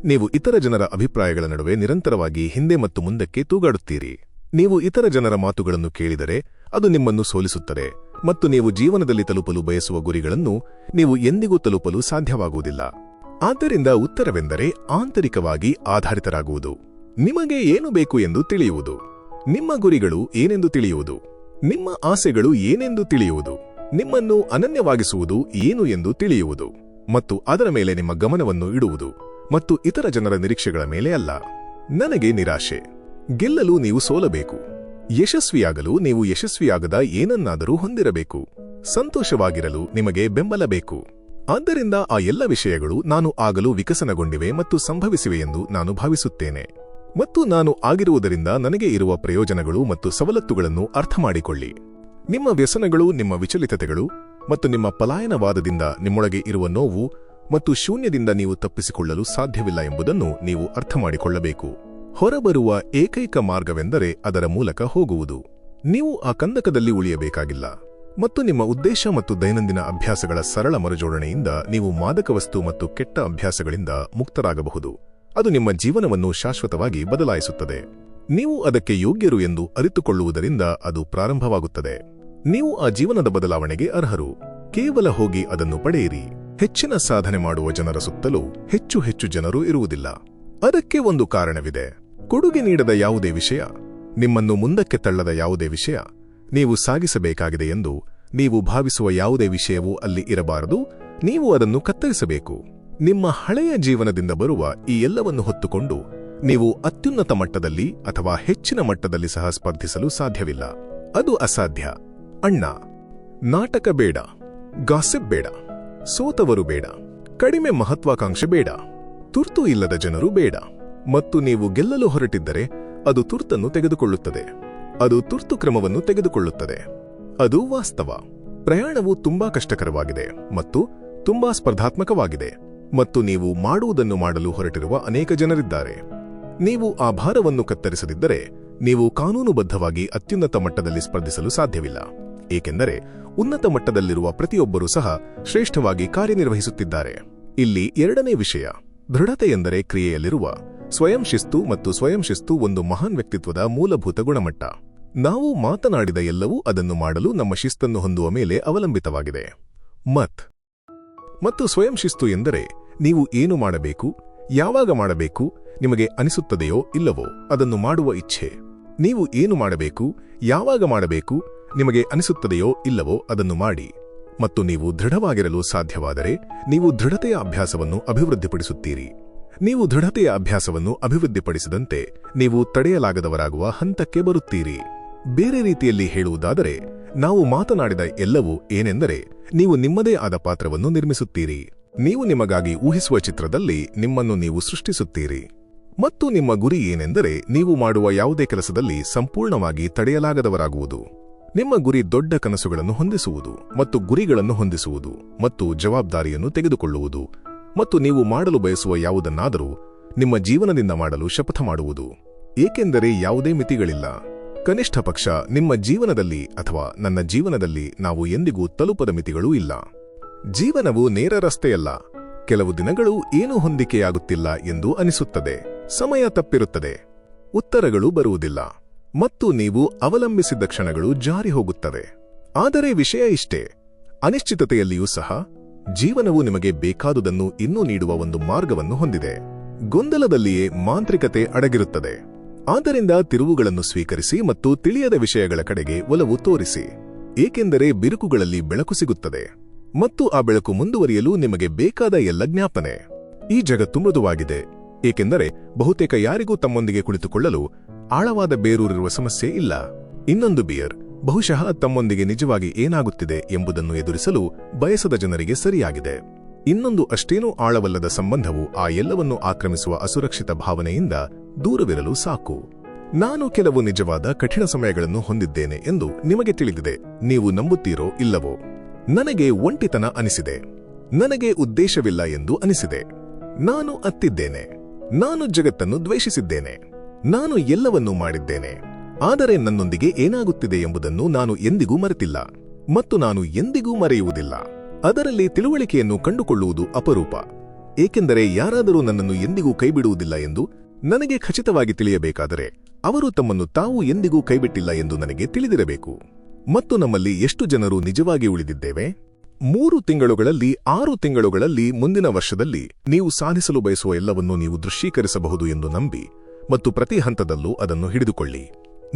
ನೀವು ಇತರ ಜನರ ಅಭಿಪ್ರಾಯಗಳ ನಡುವೆ ನಿರಂತರವಾಗಿ ಹಿಂದೆ ಮತ್ತು ಮುಂದಕ್ಕೆ ತೂಗಾಡುತ್ತೀರಿ. ನೀವು ಇತರ ಜನರ ಮಾತುಗಳನ್ನು ಕೇಳಿದರೆ ಅದು ನಿಮ್ಮನ್ನು ಸೋಲಿಸುತ್ತದೆ, ಮತ್ತು ನೀವು ಜೀವನದಲ್ಲಿ ತಲುಪಲು ಬಯಸುವ ಗುರಿಗಳನ್ನು ನೀವು ಎಂದಿಗೂ ತಲುಪಲು ಸಾಧ್ಯವಾಗುವುದಿಲ್ಲ. ಆದ್ದರಿಂದ ಉತ್ತರವೆಂದರೆ ಆಂತರಿಕವಾಗಿ ಆಧಾರಿತರಾಗುವುದು. ನಿಮಗೆ ಏನು ಬೇಕು ಎಂದು ತಿಳಿಯುವುದು, ನಿಮ್ಮ ಗುರಿಗಳು ಏನೆಂದು ತಿಳಿಯುವುದು, ನಿಮ್ಮ ಆಸೆಗಳು ಏನೆಂದು ತಿಳಿಯುವುದು, ನಿಮ್ಮನ್ನು ಅನನ್ಯವಾಗಿಸುವುದು ಏನು ಎಂದು ತಿಳಿಯುವುದು, ಮತ್ತು ಅದರ ಮೇಲೆ ನಿಮ್ಮ ಗಮನವನ್ನು ಇಡುವುದು, ಮತ್ತು ಇತರ ಜನರ ನಿರೀಕ್ಷೆಗಳ ಮೇಲೆ ಅಲ್ಲ. ನನಗೆ ನಿರಾಶೆ. ಗೆಲ್ಲಲು ನೀವು ಸೋಲಬೇಕು. ಯಶಸ್ವಿಯಾಗಲು ನೀವು ಯಶಸ್ವಿಯಾಗದ ಏನನ್ನಾದರೂ ಹೊಂದಿರಬೇಕು. ಸಂತೋಷವಾಗಿರಲು ನಿಮಗೆ ಬೆಂಬಲ ಬೇಕು. ಆದ್ದರಿಂದ ಆ ಎಲ್ಲ ವಿಷಯಗಳು ನಾನು ಆಗಲು ವಿಕಸನಗೊಂಡಿವೆ ಮತ್ತು ಸಂಭವಿಸಿವೆ ಎಂದು ನಾನು ಭಾವಿಸುತ್ತೇನೆ. ಮತ್ತು ನಾನು ಆಗಿರುವುದರಿಂದ ನನಗೆ ಇರುವ ಪ್ರಯೋಜನಗಳು ಮತ್ತು ಸವಲತ್ತುಗಳನ್ನು ಅರ್ಥಮಾಡಿಕೊಳ್ಳಿ. ನಿಮ್ಮ ವ್ಯಸನಗಳು, ನಿಮ್ಮ ವಿಚಲಿತತೆಗಳು ಮತ್ತು ನಿಮ್ಮ ಪಲಾಯನವಾದದಿಂದ ನಿಮ್ಮೊಳಗೆ ಇರುವ ನೋವು ಮತ್ತು ಶೂನ್ಯದಿಂದ ನೀವು ತಪ್ಪಿಸಿಕೊಳ್ಳಲು ಸಾಧ್ಯವಿಲ್ಲ ಎಂಬುದನ್ನು ನೀವು ಅರ್ಥಮಾಡಿಕೊಳ್ಳಬೇಕು. ಹೊರಬರುವ ಏಕೈಕ ಮಾರ್ಗವೆಂದರೆ ಅದರ ಮೂಲಕ ಹೋಗುವುದು. ನೀವು ಆ ಕಂದಕದಲ್ಲಿ ಉಳಿಯಬೇಕಾಗಿಲ್ಲ. ಮತ್ತು ನಿಮ್ಮ ಉದ್ದೇಶ ಮತ್ತು ದೈನಂದಿನ ಅಭ್ಯಾಸಗಳ ಸರಳ ಮರುಜೋಡಣೆಯಿಂದ ನೀವು ಮಾದಕ ವಸ್ತು ಮತ್ತು ಕೆಟ್ಟ ಅಭ್ಯಾಸಗಳಿಂದ ಮುಕ್ತರಾಗಬಹುದು. ಅದು ನಿಮ್ಮ ಜೀವನವನ್ನು ಶಾಶ್ವತವಾಗಿ ಬದಲಾಯಿಸುತ್ತದೆ. ನೀವು ಅದಕ್ಕೆ ಯೋಗ್ಯರು ಎಂದು ಅರಿತುಕೊಳ್ಳುವುದರಿಂದ ಅದು ಪ್ರಾರಂಭವಾಗುತ್ತದೆ. ನೀವು ಆ ಜೀವನದ ಬದಲಾವಣೆಗೆ ಅರ್ಹರು. ಕೇವಲ ಹೋಗಿ ಅದನ್ನು ಪಡೆಯಿರಿ. ಹೆಚ್ಚಿನ ಸಾಧನೆ ಮಾಡುವ ಜನರ ಸುತ್ತಲೂ ಹೆಚ್ಚು ಹೆಚ್ಚು ಜನರು ಇರುವುದಿಲ್ಲ. ಅದಕ್ಕೆ ಒಂದು ಕಾರಣವಿದೆ. ಕೊಡುಗೆ ನೀಡದ ಯಾವುದೇ ವಿಷಯ, ನಿಮ್ಮನ್ನು ಮುಂದಕ್ಕೆ ತಳ್ಳದ ಯಾವುದೇ ವಿಷಯ, ನೀವು ಸಾಗಿಸಬೇಕಾಗಿದೆ ಎಂದು ನೀವು ಭಾವಿಸುವ ಯಾವುದೇ ವಿಷಯವೂ ಅಲ್ಲಿ ಇರಬಾರದು. ನೀವು ಅದನ್ನು ಕತ್ತರಿಸಬೇಕು. ನಿಮ್ಮ ಹಳೆಯ ಜೀವನದಿಂದ ಬರುವ ಈ ಎಲ್ಲವನ್ನು ಹೊತ್ತುಕೊಂಡು ನೀವು ಅತ್ಯುನ್ನತ ಮಟ್ಟದಲ್ಲಿ ಅಥವಾ ಹೆಚ್ಚಿನ ಮಟ್ಟದಲ್ಲಿ ಸಹ ಸ್ಪರ್ಧಿಸಲು ಸಾಧ್ಯವಿಲ್ಲ. ಅದು ಅಸಾಧ್ಯ. ಅಣ್ಣ, ನಾಟಕ ಬೇಡ, ಗಾಸಿಪ್ ಬೇಡ, ಸೋತವರು ಬೇಡ, ಕಡಿಮೆ ಮಹತ್ವಾಕಾಂಕ್ಷೆ ಬೇಡ, ತುರ್ತು ಇಲ್ಲದ ಜನರು ಬೇಡ. ಮತ್ತು ನೀವು ಗೆಲ್ಲಲು ಹೊರಟಿದ್ದರೆ ಅದು ತುರ್ತನ್ನು ತೆಗೆದುಕೊಳ್ಳುತ್ತದೆ. ಅದು ತುರ್ತು ಕ್ರಮವನ್ನು ತೆಗೆದುಕೊಳ್ಳುತ್ತದೆ. ಅದು ವಾಸ್ತವ. ಪ್ರಯಾಣವು ತುಂಬಾ ಕಷ್ಟಕರವಾಗಿದೆ ಮತ್ತು ತುಂಬಾ ಸ್ಪರ್ಧಾತ್ಮಕವಾಗಿದೆ, ಮತ್ತು ನೀವು ಮಾಡುವುದನ್ನು ಮಾಡಲು ಹೊರಟಿರುವ ಅನೇಕ ಜನರಿದ್ದಾರೆ. ನೀವು ಆ ಭಾರವನ್ನು ಕತ್ತರಿಸದಿದ್ದರೆ ನೀವು ಕಾನೂನುಬದ್ಧವಾಗಿ ಅತ್ಯುನ್ನತ ಮಟ್ಟದಲ್ಲಿ ಸ್ಪರ್ಧಿಸಲು ಸಾಧ್ಯವಿಲ್ಲ. ಏಕೆಂದರೆ ಉನ್ನತ ಮಟ್ಟದಲ್ಲಿರುವ ಪ್ರತಿಯೊಬ್ಬರೂ ಸಹ ಶ್ರೇಷ್ಠವಾಗಿ ಕಾರ್ಯನಿರ್ವಹಿಸುತ್ತಿದ್ದಾರೆ. ಇಲ್ಲಿ ಎರಡನೇ ವಿಷಯ, ದೃಢತೆ ಎಂದರೆ ಕ್ರಿಯೆಯಲ್ಲಿರುವ ಸ್ವಯಂ ಶಿಸ್ತು, ಮತ್ತು ಸ್ವಯಂ ಶಿಸ್ತು ಒಂದು ಮಹಾನ್ ವ್ಯಕ್ತಿತ್ವದ ಮೂಲಭೂತ ಗುಣಮಟ್ಟ. ನಾವು ಮಾತನಾಡಿದ ಎಲ್ಲವೂ ಅದನ್ನು ಮಾಡಲು ನಮ್ಮ ಶಿಸ್ತನ್ನು ಹೊಂದುವ ಮೇಲೆ ಅವಲಂಬಿತವಾಗಿದೆ. ಮತ್ತು ಸ್ವಯಂ ಶಿಸ್ತು ಎಂದರೆ ನೀವು ಏನು ಮಾಡಬೇಕು, ಯಾವಾಗ ಮಾಡಬೇಕು, ನಿಮಗೆ ಅನಿಸುತ್ತದೆಯೋ ಇಲ್ಲವೋ ಅದನ್ನು ಮಾಡುವ ಇಚ್ಛೆ. ನೀವು ಏನು ಮಾಡಬೇಕು, ಯಾವಾಗ ಮಾಡಬೇಕು, ನಿಮಗೆ ಅನಿಸುತ್ತದೆಯೋ ಇಲ್ಲವೋ ಅದನ್ನು ಮಾಡಿ. ಮತ್ತು ನೀವು ದೃಢವಾಗಿರಲು ಸಾಧ್ಯವಾದರೆ ನೀವು ದೃಢತೆಯ ಅಭ್ಯಾಸವನ್ನು ಅಭಿವೃದ್ಧಿಪಡಿಸುತ್ತೀರಿ. ನೀವು ದೃಢತೆಯ ಅಭ್ಯಾಸವನ್ನು ಅಭಿವೃದ್ಧಿಪಡಿಸಿದಂತೆ ನೀವು ತಡೆಯಲಾಗದವರಾಗುವ ಹಂತಕ್ಕೆ ಬರುತ್ತೀರಿ. ಬೇರೆ ರೀತಿಯಲ್ಲಿ ಹೇಳುವುದಾದರೆ, ನಾವು ಮಾತನಾಡಿದ ಎಲ್ಲವೂ ಏನೆಂದರೆ ನೀವು ನಿಮ್ಮದೇ ಆದ ಪಾತ್ರವನ್ನು ನಿರ್ಮಿಸುತ್ತೀರಿ. ನೀವು ನಿಮಗಾಗಿ ಊಹಿಸುವ ಚಿತ್ರದಲ್ಲಿ ನಿಮ್ಮನ್ನು ನೀವು ಸೃಷ್ಟಿಸುತ್ತೀರಿ. ಮತ್ತು ನಿಮ್ಮ ಗುರಿ ಏನೆಂದರೆ ನೀವು ಮಾಡುವ ಯಾವುದೇ ಕೆಲಸದಲ್ಲಿ ಸಂಪೂರ್ಣವಾಗಿ ತಡೆಯಲಾಗದವರಾಗುವುದು. ನಿಮ್ಮ ಗುರಿ ದೊಡ್ಡ ಕನಸುಗಳನ್ನು ಹೊಂದಿಸುವುದು ಮತ್ತು ಗುರಿಗಳನ್ನು ಹೊಂದಿಸುವುದು ಮತ್ತು ಜವಾಬ್ದಾರಿಯನ್ನು ತೆಗೆದುಕೊಳ್ಳುವುದು, ಮತ್ತು ನೀವು ಮಾಡಲು ಬಯಸುವ ಯಾವುದನ್ನಾದರೂ ನಿಮ್ಮ ಜೀವನದಿಂದ ಮಾಡಲು ಶಪಥ ಮಾಡುವುದು. ಏಕೆಂದರೆ ಯಾವುದೇ ಮಿತಿಗಳಿಲ್ಲ. ಕನಿಷ್ಠ ಪಕ್ಷ ನಿಮ್ಮ ಜೀವನದಲ್ಲಿ ಅಥವಾ ನನ್ನ ಜೀವನದಲ್ಲಿ ನಾವು ಎಂದಿಗೂ ತಲುಪದ ಮಿತಿಗಳೂ ಇಲ್ಲ. ಜೀವನವು ನೇರ ರಸ್ತೆಯಲ್ಲ. ಕೆಲವು ದಿನಗಳು ಏನೂ ಹೊಂದಿಕೆಯಾಗುತ್ತಿಲ್ಲ ಎಂದು ಅನಿಸುತ್ತದೆ. ಸಮಯ ತಪ್ಪಿರುತ್ತದೆ. ಉತ್ತರಗಳು ಬರುವುದಿಲ್ಲ. ಮತ್ತು ನೀವು ಅವಲಂಬಿಸಿದ್ದ ಕ್ಷಣಗಳು ಜಾರಿ ಹೋಗುತ್ತವೆ. ಆದರೆ ವಿಷಯ ಇಷ್ಟೇ, ಅನಿಶ್ಚಿತತೆಯಲ್ಲಿಯೂ ಸಹ ಜೀವನವು ನಿಮಗೆ ಬೇಕಾದುದನ್ನು ಇನ್ನೂ ನೀಡುವ ಒಂದು ಮಾರ್ಗವನ್ನು ಹೊಂದಿದೆ. ಗೊಂದಲದಲ್ಲಿಯೇ ಮಾಂತ್ರಿಕತೆ ಅಡಗಿರುತ್ತದೆ. ಆದ್ದರಿಂದ ತಿರುವುಗಳನ್ನು ಸ್ವೀಕರಿಸಿ ಮತ್ತು ತಿಳಿಯದ ವಿಷಯಗಳ ಕಡೆಗೆ ಒಲವು ತೋರಿಸಿ, ಏಕೆಂದರೆ ಬಿರುಕುಗಳಲ್ಲಿ ಬೆಳಕು ಸಿಗುತ್ತದೆ ಮತ್ತು ಆ ಬೆಳಕು ಮುಂದುವರಿಯಲು ನಿಮಗೆ ಬೇಕಾದ ಎಲ್ಲ ಜ್ಞಾಪನೆ. ಈ ಜಗತ್ತು ಮೃದುವಾಗಿದೆ, ಏಕೆಂದರೆ ಬಹುತೇಕ ಯಾರಿಗೂ ತಮ್ಮೊಂದಿಗೆ ಕುಳಿತುಕೊಳ್ಳಲು ಆಳವಾದ ಬೇರೂರಿರುವ ಸಮಸ್ಯೆ ಇಲ್ಲ. ಇನ್ನೊಂದು ಬಿಯರ್ ಬಹುಶಃ ತಮ್ಮೊಂದಿಗೆ ನಿಜವಾಗಿ ಏನಾಗುತ್ತಿದೆ ಎಂಬುದನ್ನು ಎದುರಿಸಲು ಬಯಸದ ಜನರಿಗೆ ಸರಿಯಾಗಿದೆ. ಇನ್ನೊಂದು ಅಷ್ಟೇನೂ ಆಳವಲ್ಲದ ಸಂಬಂಧವು ಆ ಎಲ್ಲವನ್ನು ಆಕ್ರಮಿಸುವ ಅಸುರಕ್ಷಿತ ಭಾವನೆಯಿಂದ ದೂರವಿರಲು ಸಾಕು. ನಾನು ಕೆಲವು ನಿಜವಾದ ಕಠಿಣ ಸಮಯಗಳನ್ನು ಹೊಂದಿದ್ದೇನೆ ಎಂದು ನಿಮಗೆ ತಿಳಿದಿದೆ. ನೀವು ನಂಬುತ್ತೀರೋ ಇಲ್ಲವೋ, ನನಗೆ ಒಂಟಿತನ ಅನಿಸಿದೆ. ನನಗೆ ಉದ್ದೇಶವಿಲ್ಲ ಎಂದು ಅನಿಸಿದೆ. ನಾನು ಅತ್ತಿದ್ದೇನೆ. ನಾನು ಜಗತ್ತನ್ನು ದ್ವೇಷಿಸಿದ್ದೇನೆ. ನಾನು ಎಲ್ಲವನ್ನೂ ಮಾಡಿದ್ದೇನೆ. ಆದರೆ ನನ್ನೊಂದಿಗೆ ಏನಾಗುತ್ತಿದೆ ಎಂಬುದನ್ನು ನಾನು ಎಂದಿಗೂ ಮರೆತಿಲ್ಲ ಮತ್ತು ನಾನು ಎಂದಿಗೂ ಮರೆಯುವುದಿಲ್ಲ. ಅದರಲ್ಲಿ ತಿಳುವಳಿಕೆಯನ್ನು ಕಂಡುಕೊಳ್ಳುವುದು ಅಪರೂಪ, ಏಕೆಂದರೆ ಯಾರಾದರೂ ನನ್ನನ್ನು ಎಂದಿಗೂ ಕೈಬಿಡುವುದಿಲ್ಲ ಎಂದು ನನಗೆ ಖಚಿತವಾಗಿ ತಿಳಿಯಬೇಕಾದರೆ ಅವರು ತಮ್ಮನ್ನು ತಾವು ಎಂದಿಗೂ ಕೈಬಿಟ್ಟಿಲ್ಲ ಎಂದು ನನಗೆ ತಿಳಿದಿರಬೇಕು. ಮತ್ತು ನಮ್ಮಲ್ಲಿ ಎಷ್ಟು ಜನರು ನಿಜವಾಗಿ ಉಳಿದಿದ್ದೇವೆ? 3 ತಿಂಗಳುಗಳಲ್ಲಿ 6 ತಿಂಗಳುಗಳಲ್ಲಿ ಮುಂದಿನ ವರ್ಷದಲ್ಲಿ ನೀವು ಸಾಧಿಸಲು ಬಯಸುವ ಎಲ್ಲವನ್ನೂ ನೀವು ದೃಶ್ಯೀಕರಿಸಬಹುದು ಎಂದು ನಂಬಿ ಮತ್ತು ಪ್ರತಿ ಹಂತದಲ್ಲೂ ಅದನ್ನು ಹಿಡಿದುಕೊಳ್ಳಿ.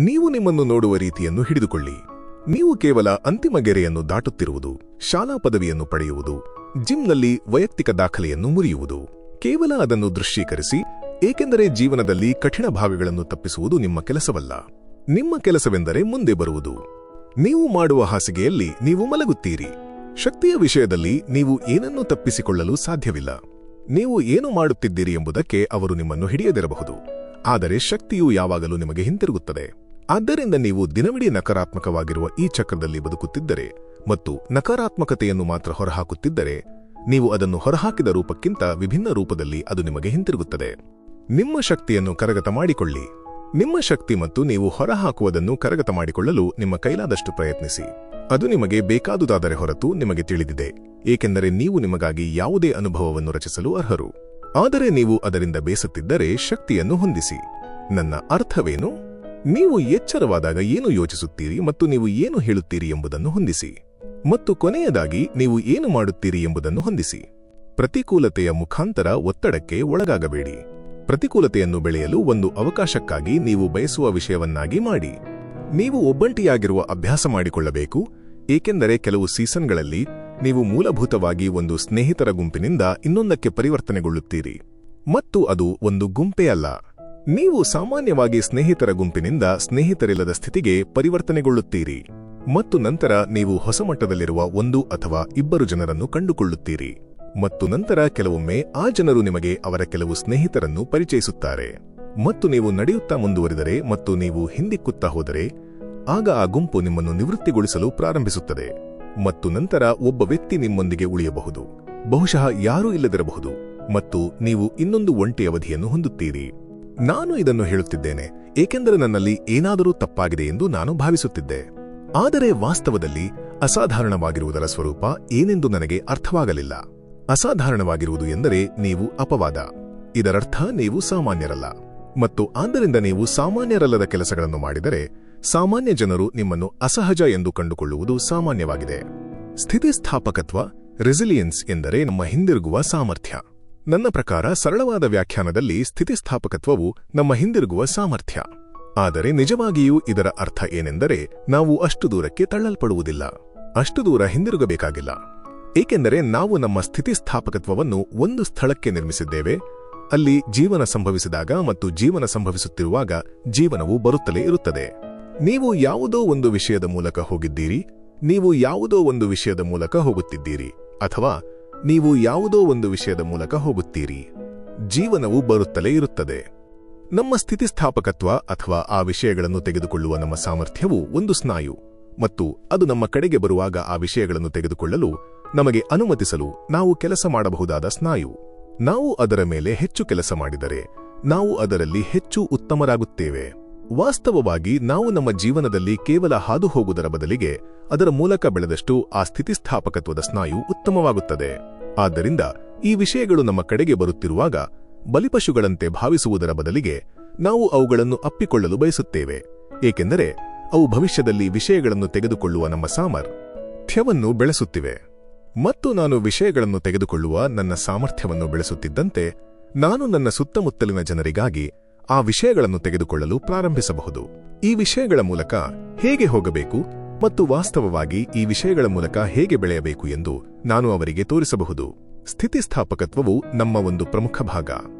ನೀವು ನಿಮ್ಮನ್ನು ನೋಡುವ ರೀತಿಯನ್ನು ಹಿಡಿದುಕೊಳ್ಳಿ. ನೀವು ಕೇವಲ ಅಂತಿಮ ಗೆರೆಯನ್ನು ದಾಟುತ್ತಿರುವುದು, ಶಾಲಾ ಪದವಿಯನ್ನು ಪಡೆಯುವುದು, ಜಿಮ್ನಲ್ಲಿ ವೈಯಕ್ತಿಕ ದಾಖಲೆಯನ್ನು ಮುರಿಯುವುದು. ಕೇವಲ ಅದನ್ನು ದೃಶ್ಯೀಕರಿಸಿ, ಏಕೆಂದರೆ ಜೀವನದಲ್ಲಿ ಕಠಿಣ ಭಾಗಗಳನ್ನು ತಪ್ಪಿಸುವುದು ನಿಮ್ಮ ಕೆಲಸವಲ್ಲ. ನಿಮ್ಮ ಕೆಲಸವೆಂದರೆ ಮುಂದೆ ಬರುವುದು. ನೀವು ಮಾಡುವ ಹಾಸಿಗೆಯಲ್ಲಿ ನೀವು ಮಲಗುತ್ತೀರಿ. ಶಕ್ತಿಯ ವಿಷಯದಲ್ಲಿ ನೀವು ಏನನ್ನೂ ತಪ್ಪಿಸಿಕೊಳ್ಳಲು ಸಾಧ್ಯವಿಲ್ಲ. ನೀವು ಏನು ಮಾಡುತ್ತಿದ್ದೀರಿ ಎಂಬುದಕ್ಕೆ ಅವರು ನಿಮ್ಮನ್ನು ಹಿಡಿಯದಿರಬಹುದು, ಆದರೆ ಶಕ್ತಿಯು ಯಾವಾಗಲೂ ನಿಮಗೆ ಹಿಂತಿರುಗುತ್ತದೆ. ಆದ್ದರಿಂದ ನೀವು ದಿನವಿಡೀ ನಕಾರಾತ್ಮಕವಾಗಿರುವ ಈ ಚಕ್ರದಲ್ಲಿ ಬದುಕುತ್ತಿದ್ದರೆ ಮತ್ತು ನಕಾರಾತ್ಮಕತೆಯನ್ನು ಮಾತ್ರ ಹೊರಹಾಕುತ್ತಿದ್ದರೆ, ನೀವು ಅದನ್ನು ಹೊರಹಾಕಿದ ರೂಪಕ್ಕಿಂತ ವಿಭಿನ್ನ ರೂಪದಲ್ಲಿ ಅದು ನಿಮಗೆ ಹಿಂತಿರುಗುತ್ತದೆ. ನಿಮ್ಮ ಶಕ್ತಿಯನ್ನು ಕರಗತ ಮಾಡಿಕೊಳ್ಳಿ. ನಿಮ್ಮ ಶಕ್ತಿ ಮತ್ತು ನೀವು ಹೊರಹಾಕುವುದನ್ನು ಕರಗತ ಮಾಡಿಕೊಳ್ಳಲು ನಿಮ್ಮ ಕೈಲಾದಷ್ಟು ಪ್ರಯತ್ನಿಸಿ. ಅದು ನಿಮಗೆ ಬೇಕಾದುದಾದರೆ ಹೊರತು ನಿಮಗೆ ತಿಳಿದಿದೆ, ಏಕೆಂದರೆ ನೀವು ನಿಮಗಾಗಿ ಯಾವುದೇ ಅನುಭವವನ್ನು ರಚಿಸಲು ಅರ್ಹರು. ಆದರೆ ನೀವು ಅದರಿಂದ ಬೇಸತ್ತಿದ್ದರೆ ಶಕ್ತಿಯನ್ನು ಹೊಂದಿಸಿ. ನನ್ನ ಅರ್ಥವೇನು? ನೀವು ಎಚ್ಚರವಾದಾಗ ಏನು ಯೋಚಿಸುತ್ತೀರಿ ಮತ್ತು ನೀವು ಏನು ಹೇಳುತ್ತೀರಿ ಎಂಬುದನ್ನು ಹೊಂದಿಸಿ. ಮತ್ತು ಕೊನೆಯದಾಗಿ ನೀವು ಏನು ಮಾಡುತ್ತೀರಿ ಎಂಬುದನ್ನು ಹೊಂದಿಸಿ. ಪ್ರತಿಕೂಲತೆಯ ಮುಖಾಂತರ ಒತ್ತಡಕ್ಕೆ ಒಳಗಾಗಬೇಡಿ. ಪ್ರತಿಕೂಲತೆಯನ್ನು ಬೆಳೆಯಲು ಒಂದು ಅವಕಾಶಕ್ಕಾಗಿ ನೀವು ಬಯಸುವ ವಿಷಯವನ್ನಾಗಿ ಮಾಡಿ. ನೀವು ಒಬ್ಬಂಟಿಯಾಗಿರುವ ಅಭ್ಯಾಸ ಮಾಡಿಕೊಳ್ಳಬೇಕು, ಏಕೆಂದರೆ ಕೆಲವು ಸೀಸನ್ಗಳಲ್ಲಿ ನೀವು ಮೂಲಭೂತವಾಗಿ ಒಂದು ಸ್ನೇಹಿತರ ಗುಂಪಿನಿಂದ ಇನ್ನೊಂದಕ್ಕೆ ಪರಿವರ್ತನೆಗೊಳ್ಳುತ್ತೀರಿ. ಮತ್ತು ಅದು ಒಂದು ಗುಂಪೇ ಅಲ್ಲ. ನೀವು ಸಾಮಾನ್ಯವಾಗಿ ಸ್ನೇಹಿತರ ಗುಂಪಿನಿಂದ ಸ್ನೇಹಿತರಿಲ್ಲದ ಸ್ಥಿತಿಗೆ ಪರಿವರ್ತನೆಗೊಳ್ಳುತ್ತೀರಿ ಮತ್ತು ನಂತರ ನೀವು ಹೊಸ ಮಟ್ಟದಲ್ಲಿರುವ 1 ಅಥವಾ 2 ಜನರನ್ನು ಕಂಡುಕೊಳ್ಳುತ್ತೀರಿ. ಮತ್ತು ನಂತರ ಕೆಲವೊಮ್ಮೆ ಆ ಜನರು ನಿಮಗೆ ಅವರ ಕೆಲವು ಸ್ನೇಹಿತರನ್ನು ಪರಿಚಯಿಸುತ್ತಾರೆ. ಮತ್ತು ನೀವು ನಡೆಯುತ್ತಾ ಮುಂದುವರಿದರೆ ಮತ್ತು ನೀವು ಹಿಂದಿಕ್ಕುತ್ತಾ ಹೋದರೆ, ಆಗ ಆ ಗುಂಪು ನಿಮ್ಮನ್ನು ನಿವೃತ್ತಿಗೊಳಿಸಲು ಪ್ರಾರಂಭಿಸುತ್ತದೆ. ಮತ್ತು ನಂತರ ಒಬ್ಬ ವ್ಯಕ್ತಿ ನಿಮ್ಮೊಂದಿಗೆ ಉಳಿಯಬಹುದು, ಬಹುಶಃ ಯಾರೂ ಇಲ್ಲದಿರಬಹುದು, ಮತ್ತು ನೀವು ಇನ್ನೊಂದು ಒಂಟಿ ಅವಧಿಯನ್ನು ಹೊಂದುತ್ತೀರಿ. ನಾನು ಇದನ್ನು ಹೇಳುತ್ತಿದ್ದೇನೆ ಏಕೆಂದರೆ ನನ್ನಲ್ಲಿ ಏನಾದರೂ ತಪ್ಪಾಗಿದೆ ಎಂದು ನಾನು ಭಾವಿಸುತ್ತಿದ್ದೆ. ಆದರೆ ವಾಸ್ತವದಲ್ಲಿ ಅಸಾಧಾರಣವಾಗಿರುವುದರ ಸ್ವರೂಪ ಏನೆಂದು ನನಗೆ ಅರ್ಥವಾಗಲಿಲ್ಲ. ಅಸಾಧಾರಣವಾಗಿರುವುದು ಎಂದರೆ ನೀವು ಅಪವಾದ. ಇದರರ್ಥ ನೀವು ಸಾಮಾನ್ಯರಲ್ಲ. ಮತ್ತು ಆದ್ದರಿಂದ ನೀವು ಸಾಮಾನ್ಯರಲ್ಲದ ಕೆಲಸಗಳನ್ನು ಮಾಡಿದರೆ ಸಾಮಾನ್ಯ ಜನರು ನಿಮ್ಮನ್ನು ಅಸಹಜ ಎಂದು ಕಂಡುಕೊಳ್ಳುವುದು ಸಾಮಾನ್ಯವಾಗಿದೆ. ಸ್ಥಿತಿಸ್ಥಾಪಕತ್ವ, ರೆಸಿಲಿಯನ್ಸ್ ಎಂದರೆ ನಮ್ಮ ಹಿಂದಿರುಗುವ ಸಾಮರ್ಥ್ಯ. ನನ್ನ ಪ್ರಕಾರ ಸರಳವಾದ ವ್ಯಾಖ್ಯಾನದಲ್ಲಿ ಸ್ಥಿತಿಸ್ಥಾಪಕತ್ವವು ನಮ್ಮ ಹಿಂದಿರುಗುವ ಸಾಮರ್ಥ್ಯ. ಆದರೆ ನಿಜವಾಗಿಯೂ ಇದರ ಅರ್ಥ ಏನೆಂದರೆ ನಾವು ಅಷ್ಟು ದೂರಕ್ಕೆ ತಳ್ಳಲ್ಪಡುವುದಿಲ್ಲ, ಅಷ್ಟು ದೂರ ಹಿಂದಿರುಗಬೇಕಾಗಿಲ್ಲ. ಏಕೆಂದರೆ ನಾವು ನಮ್ಮ ಸ್ಥಿತಿಸ್ಥಾಪಕತ್ವವನ್ನು ಒಂದು ಸ್ಥಳಕ್ಕೆ ನಿರ್ಮಿಸಿದ್ದೇವೆ, ಅಲ್ಲಿ ಜೀವನ ಸಂಭವಿಸಿದಾಗ ಮತ್ತು ಜೀವನ ಸಂಭವಿಸುತ್ತಿರುವಾಗ ಜೀವನವು ಬರುತ್ತಲೇ ಇರುತ್ತದೆ. ನೀವು ಯಾವುದೋ ಒಂದು ವಿಷಯದ ಮೂಲಕ ಹೋಗಿದ್ದೀರಿ, ನೀವು ಯಾವುದೋ ಒಂದು ವಿಷಯದ ಮೂಲಕ ಹೋಗುತ್ತಿದ್ದೀರಿ, ಅಥವಾ ನೀವು ಯಾವುದೋ ಒಂದು ವಿಷಯದ ಮೂಲಕ ಹೋಗುತ್ತೀರಿ. ಜೀವನವು ಬರುತ್ತಲೇ ಇರುತ್ತದೆ. ನಮ್ಮ ಸ್ಥಿತಿಸ್ಥಾಪಕತ್ವ ಅಥವಾ ಆ ವಿಷಯಗಳನ್ನು ತೆಗೆದುಕೊಳ್ಳುವ ನಮ್ಮ ಸಾಮರ್ಥ್ಯವು ಒಂದು ಸ್ನಾಯು, ಮತ್ತು ಅದು ನಮ್ಮ ಕಡೆಗೆ ಬರುವಾಗ ಆ ವಿಷಯಗಳನ್ನು ತೆಗೆದುಕೊಳ್ಳಲು ನಮಗೆ ಅನುಮತಿಸಲು ನಾವು ಕೆಲಸ ಮಾಡಬಹುದಾದ ಸ್ನಾಯು. ನಾವು ಅದರ ಮೇಲೆ ಹೆಚ್ಚು ಕೆಲಸ ಮಾಡಿದರೆ ನಾವು ಅದರಲ್ಲಿ ಹೆಚ್ಚು ಉತ್ತಮರಾಗುತ್ತೇವೆ. ವಾಸ್ತವವಾಗಿ ನಾವು ನಮ್ಮ ಜೀವನದಲ್ಲಿ ಕೇವಲ ಹಾದು ಹೋಗುವುದರ ಬದಲಿಗೆ ಅದರ ಮೂಲಕ ಬೆಳೆದಷ್ಟು ಆ ಸ್ಥಿತಿಸ್ಥಾಪಕತ್ವದ ಸ್ನಾಯು ಉತ್ತಮವಾಗುತ್ತದೆ. ಆದ್ದರಿಂದ ಈ ವಿಷಯಗಳು ನಮ್ಮ ಕಡೆಗೆ ಬರುತ್ತಿರುವಾಗ ಬಲಿಪಶುಗಳಂತೆ ಭಾವಿಸುವುದರ ಬದಲಿಗೆ ನಾವು ಅವುಗಳನ್ನು ಅಪ್ಪಿಕೊಳ್ಳಲು ಬಯಸುತ್ತೇವೆ, ಏಕೆಂದರೆ ಅವು ಭವಿಷ್ಯದಲ್ಲಿ ವಿಷಯಗಳನ್ನು ತೆಗೆದುಕೊಳ್ಳುವ ನಮ್ಮ ಸಾಮರ್ಥ್ಯವನ್ನು ಬೆಳೆಸುತ್ತಿವೆ. ಮತ್ತು ನಾನು ವಿಷಯಗಳನ್ನು ತೆಗೆದುಕೊಳ್ಳುವ ನನ್ನ ಸಾಮರ್ಥ್ಯವನ್ನು ಬೆಳೆಸುತ್ತಿದ್ದಂತೆ ನಾನು ನನ್ನ ಸುತ್ತಮುತ್ತಲಿನ ಜನರಿಗಾಗಿ ಆ ವಿಷಯಗಳನ್ನು ತೆಗೆದುಕೊಳ್ಳಲು ಪ್ರಾರಂಭಿಸಬಹುದು. ಈ ವಿಷಯಗಳ ಮೂಲಕ ಹೇಗೆ ಹೋಗಬೇಕು ಮತ್ತು ವಾಸ್ತವವಾಗಿ ಈ ವಿಷಯಗಳ ಮೂಲಕ ಹೇಗೆ ಬೆಳೆಯಬೇಕು ಎಂದು ನಾನು ಅವರಿಗೆ ತೋರಿಸಬಹುದು. ಸ್ಥಿತಿಸ್ಥಾಪಕತ್ವವು ನಮ್ಮ ಒಂದು ಪ್ರಮುಖ ಭಾಗ.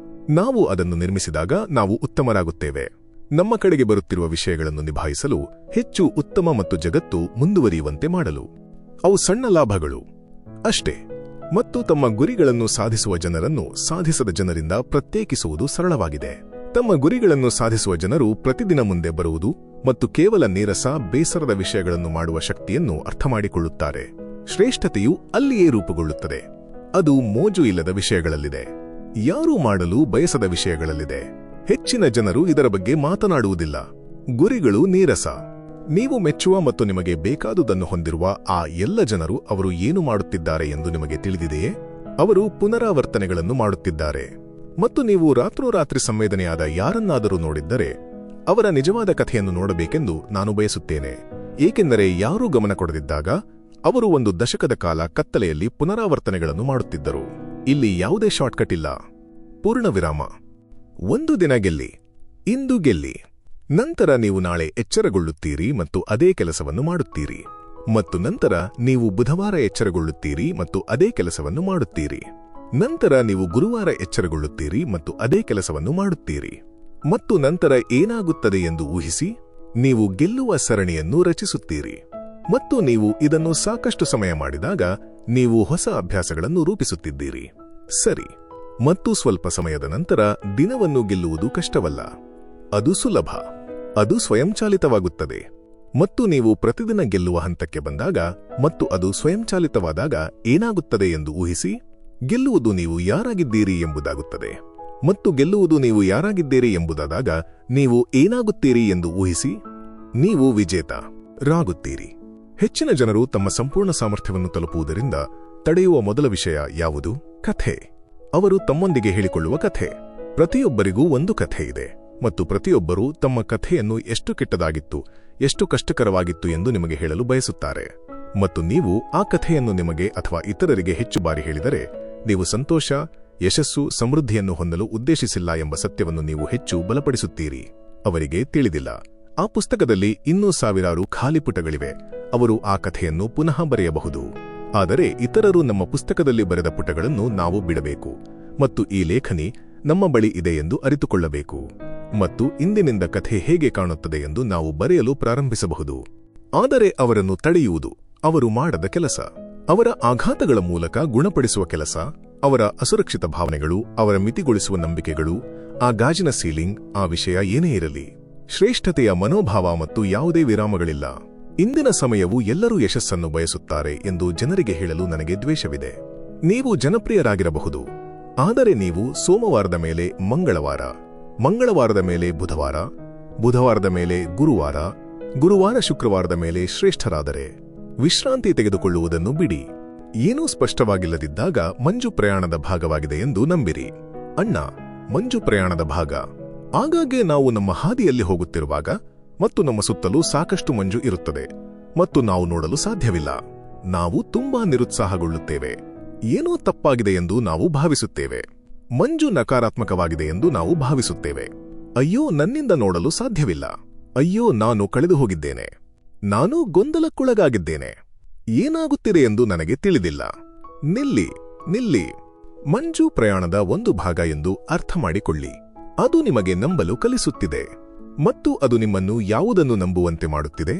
ನಾವು ಅದನ್ನು ನಿರ್ಮಿಸಿದಾಗ ನಾವು ಉತ್ತಮರಾಗುತ್ತೇವೆ. ನಮ್ಮ ಕಡೆಗೆ ಬರುತ್ತಿರುವ ವಿಷಯಗಳನ್ನು ನಿಭಾಯಿಸಲು ಹೆಚ್ಚು ಉತ್ತಮ ಮತ್ತು ಜಗತ್ತು ಮುಂದುವರಿಯುವಂತೆ ಮಾಡಲು. ಅವು ಸಣ್ಣ ಲಾಭಗಳು ಅಷ್ಟೇ. ಮತ್ತು ತಮ್ಮ ಗುರಿಗಳನ್ನು ಸಾಧಿಸುವ ಜನರನ್ನು ಸಾಧಿಸದ ಜನರಿಂದ ಪ್ರತ್ಯೇಕಿಸುವುದು ಸರಳವಾಗಿದೆ. ತಮ್ಮ ಗುರಿಗಳನ್ನು ಸಾಧಿಸುವ ಜನರು ಪ್ರತಿದಿನ ಮುಂದೆ ಬರುವುದು ಮತ್ತು ಕೇವಲ ನೀರಸ ಬೇಸರದ ವಿಷಯಗಳನ್ನು ಮಾಡುವ ಶಕ್ತಿಯನ್ನು ಅರ್ಥಮಾಡಿಕೊಳ್ಳುತ್ತಾರೆ. ಶ್ರೇಷ್ಠತೆಯು ಅಲ್ಲಿಯೇ ರೂಪುಗೊಳ್ಳುತ್ತದೆ. ಅದು ಮೋಜು ಇಲ್ಲದ ವಿಷಯಗಳಲ್ಲಿದೆ, ಯಾರೂ ಮಾಡಲು ಬಯಸದ ವಿಷಯಗಳಲ್ಲಿದೆ. ಹೆಚ್ಚಿನ ಜನರು ಇದರ ಬಗ್ಗೆ ಮಾತನಾಡುವುದಿಲ್ಲ. ಗುರಿಗಳು ನೀರಸ. ನೀವು ಮೆಚ್ಚುವ ಮತ್ತು ನಿಮಗೆ ಬೇಕಾದುದನ್ನು ಹೊಂದಿರುವ ಆ ಎಲ್ಲ ಜನರು ಅವರು ಏನು ಮಾಡುತ್ತಿದ್ದಾರೆ ಎಂದು ನಿಮಗೆ ತಿಳಿದಿದೆಯೇ? ಅವರು ಪುನರಾವರ್ತನೆಗಳನ್ನು ಮಾಡುತ್ತಿದ್ದಾರೆ. ಮತ್ತು ನೀವು ರಾತ್ರೋರಾತ್ರಿ ಸಂವೇದನೆಯಾದ ಯಾರನ್ನಾದರೂ ನೋಡಿದ್ದರೆ ಅವರ ನಿಜವಾದ ಕಥೆಯನ್ನು ನೋಡಬೇಕೆಂದು ನಾನು ಬಯಸುತ್ತೇನೆ. ಏಕೆಂದರೆ ಯಾರೂ ಗಮನ ಕೊಡದಿದ್ದಾಗ ಅವರು ಒಂದು ದಶಕದ ಕಾಲ ಕತ್ತಲೆಯಲ್ಲಿ ಪುನರಾವರ್ತನೆಗಳನ್ನು ಮಾಡುತ್ತಿದ್ದರು. ಇಲ್ಲಿ ಯಾವುದೇ ಶಾರ್ಟ್ಕಟ್ ಇಲ್ಲ. ಪೂರ್ಣ ವಿರಾಮ. ಒಂದು ದಿನ ಗೆಲ್ಲಿ, ಇಂದು ಗೆಲ್ಲಿ. ನಂತರ ನೀವು ನಾಳೆ ಎಚ್ಚರಗೊಳ್ಳುತ್ತೀರಿ ಮತ್ತು ಅದೇ ಕೆಲಸವನ್ನು ಮಾಡುತ್ತೀರಿ. ಮತ್ತು ನಂತರ ನೀವು ಬುಧವಾರ ಎಚ್ಚರಗೊಳ್ಳುತ್ತೀರಿ ಮತ್ತು ಅದೇ ಕೆಲಸವನ್ನು ಮಾಡುತ್ತೀರಿ. ನಂತರ ನೀವು ಗುರುವಾರ ಎಚ್ಚರಗೊಳ್ಳುತ್ತೀರಿ ಮತ್ತು ಅದೇ ಕೆಲಸವನ್ನು ಮಾಡುತ್ತೀರಿ. ಮತ್ತು ನಂತರ ಏನಾಗುತ್ತದೆ ಎಂದು ಊಹಿಸಿ ನೀವು ಗೆಲ್ಲುವ ಸರಣಿಯನ್ನು ರಚಿಸುತ್ತೀರಿ. ಮತ್ತು ನೀವು ಇದನ್ನು ಸಾಕಷ್ಟು ಸಮಯ ಮಾಡಿದಾಗ ನೀವು ಹೊಸ ಅಭ್ಯಾಸಗಳನ್ನು ರೂಪಿಸುತ್ತಿದ್ದೀರಿ. ಸರಿ. ಮತ್ತು ಸ್ವಲ್ಪ ಸಮಯದ ನಂತರ ದಿನವನ್ನು ಗೆಲ್ಲುವುದು ಕಷ್ಟವಲ್ಲ, ಅದು ಸುಲಭ. ಅದು ಸ್ವಯಂಚಾಲಿತವಾಗುತ್ತದೆ. ಮತ್ತು ನೀವು ಪ್ರತಿದಿನ ಗೆಲ್ಲುವ ಹಂತಕ್ಕೆ ಬಂದಾಗ ಮತ್ತು ಅದು ಸ್ವಯಂಚಾಲಿತವಾದಾಗ ಏನಾಗುತ್ತದೆ ಎಂದು ಊಹಿಸಿ. ಗೆಲ್ಲುವುದು ನೀವು ಯಾರಾಗಿದ್ದೀರಿ ಎಂಬುದಾಗುತ್ತದೆ. ಮತ್ತು ಗೆಲ್ಲುವುದು ನೀವು ಯಾರಾಗಿದ್ದೀರಿ ಎಂಬುದಾದಾಗ ನೀವು ಏನಾಗುತ್ತೀರಿ ಎಂದು ಊಹಿಸಿ. ನೀವು ವಿಜೇತರಾಗುತ್ತೀರಿ. ಹೆಚ್ಚಿನ ಜನರು ತಮ್ಮ ಸಂಪೂರ್ಣ ಸಾಮರ್ಥ್ಯವನ್ನು ತಲುಪುವುದರಿಂದ ತಡೆಯುವ ಮೊದಲ ವಿಷಯ ಯಾವುದು? ಕಥೆ. ಅವರು ತಮ್ಮೊಂದಿಗೆ ಹೇಳಿಕೊಳ್ಳುವ ಕಥೆ. ಪ್ರತಿಯೊಬ್ಬರಿಗೂ ಒಂದು ಕಥೆ ಇದೆ ಮತ್ತು ಪ್ರತಿಯೊಬ್ಬರೂ ತಮ್ಮ ಕಥೆಯನ್ನು ಎಷ್ಟು ಕೆಟ್ಟದಾಗಿತ್ತು, ಎಷ್ಟು ಕಷ್ಟಕರವಾಗಿತ್ತು ಎಂದು ನಿಮಗೆ ಹೇಳಲು ಬಯಸುತ್ತಾರೆ. ಮತ್ತು ನೀವು ಆ ಕಥೆಯನ್ನು ನಿಮಗೆ ಅಥವಾ ಇತರರಿಗೆ ಹೆಚ್ಚು ಬಾರಿ ಹೇಳಿದರೆ ನೀವು ಸಂತೋಷ, ಯಶಸ್ಸು, ಸಮೃದ್ಧಿಯನ್ನು ಹೊಂದಲು ಉದ್ದೇಶಿಸಿಲ್ಲ ಎಂಬ ಸತ್ಯವನ್ನು ನೀವು ಹೆಚ್ಚು ಬಲಪಡಿಸುತ್ತೀರಿ. ಅವರಿಗೆ ತಿಳಿದಿಲ್ಲ, ಆ ಪುಸ್ತಕದಲ್ಲಿ ಇನ್ನೂ ಸಾವಿರಾರು ಖಾಲಿ ಪುಟಗಳಿವೆ. ಅವರು ಆ ಕಥೆಯನ್ನು ಪುನಃ ಬರೆಯಬಹುದು. ಆದರೆ ಇತರರು ನಮ್ಮ ಪುಸ್ತಕದಲ್ಲಿ ಬರೆದ ಪುಟಗಳನ್ನು ನಾವು ಬಿಡಬೇಕು ಮತ್ತು ಈ ಲೇಖನಿ ನಮ್ಮ ಬಳಿ ಇದೆ ಎಂದು ಅರಿತುಕೊಳ್ಳಬೇಕು. ಮತ್ತು ಇಂದಿನಿಂದ ಕಥೆ ಹೇಗೆ ಕಾಣುತ್ತದೆ ಎಂದು ನಾವು ಬರೆಯಲು ಪ್ರಾರಂಭಿಸಬಹುದು. ಆದರೆ ಅವರನ್ನು ತಡೆಯುವುದು ಅವರು ಮಾಡದ ಕೆಲಸ. ಅವರ ಆಘಾತಗಳ ಮೂಲಕ ಗುಣಪಡಿಸುವ ಕೆಲಸ, ಅವರ ಅಸುರಕ್ಷಿತ ಭಾವನೆಗಳು, ಅವರ ಮಿತಿಗೊಳಿಸುವ ನಂಬಿಕೆಗಳು, ಆ ಗಾಜಿನ ಸೀಲಿಂಗ್, ಆ ವಿಷಯ ಏನೇ ಇರಲಿ. ಶ್ರೇಷ್ಠತೆಯ ಮನೋಭಾವ ಮತ್ತು ಯಾವುದೇ ವಿರಾಮಗಳಿಲ್ಲ. ಇಂದಿನ ಸಮಯವು ಎಲ್ಲರೂ ಯಶಸ್ಸನ್ನು ಬಯಸುತ್ತಾರೆ ಎಂದು ಜನರಿಗೆ ಹೇಳಲು ನನಗೆ ದ್ವೇಷವಿದೆ. ನೀವು ಜನಪ್ರಿಯರಾಗಿರಬಹುದು, ಆದರೆ ನೀವು ಸೋಮವಾರದ ಮೇಲೆ ಮಂಗಳವಾರ, ಮಂಗಳವಾರದ ಮೇಲೆ ಬುಧವಾರ, ಬುಧವಾರದ ಮೇಲೆ ಗುರುವಾರ, ಗುರುವಾರ ಶುಕ್ರವಾರದ ಮೇಲೆ ಶ್ರೇಷ್ಠರಾದರೆ ವಿಶ್ರಾಂತಿ ತೆಗೆದುಕೊಳ್ಳುವುದನ್ನು ಬಿಡಿ. ಏನೂ ಸ್ಪಷ್ಟವಾಗಿಲ್ಲದಿದ್ದಾಗ ಮಂಜು ಪ್ರಯಾಣದ ಭಾಗವಾಗಿದೆ ಎಂದು ನಂಬಿರಿ. ಅಣ್ಣ, ಮಂಜು ಪ್ರಯಾಣದ ಭಾಗ. ಆಗಾಗ್ಗೆ ನಾವು ನಮ್ಮ ಹಾದಿಯಲ್ಲಿ ಹೋಗುತ್ತಿರುವಾಗ ಮತ್ತು ನಮ್ಮ ಸುತ್ತಲೂ ಸಾಕಷ್ಟು ಮಂಜು ಇರುತ್ತದೆ ಮತ್ತು ನಾವು ನೋಡಲು ಸಾಧ್ಯವಿಲ್ಲ. ನಾವು ತುಂಬಾ ನಿರುತ್ಸಾಹಗೊಳ್ಳುತ್ತೇವೆ. ಏನೋ ತಪ್ಪಾಗಿದೆ ಎಂದು ನಾವು ಭಾವಿಸುತ್ತೇವೆ. ಮಂಜು ನಕಾರಾತ್ಮಕವಾಗಿದೆ ಎಂದು ನಾವು ಭಾವಿಸುತ್ತೇವೆ. ಅಯ್ಯೋ, ನನ್ನಿಂದ ನೋಡಲು ಸಾಧ್ಯವಿಲ್ಲ. ಅಯ್ಯೋ, ನಾನು ಕಳೆದು ಹೋಗಿದ್ದೇನೆ. ನಾನು ಗೊಂದಲಕ್ಕೊಳಗಾಗಿದ್ದೇನೆ. ಏನಾಗುತ್ತಿದೆ ಎಂದು ನನಗೆ ತಿಳಿದಿಲ್ಲ. ನಿಲ್ಲಿ, ನಿಲ್ಲಿ. ಮಂಜು ಪ್ರಯಾಣದ ಒಂದು ಭಾಗ ಎಂದು ಅರ್ಥ ಮಾಡಿಕೊಳ್ಳಿ. ಅದು ನಿಮಗೆ ನಂಬಲು ಕಲಿಸುತ್ತಿದೆ. ಮತ್ತು ಅದು ನಿಮ್ಮನ್ನು ಯಾವುದನ್ನು ನಂಬುವಂತೆ ಮಾಡುತ್ತಿದೆ?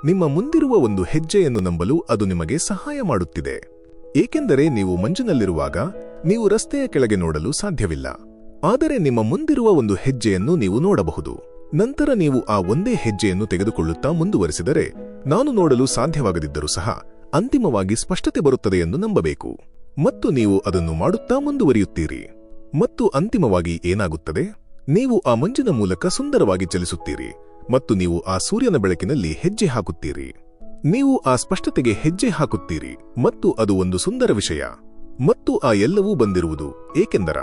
ನಿಮ್ಮ ಮುಂದಿರುವ ಒಂದು ಹೆಜ್ಜೆಯನ್ನು ನಂಬಲು ಅದು ನಿಮಗೆ ಸಹಾಯ ಮಾಡುತ್ತಿದೆ. ಏಕೆಂದರೆ ನೀವು ಮಂಜಿನಲ್ಲಿರುವಾಗ ನೀವು ರಸ್ತೆಯ ಕೆಳಗೆ ನೋಡಲು ಸಾಧ್ಯವಿಲ್ಲ. ಆದರೆ ನಿಮ್ಮ ಮುಂದಿರುವ ಒಂದು ಹೆಜ್ಜೆಯನ್ನು ನೀವು ನೋಡಬಹುದು. ನಂತರ ನೀವು ಆ ಒಂದೇ ಹೆಜ್ಜೆಯನ್ನು ತೆಗೆದುಕೊಳ್ಳುತ್ತಾ ಮುಂದುವರಿಸಿದರೆ, ನಾನು ನೋಡಲು ಸಾಧ್ಯವಾಗದಿದ್ದರೂ ಸಹ ಅಂತಿಮವಾಗಿ ಸ್ಪಷ್ಟತೆ ಬರುತ್ತದೆ ಎಂದು ನಂಬಬೇಕು. ಮತ್ತು ನೀವು ಅದನ್ನು ಮಾಡುತ್ತಾ ಮುಂದುವರಿಯುತ್ತೀರಿ. ಮತ್ತು ಅಂತಿಮವಾಗಿ ಏನಾಗುತ್ತದೆ? ನೀವು ಆ ಮಂಜಿನ ಮೂಲಕ ಸುಂದರವಾಗಿ ಚಲಿಸುತ್ತೀರಿ ಮತ್ತು ನೀವು ಆ ಸೂರ್ಯನ ಬೆಳಕಿನಲ್ಲಿ ಹೆಜ್ಜೆ ಹಾಕುತ್ತೀರಿ. ನೀವು ಆ ಸ್ಪಷ್ಟತೆಗೆ ಹೆಜ್ಜೆ ಹಾಕುತ್ತೀರಿ ಮತ್ತು ಅದು ಒಂದು ಸುಂದರ ವಿಷಯ. ಮತ್ತು ಆ ಎಲ್ಲವೂ ಬಂದಿರುವುದು ಏಕೆಂದರ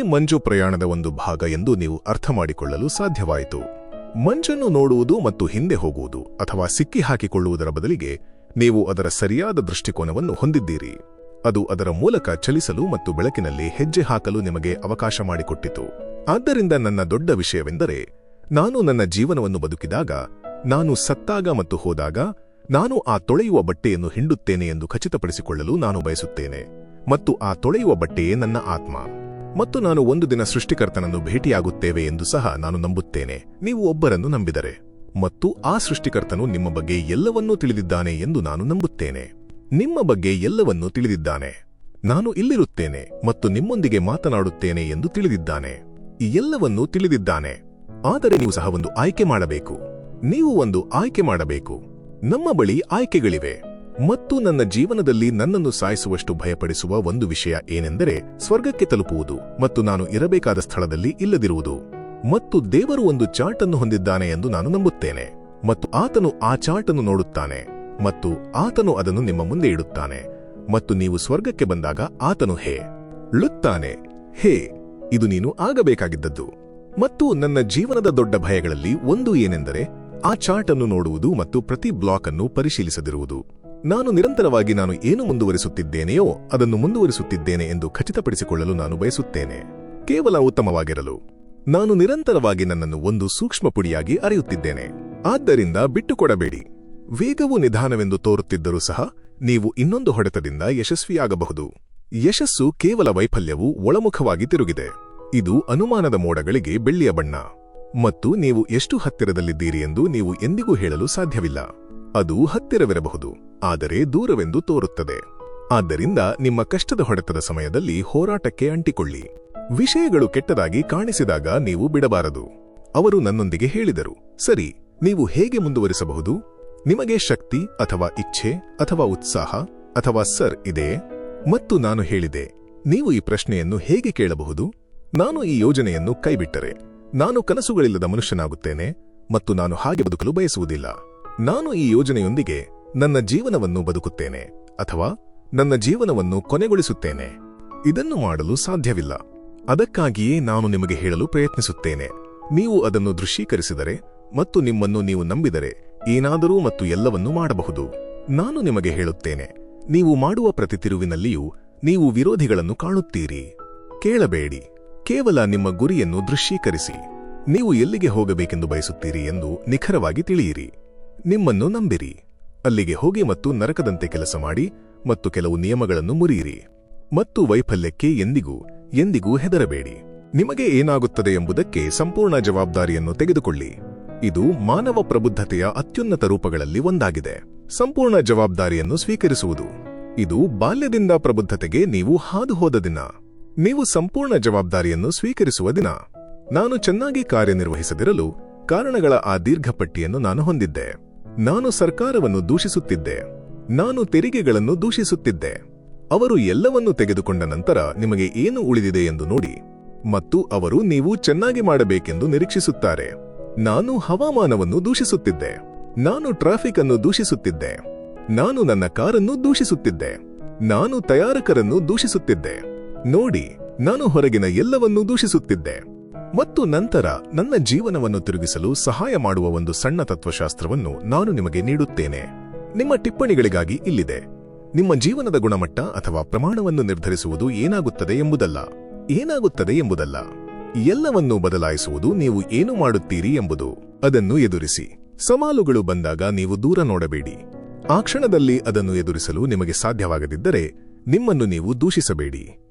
ಮಂಜು ಪ್ರಯಾಣದ ಒಂದು ಭಾಗ ಎಂದು ನೀವು ಅರ್ಥಮಾಡಿಕೊಳ್ಳಲು ಸಾಧ್ಯವಾಯಿತು. ಮಂಜನ್ನು ನೋಡುವುದು ಮತ್ತು ಹಿಂದೆ ಹೋಗುವುದು ಅಥವಾ ಸಿಕ್ಕಿ ಹಾಕಿಕೊಳ್ಳುವುದರ ಬದಲಿಗೆ ನೀವು ಅದರ ಸರಿಯಾದ ದೃಷ್ಟಿಕೋನವನ್ನು ಹೊಂದಿದ್ದೀರಿ. ಅದು ಅದರ ಮೂಲಕ ಚಲಿಸಲು ಮತ್ತು ಬೆಳಕಿನಲ್ಲಿ ಹೆಜ್ಜೆ ಹಾಕಲು ನಿಮಗೆ ಅವಕಾಶ ಮಾಡಿಕೊಟ್ಟಿತು. ಆದ್ದರಿಂದ ನನ್ನ ದೊಡ್ಡ ವಿಷಯವೆಂದರೆ, ನಾನು ನನ್ನ ಜೀವನವನ್ನು ಬದುಕಿದಾಗ, ನಾನು ಸತ್ತಾಗ ಮತ್ತು ಹೋದಾಗ, ನಾನು ಆ ತೊಳೆಯುವ ಬಟ್ಟೆಯನ್ನು ಹಿಂಡುತ್ತೇನೆ ಎಂದು ಖಚಿತಪಡಿಸಿಕೊಳ್ಳಲು ನಾನು ಬಯಸುತ್ತೇನೆ. ಮತ್ತು ಆ ತೊಳೆಯುವ ಬಟ್ಟೆಯೇ ನನ್ನ ಆತ್ಮ. ಮತ್ತು ನಾನು ಒಂದು ದಿನ ಸೃಷ್ಟಿಕರ್ತನನ್ನು ಭೇಟಿಯಾಗುತ್ತೇವೆ ಎಂದು ಸಹ ನಾನು ನಂಬುತ್ತೇನೆ, ನೀವು ಒಬ್ಬರನ್ನು ನಂಬಿದರೆ. ಮತ್ತು ಆ ಸೃಷ್ಟಿಕರ್ತನು ನಿಮ್ಮ ಬಗ್ಗೆ ಎಲ್ಲವನ್ನೂ ತಿಳಿದಿದ್ದಾನೆ ಎಂದು ನಾನು ನಂಬುತ್ತೇನೆ. ನಿಮ್ಮ ಬಗ್ಗೆ ಎಲ್ಲವನ್ನೂ ತಿಳಿದಿದ್ದಾನೆ. ನಾನು ಇಲ್ಲಿರುತ್ತೇನೆ ಮತ್ತು ನಿಮ್ಮೊಂದಿಗೆ ಮಾತನಾಡುತ್ತೇನೆ ಎಂದು ತಿಳಿದಿದ್ದಾನೆ. ಈ ಎಲ್ಲವನ್ನೂ ತಿಳಿದಿದ್ದಾನೆ. ಆದರೆ ನೀವು ಸಹ ಒಂದು ಆಯ್ಕೆ ಮಾಡಬೇಕು. ನೀವು ಒಂದು ಆಯ್ಕೆ ಮಾಡಬೇಕು. ನಮ್ಮ ಬಳಿ ಆಯ್ಕೆಗಳಿವೆ. ಮತ್ತು ನನ್ನ ಜೀವನದಲ್ಲಿ ನನ್ನನ್ನು ಸಾಯಿಸುವಷ್ಟು ಭಯಪಡಿಸುವ ಒಂದು ವಿಷಯ ಏನೆಂದರೆ, ಸ್ವರ್ಗಕ್ಕೆ ತಲುಪುವುದು ಮತ್ತು ನಾನು ಇರಬೇಕಾದ ಸ್ಥಳದಲ್ಲಿ ಇಲ್ಲದಿರುವುದು. ಮತ್ತು ದೇವರು ಒಂದು ಚಾರ್ಟ್ ಅನ್ನು ಹೊಂದಿದ್ದಾನೆ ಎಂದು ನಾನು ನಂಬುತ್ತೇನೆ. ಮತ್ತು ಆತನು ಆ ಚಾರ್ಟ್ ಅನ್ನು ನೋಡುತ್ತಾನೆ ಮತ್ತು ಆತನು ಅದನ್ನು ನಿಮ್ಮ ಮುಂದೆ ಇಡುತ್ತಾನೆ. ಮತ್ತು ನೀವು ಸ್ವರ್ಗಕ್ಕೆ ಬಂದಾಗ ಆತನು ಹೇಳುತ್ತಾನೆ, ಹೇ, ಇದು ನೀನು ಆಗಬೇಕಾಗಿದ್ದದ್ದು. ಮತ್ತು ನನ್ನ ಜೀವನದ ದೊಡ್ಡ ಭಯಗಳಲ್ಲಿ ಒಂದು ಏನೆಂದರೆ, ಆ ಚಾರ್ಟ್ ಅನ್ನು ನೋಡುವುದು ಮತ್ತು ಪ್ರತಿ ಬ್ಲಾಕ್ ಅನ್ನು ಪರಿಶೀಲಿಸದಿರುವುದು. ನಾನು ನಿರಂತರವಾಗಿ ನಾನು ಏನು ಮುಂದುವರಿಸುತ್ತಿದ್ದೇನೆಯೋ ಅದನ್ನು ಮುಂದುವರಿಸುತ್ತಿದ್ದೇನೆ ಎಂದು ಖಚಿತಪಡಿಸಿಕೊಳ್ಳಲು ನಾನು ಬಯಸುತ್ತೇನೆ. ಕೇವಲ ಉತ್ತಮವಾಗಿರಲು ನಾನು ನಿರಂತರವಾಗಿ ನನ್ನನ್ನು ಒಂದು ಸೂಕ್ಷ್ಮ ಪುಡಿಯಾಗಿ ಅರಿಯುತ್ತಿದ್ದೇನೆ. ಆದ್ದರಿಂದ ಬಿಟ್ಟುಕೊಡಬೇಡಿ. ವೇಗವು ನಿಧಾನವೆಂದು ತೋರುತ್ತಿದ್ದರೂ ಸಹ ನೀವು ಇನ್ನೊಂದು ಹೊಡೆತದಿಂದ ಯಶಸ್ವಿಯಾಗಬಹುದು. ಯಶಸ್ಸು ಕೇವಲ ವೈಫಲ್ಯವು ಒಳಮುಖವಾಗಿ ತಿರುಗಿದೆ. ಇದು ಅನುಮಾನದ ಮೋಡಗಳಿಗೆ ಬೆಳ್ಳಿಯ ಬಣ್ಣ. ಮತ್ತು ನೀವು ಎಷ್ಟು ಹತ್ತಿರದಲ್ಲಿದ್ದೀರಿ ಎಂದು ನೀವು ಎಂದಿಗೂ ಹೇಳಲು ಸಾಧ್ಯವಿಲ್ಲ. ಅದು ಹತ್ತಿರವಿರಬಹುದು, ಆದರೆ ದೂರವೆಂದು ತೋರುತ್ತದೆ. ಆದ್ದರಿಂದ ನಿಮ್ಮ ಕಷ್ಟದ ಹೊಡೆತದ ಸಮಯದಲ್ಲಿ ಹೋರಾಟಕ್ಕೆ ಅಂಟಿಕೊಳ್ಳಿ. ವಿಷಯಗಳು ಕೆಟ್ಟದಾಗಿ ಕಾಣಿಸಿದಾಗ ನೀವು ಬಿಡಬಾರದು. ಅವರು ನನ್ನೊಂದಿಗೆ ಹೇಳಿದರು, ಸರಿ, ನೀವು ಹೇಗೆ ಮುಂದುವರಿಸಬಹುದು? ನಿಮಗೆ ಶಕ್ತಿ ಅಥವಾ ಇಚ್ಛೆ ಅಥವಾ ಉತ್ಸಾಹ ಅಥವಾ ಸರ್ ಇದೆಯೇ? ಮತ್ತು ನಾನು ಹೇಳಿದೆ, ನೀವು ಈ ಪ್ರಶ್ನೆಯನ್ನು ಹೇಗೆ ಕೇಳಬಹುದು? ನಾನು ಈ ಯೋಜನೆಯನ್ನು ಕೈಬಿಟ್ಟರೆ ನಾನು ಕನಸುಗಳಿಲ್ಲದ ಮನುಷ್ಯನಾಗುತ್ತೇನೆ ಮತ್ತು ನಾನು ಹಾಗೆ ಬದುಕಲು ಬಯಸುವುದಿಲ್ಲ. ನಾನು ಈ ಯೋಜನೆಯೊಂದಿಗೆ ನನ್ನ ಜೀವನವನ್ನು ಬದುಕುತ್ತೇನೆ ಅಥವಾ ನನ್ನ ಜೀವನವನ್ನು ಕೊನೆಗೊಳಿಸುತ್ತೇನೆ. ಇದನ್ನು ಮಾಡಲು ಸಾಧ್ಯವಿಲ್ಲ. ಅದಕ್ಕಾಗಿಯೇ ನಾನು ನಿಮಗೆ ಹೇಳಲು ಪ್ರಯತ್ನಿಸುತ್ತೇನೆ. ನೀವು ಅದನ್ನು ದೃಶ್ಯೀಕರಿಸಿದರೆ ಮತ್ತು ನಿಮ್ಮನ್ನು ನೀವು ನಂಬಿದರೆ ಏನಾದರೂ ಮತ್ತು ಎಲ್ಲವನ್ನೂ ಮಾಡಬಹುದು. ನಾನು ನಿಮಗೆ ಹೇಳುತ್ತೇನೆ, ನೀವು ಮಾಡುವ ಪ್ರತಿ ತಿರುವಿನಲ್ಲಿಯೂ ನೀವು ವಿರೋಧಿಗಳನ್ನು ಕಾಣುತ್ತೀರಿ. ಕೇಳಬೇಡಿ. ಕೇವಲ ನಿಮ್ಮ ಗುರಿಯನ್ನು ದೃಶ್ಯೀಕರಿಸಿ. ನೀವು ಎಲ್ಲಿಗೆ ಹೋಗಬೇಕೆಂದು ಬಯಸುತ್ತೀರಿ ಎಂದು ನಿಖರವಾಗಿ ತಿಳಿಯಿರಿ. ನಿಮ್ಮನ್ನು ನಂಬಿರಿ. ಅಲ್ಲಿಗೆ ಹೋಗಿ ಮತ್ತು ನರಕದಂತೆ ಕೆಲಸ ಮಾಡಿ ಮತ್ತು ಕೆಲವು ನಿಯಮಗಳನ್ನು ಮುರಿಯಿರಿ. ಮತ್ತು ವೈಫಲ್ಯಕ್ಕೆ ಎಂದಿಗೂ ಹೆದರಬೇಡಿ. ನಿಮಗೆ ಏನಾಗುತ್ತದೆ ಎಂಬುದಕ್ಕೆ ಸಂಪೂರ್ಣ ಜವಾಬ್ದಾರಿಯನ್ನು ತೆಗೆದುಕೊಳ್ಳಿ. ಇದು ಮಾನವ ಪ್ರಬುದ್ಧತೆಯ ಅತ್ಯುನ್ನತ ರೂಪಗಳಲ್ಲಿ ಒಂದಾಗಿದೆ. ಸಂಪೂರ್ಣ ಜವಾಬ್ದಾರಿಯನ್ನು ಸ್ವೀಕರಿಸುವುದು. ಇದು ಬಾಲ್ಯದಿಂದ ಪ್ರಬುದ್ಧತೆಗೆ ನೀವು ಹಾದುಹೋದ ದಿನ. ನೀವು ಸಂಪೂರ್ಣ ಜವಾಬ್ದಾರಿಯನ್ನು ಸ್ವೀಕರಿಸುವ ದಿನ. ನಾನು ಚೆನ್ನಾಗಿ ಕಾರ್ಯನಿರ್ವಹಿಸದಿರಲು ಕಾರಣಗಳ ಆ ದೀರ್ಘ ಪಟ್ಟಿಯನ್ನು ನಾನು ಹೊಂದಿದ್ದೆ. ನಾನು ಸರ್ಕಾರವನ್ನು ದೂಷಿಸುತ್ತಿದ್ದೆ. ನಾನು ತೆರಿಗೆಗಳನ್ನು ದೂಷಿಸುತ್ತಿದ್ದೆ. ಅವರು ಎಲ್ಲವನ್ನೂ ತೆಗೆದುಕೊಂಡ ನಂತರ ನಿಮಗೆ ಏನು ಉಳಿದಿದೆ ಎಂದು ನೋಡಿ. ಮತ್ತು ಅವರು ನೀವು ಚೆನ್ನಾಗಿ ಮಾಡಬೇಕೆಂದು ನಿರೀಕ್ಷಿಸುತ್ತಾರೆ. ನಾನು ಹವಾಮಾನವನ್ನು ದೂಷಿಸುತ್ತಿದ್ದೆ. ನಾನು ಟ್ರಾಫಿಕ್ ಅನ್ನು ದೂಷಿಸುತ್ತಿದ್ದೆ. ನಾನು ನನ್ನ ಕಾರನ್ನು ದೂಷಿಸುತ್ತಿದ್ದೆ. ನಾನು ತಯಾರಕರನ್ನು ದೂಷಿಸುತ್ತಿದ್ದೆ. ನೋಡಿ, ನಾನು ಹೊರಗಿನ ಎಲ್ಲವನ್ನೂ ದೂಷಿಸುತ್ತಿದ್ದೆ. ಮತ್ತು ನಂತರ ನನ್ನ ಜೀವನವನ್ನು ತಿರುಗಿಸಲು ಸಹಾಯ ಮಾಡುವ ಒಂದು ಸಣ್ಣ ತತ್ವಶಾಸ್ತ್ರವನ್ನು ನಾನು ನಿಮಗೆ ನೀಡುತ್ತೇನೆ. ನಿಮ್ಮ ಟಿಪ್ಪಣಿಗಳಿಗಾಗಿ ಇಲ್ಲಿದೆ. ನಿಮ್ಮ ಜೀವನದ ಗುಣಮಟ್ಟ ಅಥವಾ ಪ್ರಮಾಣವನ್ನು ನಿರ್ಧರಿಸುವುದು ಏನಾಗುತ್ತದೆ ಎಂಬುದಲ್ಲ. ಎಲ್ಲವನ್ನೂ ಬದಲಾಯಿಸುವುದು ನೀವು ಏನು ಮಾಡುತ್ತೀರಿ ಎಂಬುದು. ಅದನ್ನು ಎದುರಿಸಿ. ಸವಾಲುಗಳು ಬಂದಾಗ ನೀವು ದೂರ ನೋಡಬೇಡಿ. ಆ ಕ್ಷಣದಲ್ಲಿ ಅದನ್ನು ಎದುರಿಸಲು ನಿಮಗೆ ಸಾಧ್ಯವಾಗದಿದ್ದರೆ ನಿಮ್ಮನ್ನು ನೀವು ದೂಷಿಸಬೇಡಿ.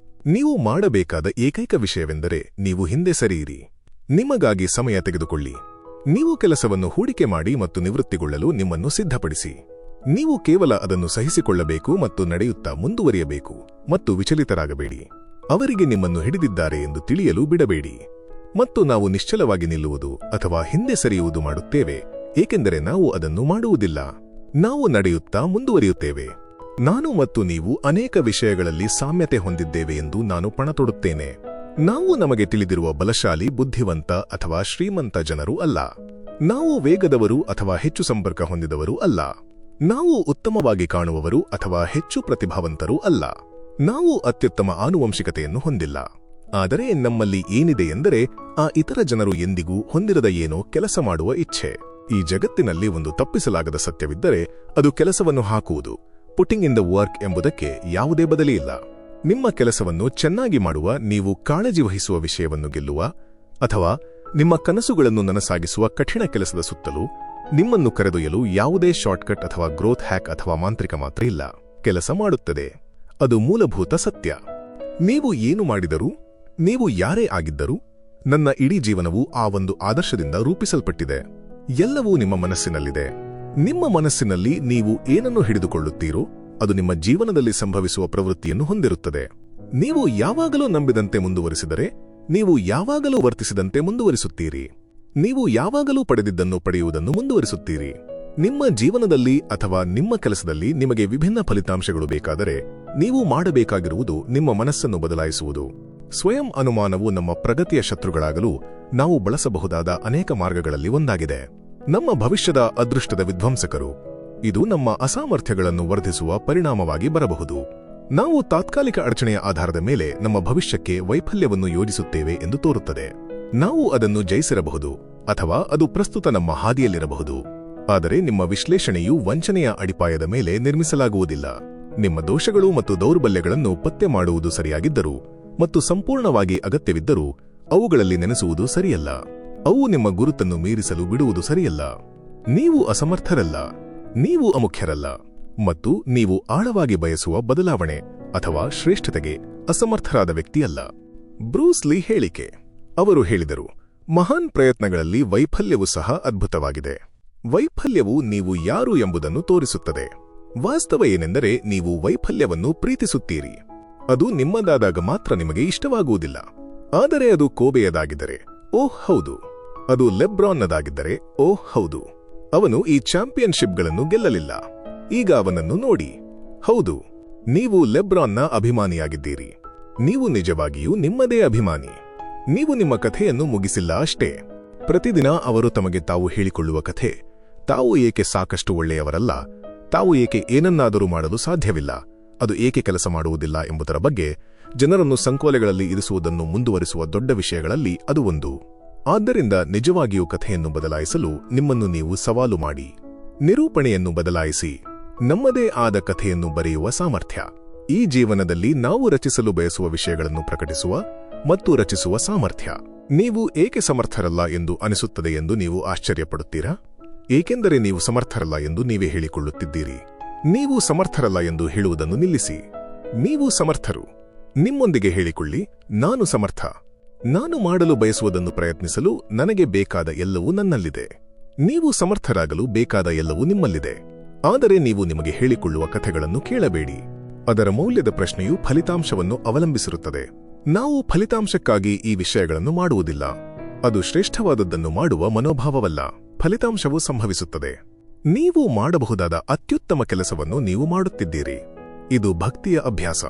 ನೀವು ಮಾಡಬೇಕಾದ ಏಕೈಕ ವಿಷಯವೆಂದರೆ ನೀವು ಹಿಂದೆ ಸರಿಯಿರಿ. ನಿಮಗಾಗಿ ಸಮಯ ತೆಗೆದುಕೊಳ್ಳಿ. ನೀವು ಕೆಲಸವನ್ನು ಹೂಡಿಕೆ ಮಾಡಿ ಮತ್ತು ನಿವೃತ್ತಿಗೊಳ್ಳಲು ನಿಮ್ಮನ್ನು ಸಿದ್ಧಪಡಿಸಿ. ನೀವು ಕೇವಲ ಅದನ್ನು ಸಹಿಸಿಕೊಳ್ಳಬೇಕು ಮತ್ತು ನಡೆಯುತ್ತಾ ಮುಂದುವರಿಯಬೇಕು ಮತ್ತು ವಿಚಲಿತರಾಗಬೇಡಿ. ಅವರಿಗೆ ನಿಮ್ಮನ್ನು ಹಿಡಿದಿದ್ದಾರೆ ಎಂದು ತಿಳಿಯಲು ಬಿಡಬೇಡಿ. ಮತ್ತು ನಾವು ನಿಶ್ಚಲವಾಗಿ ನಿಲ್ಲುವುದು ಅಥವಾ ಹಿಂದೆ ಸರಿಯುವುದು ಮಾಡುತ್ತೇವೆ, ಏಕೆಂದರೆ ನಾವು ಅದನ್ನು ಮಾಡುವುದಿಲ್ಲ. ನಾವು ನಡೆಯುತ್ತಾ ಮುಂದುವರಿಯುತ್ತೇವೆ. ನಾನು ಮತ್ತು ನೀವು ಅನೇಕ ವಿಷಯಗಳಲ್ಲಿ ಸಾಮ್ಯತೆ ಹೊಂದಿದ್ದೇವೆ ಎಂದು ನಾನು ಪಣತೊಡುತ್ತೇನೆ. ನಾವು ನಮಗೆ ತಿಳಿದಿರುವ ಬಲಶಾಲಿ, ಬುದ್ಧಿವಂತ ಅಥವಾ ಶ್ರೀಮಂತ ಜನರು ಅಲ್ಲ. ನಾವು ವೇಗದವರು ಅಥವಾ ಹೆಚ್ಚು ಸಂಪರ್ಕ ಹೊಂದಿದವರು ಅಲ್ಲ. ನಾವು ಉತ್ತಮವಾಗಿ ಕಾಣುವವರು ಅಥವಾ ಹೆಚ್ಚು ಪ್ರತಿಭಾವಂತರೂ ಅಲ್ಲ. ನಾವು ಅತ್ಯುತ್ತಮ ಆನುವಂಶಿಕತೆಯನ್ನು ಹೊಂದಿಲ್ಲ. ಆದರೆ ನಮ್ಮಲ್ಲಿ ಏನಿದೆ ಎಂದರೆ ಆ ಇತರ ಜನರು ಎಂದಿಗೂ ಹೊಂದಿರದ ಏನೋ ಕೆಲಸ ಮಾಡುವ ಇಚ್ಛೆ. ಈ ಜಗತ್ತಿನಲ್ಲಿ ಒಂದು ತಪ್ಪಿಸಲಾಗದ ಸತ್ಯವಿದ್ದರೆ ಅದು ಕೆಲಸವನ್ನು ಹಾಕುವುದು, ಪುಟಿಂಗ್ ಇನ್ ದ ವರ್ಕ್ ಎಂಬುದಕ್ಕೆ ಯಾವುದೇ ಬದಲಿಯಿಲ್ಲ. ನಿಮ್ಮ ಕೆಲಸವನ್ನು ಚೆನ್ನಾಗಿ ಮಾಡುವ, ನೀವು ಕಾಳಜಿ ವಹಿಸುವ ವಿಷಯವನ್ನು ಗೆಲ್ಲುವ ಅಥವಾ ನಿಮ್ಮ ಕನಸುಗಳನ್ನು ನನಸಾಗಿಸುವ ಕಠಿಣ ಕೆಲಸದ ಸುತ್ತಲೂ ನಿಮ್ಮನ್ನು ಕರೆದೊಯ್ಯಲು ಯಾವುದೇ ಶಾರ್ಟ್ಕಟ್ ಅಥವಾ ಗ್ರೋತ್ ಹ್ಯಾಕ್ ಅಥವಾ ಮಾಂತ್ರಿಕ ಮಾತ್ರ ಇಲ್ಲ. ಕೆಲಸ ಮಾಡುತ್ತದೆ. ಅದು ಮೂಲಭೂತ ಸತ್ಯ. ನೀವು ಏನು ಮಾಡಿದರೂ, ನೀವು ಯಾರೇ ಆಗಿದ್ದರೂ, ನನ್ನ ಇಡೀ ಜೀವನವು ಆ ಒಂದು ಆದರ್ಶದಿಂದ ರೂಪಿಸಲ್ಪಟ್ಟಿದೆ. ಎಲ್ಲವೂ ನಿಮ್ಮ ಮನಸ್ಸಿನಲ್ಲಿದೆ. ನಿಮ್ಮ ಮನಸ್ಸಿನಲ್ಲಿ ನೀವು ಏನನ್ನು ಹಿಡಿದುಕೊಳ್ಳುತ್ತೀರೋ ಅದು ನಿಮ್ಮ ಜೀವನದಲ್ಲಿ ಸಂಭವಿಸುವ ಪ್ರವೃತ್ತಿಯನ್ನು ಹೊಂದಿರುತ್ತದೆ. ನೀವು ಯಾವಾಗಲೂ ನಂಬಿದಂತೆ ಮುಂದುವರಿಸಿದರೆ, ನೀವು ಯಾವಾಗಲೂ ವರ್ತಿಸಿದಂತೆ ಮುಂದುವರಿಸುತ್ತೀರಿ. ನೀವು ಯಾವಾಗಲೂ ಪಡೆದಿದ್ದನ್ನು ಪಡೆಯುವುದನ್ನು ಮುಂದುವರಿಸುತ್ತೀರಿ. ನಿಮ್ಮ ಜೀವನದಲ್ಲಿ ಅಥವಾ ನಿಮ್ಮ ಕೆಲಸದಲ್ಲಿ ನಿಮಗೆ ವಿಭಿನ್ನ ಫಲಿತಾಂಶಗಳು ಬೇಕಾದರೆ ನೀವು ಮಾಡಬೇಕಾಗಿರುವುದು ನಿಮ್ಮ ಮನಸ್ಸನ್ನು ಬದಲಾಯಿಸುವುದು. ಸ್ವಯಂ ಅನುಮಾನವು ನಮ್ಮ ಪ್ರಗತಿಯ ಶತ್ರುಗಳಾಗಲು ನಾವು ಬಳಸಬಹುದಾದ ಅನೇಕ ಮಾರ್ಗಗಳಲ್ಲಿ ಒಂದಾಗಿದೆ. ನಮ್ಮ ಭವಿಷ್ಯದ ಅದೃಷ್ಟದ ವಿಧ್ವಂಸಕರು. ಇದು ನಮ್ಮ ಅಸಾಮರ್ಥ್ಯಗಳನ್ನು ವರ್ಧಿಸುವ ಪರಿಣಾಮವಾಗಿ ಬರಬಹುದು. ನಾವು ತಾತ್ಕಾಲಿಕ ಅಡಚಣೆಯ ಆಧಾರದ ಮೇಲೆ ನಮ್ಮ ಭವಿಷ್ಯಕ್ಕೆ ವೈಫಲ್ಯವನ್ನು ಯೋಜಿಸುತ್ತೇವೆ ಎಂದು ತೋರುತ್ತದೆ. ನಾವು ಅದನ್ನು ಜಯಿಸಿರಬಹುದು ಅಥವಾ ಅದು ಪ್ರಸ್ತುತ ನಮ್ಮ ಹಾದಿಯಲ್ಲಿರಬಹುದು. ಆದರೆ ನಿಮ್ಮ ವಿಶ್ಲೇಷಣೆಯು ವಂಚನೆಯ ಅಡಿಪಾಯದ ಮೇಲೆ ನಿರ್ಮಿಸಲಾಗುವುದಿಲ್ಲ. ನಿಮ್ಮ ದೋಷಗಳು ಮತ್ತು ದೌರ್ಬಲ್ಯಗಳನ್ನು ಪತ್ತೆ ಮಾಡುವುದು ಸರಿಯಾಗಿದ್ದರೂ ಮತ್ತು ಸಂಪೂರ್ಣವಾಗಿ ಅಗತ್ಯವಿದ್ದರೂ ಅವುಗಳಲ್ಲಿ ನೆನೆಸುವುದು ಸರಿಯಲ್ಲ. ಅವು ನಿಮ್ಮ ಗುರುತನ್ನು ಮೀರಿಸಲು ಬಿಡುವುದು ಸರಿಯಲ್ಲ. ನೀವು ಅಸಮರ್ಥರಲ್ಲ, ನೀವು ಅಮುಖ್ಯರಲ್ಲ, ಮತ್ತು ನೀವು ಆಳವಾಗಿ ಬಯಸುವ ಬದಲಾವಣೆ ಅಥವಾ ಶ್ರೇಷ್ಠತೆಗೆ ಅಸಮರ್ಥರಾದ ವ್ಯಕ್ತಿಯಲ್ಲ. ಬ್ರೂಸ್ ಲೀ ಹೇಳಿಕೆ. ಅವರು ಹೇಳಿದರು, ಮಹಾನ್ ಪ್ರಯತ್ನಗಳಲ್ಲಿ ವೈಫಲ್ಯವು ಸಹ ಅದ್ಭುತವಾಗಿದೆ. ವೈಫಲ್ಯವು ನೀವು ಯಾರು ಎಂಬುದನ್ನು ತೋರಿಸುತ್ತದೆ. ವಾಸ್ತವ ಏನೆಂದರೆ ನೀವು ವೈಫಲ್ಯವನ್ನು ಪ್ರೀತಿಸುತ್ತೀರಿ. ಅದು ನಿಮ್ಮದಾದಾಗ ಮಾತ್ರ ನಿಮಗೆ ಇಷ್ಟವಾಗುವುದಿಲ್ಲ. ಆದರೆ ಅದು ಕೋಬೆಯದಾಗಿದ್ದರೆ, ಓಹ್ ಹೌದು. ಅದು ಲೆಬ್ರಾನ್ನದಾಗಿದ್ದರೆ, ಓಹ್ ಹೌದು. ಅವನು ಈ ಚಾಂಪಿಯನ್ಶಿಪ್ಗಳನ್ನು ಗೆಲ್ಲಲಿಲ್ಲ. ಈಗ ಅವನನ್ನು ನೋಡಿ. ಹೌದು, ನೀವು ಲೆಬ್ರಾನ್ನ ಅಭಿಮಾನಿಯಾಗಿದ್ದೀರಿ. ನೀವು ನಿಜವಾಗಿಯೂ ನಿಮ್ಮದೇ ಅಭಿಮಾನಿ. ನೀವು ನಿಮ್ಮ ಕಥೆಯನ್ನು ಮುಗಿಸಿಲ್ಲ ಅಷ್ಟೇ. ಪ್ರತಿದಿನ ಅವರು ತಮಗೆ ತಾವು ಹೇಳಿಕೊಳ್ಳುವ ಕಥೆ, ತಾವು ಏಕೆ ಸಾಕಷ್ಟು ಒಳ್ಳೆಯವರಲ್ಲ, ತಾವು ಏಕೆ ಏನನ್ನಾದರೂ ಮಾಡಲು ಸಾಧ್ಯವಿಲ್ಲ, ಅದು ಏಕೆ ಕೆಲಸ ಮಾಡುವುದಿಲ್ಲ ಎಂಬುದರ ಬಗ್ಗೆ ಜನರನ್ನು ಸಂಕೋಲೆಗಳಲ್ಲಿ ಇರಿಸುವುದನ್ನು ಮುಂದುವರಿಸುವ ದೊಡ್ಡ ವಿಷಯಗಳಲ್ಲಿ ಅದು ಒಂದು. ಆದ್ದರಿಂದ ನಿಜವಾಗಿಯೂ ಕಥೆಯನ್ನು ಬದಲಾಯಿಸಲು ನಿಮ್ಮನ್ನು ನೀವು ಸವಾಲು ಮಾಡಿ. ನಿರೂಪಣೆಯನ್ನು ಬದಲಾಯಿಸಿ. ನಮ್ಮದೇ ಆದ ಕಥೆಯನ್ನು ಬರೆಯುವ ಸಾಮರ್ಥ್ಯ. ಈ ಜೀವನದಲ್ಲಿ ನಾವು ರಚಿಸಲು ಬಯಸುವ ವಿಷಯಗಳನ್ನು ಪ್ರಕಟಿಸುವ ಮತ್ತು ರಚಿಸುವ ಸಾಮರ್ಥ್ಯ. ನೀವು ಏಕೆ ಸಮರ್ಥರಲ್ಲ ಎಂದು ಅನಿಸುತ್ತದೆ ಎಂದು ನೀವು ಆಶ್ಚರ್ಯಪಡುತ್ತೀರಾ? ಏಕೆಂದರೆ ನೀವು ಸಮರ್ಥರಲ್ಲ ಎಂದು ನೀವೇ ಹೇಳಿಕೊಳ್ಳುತ್ತಿದ್ದೀರಿ. ನೀವು ಸಮರ್ಥರಲ್ಲ ಎಂದು ಹೇಳುವುದನ್ನು ನಿಲ್ಲಿಸಿ. ನೀವು ಸಮರ್ಥರು. ನಿಮ್ಮೊಂದಿಗೆ ಹೇಳಿಕೊಳ್ಳಿ, ನಾನು ಸಮರ್ಥ. ನಾನು ಮಾಡಲು ಬಯಸುವುದನ್ನು ಪ್ರಯತ್ನಿಸಲು ನನಗೆ ಬೇಕಾದ ಎಲ್ಲವೂ ನನ್ನಲ್ಲಿದೆ. ನೀವು ಸಮರ್ಥರಾಗಲು ಬೇಕಾದ ಎಲ್ಲವೂ ನಿಮ್ಮಲ್ಲಿದೆ. ಆದರೆ ನೀವು ನಿಮಗೆ ಹೇಳಿಕೊಳ್ಳುವ ಕಥೆಗಳನ್ನು ಕೇಳಬೇಡಿ. ಅದರ ಮೌಲ್ಯದ ಪ್ರಶ್ನೆಯು ಫಲಿತಾಂಶವನ್ನು ಅವಲಂಬಿಸಿರುತ್ತದೆ. ನಾವು ಫಲಿತಾಂಶಕ್ಕಾಗಿ ಈ ವಿಷಯಗಳನ್ನು ಮಾಡುವುದಿಲ್ಲ. ಅದು ಶ್ರೇಷ್ಠವಾದದ್ದನ್ನು ಮಾಡುವ ಮನೋಭಾವವಲ್ಲ. ಫಲಿತಾಂಶವು ಸಂಭವಿಸುತ್ತದೆ. ನೀವು ಮಾಡಬಹುದಾದ ಅತ್ಯುತ್ತಮ ಕೆಲಸವನ್ನು ನೀವು ಮಾಡುತ್ತಿದ್ದೀರಿ. ಇದು ಭಕ್ತಿಯ ಅಭ್ಯಾಸ.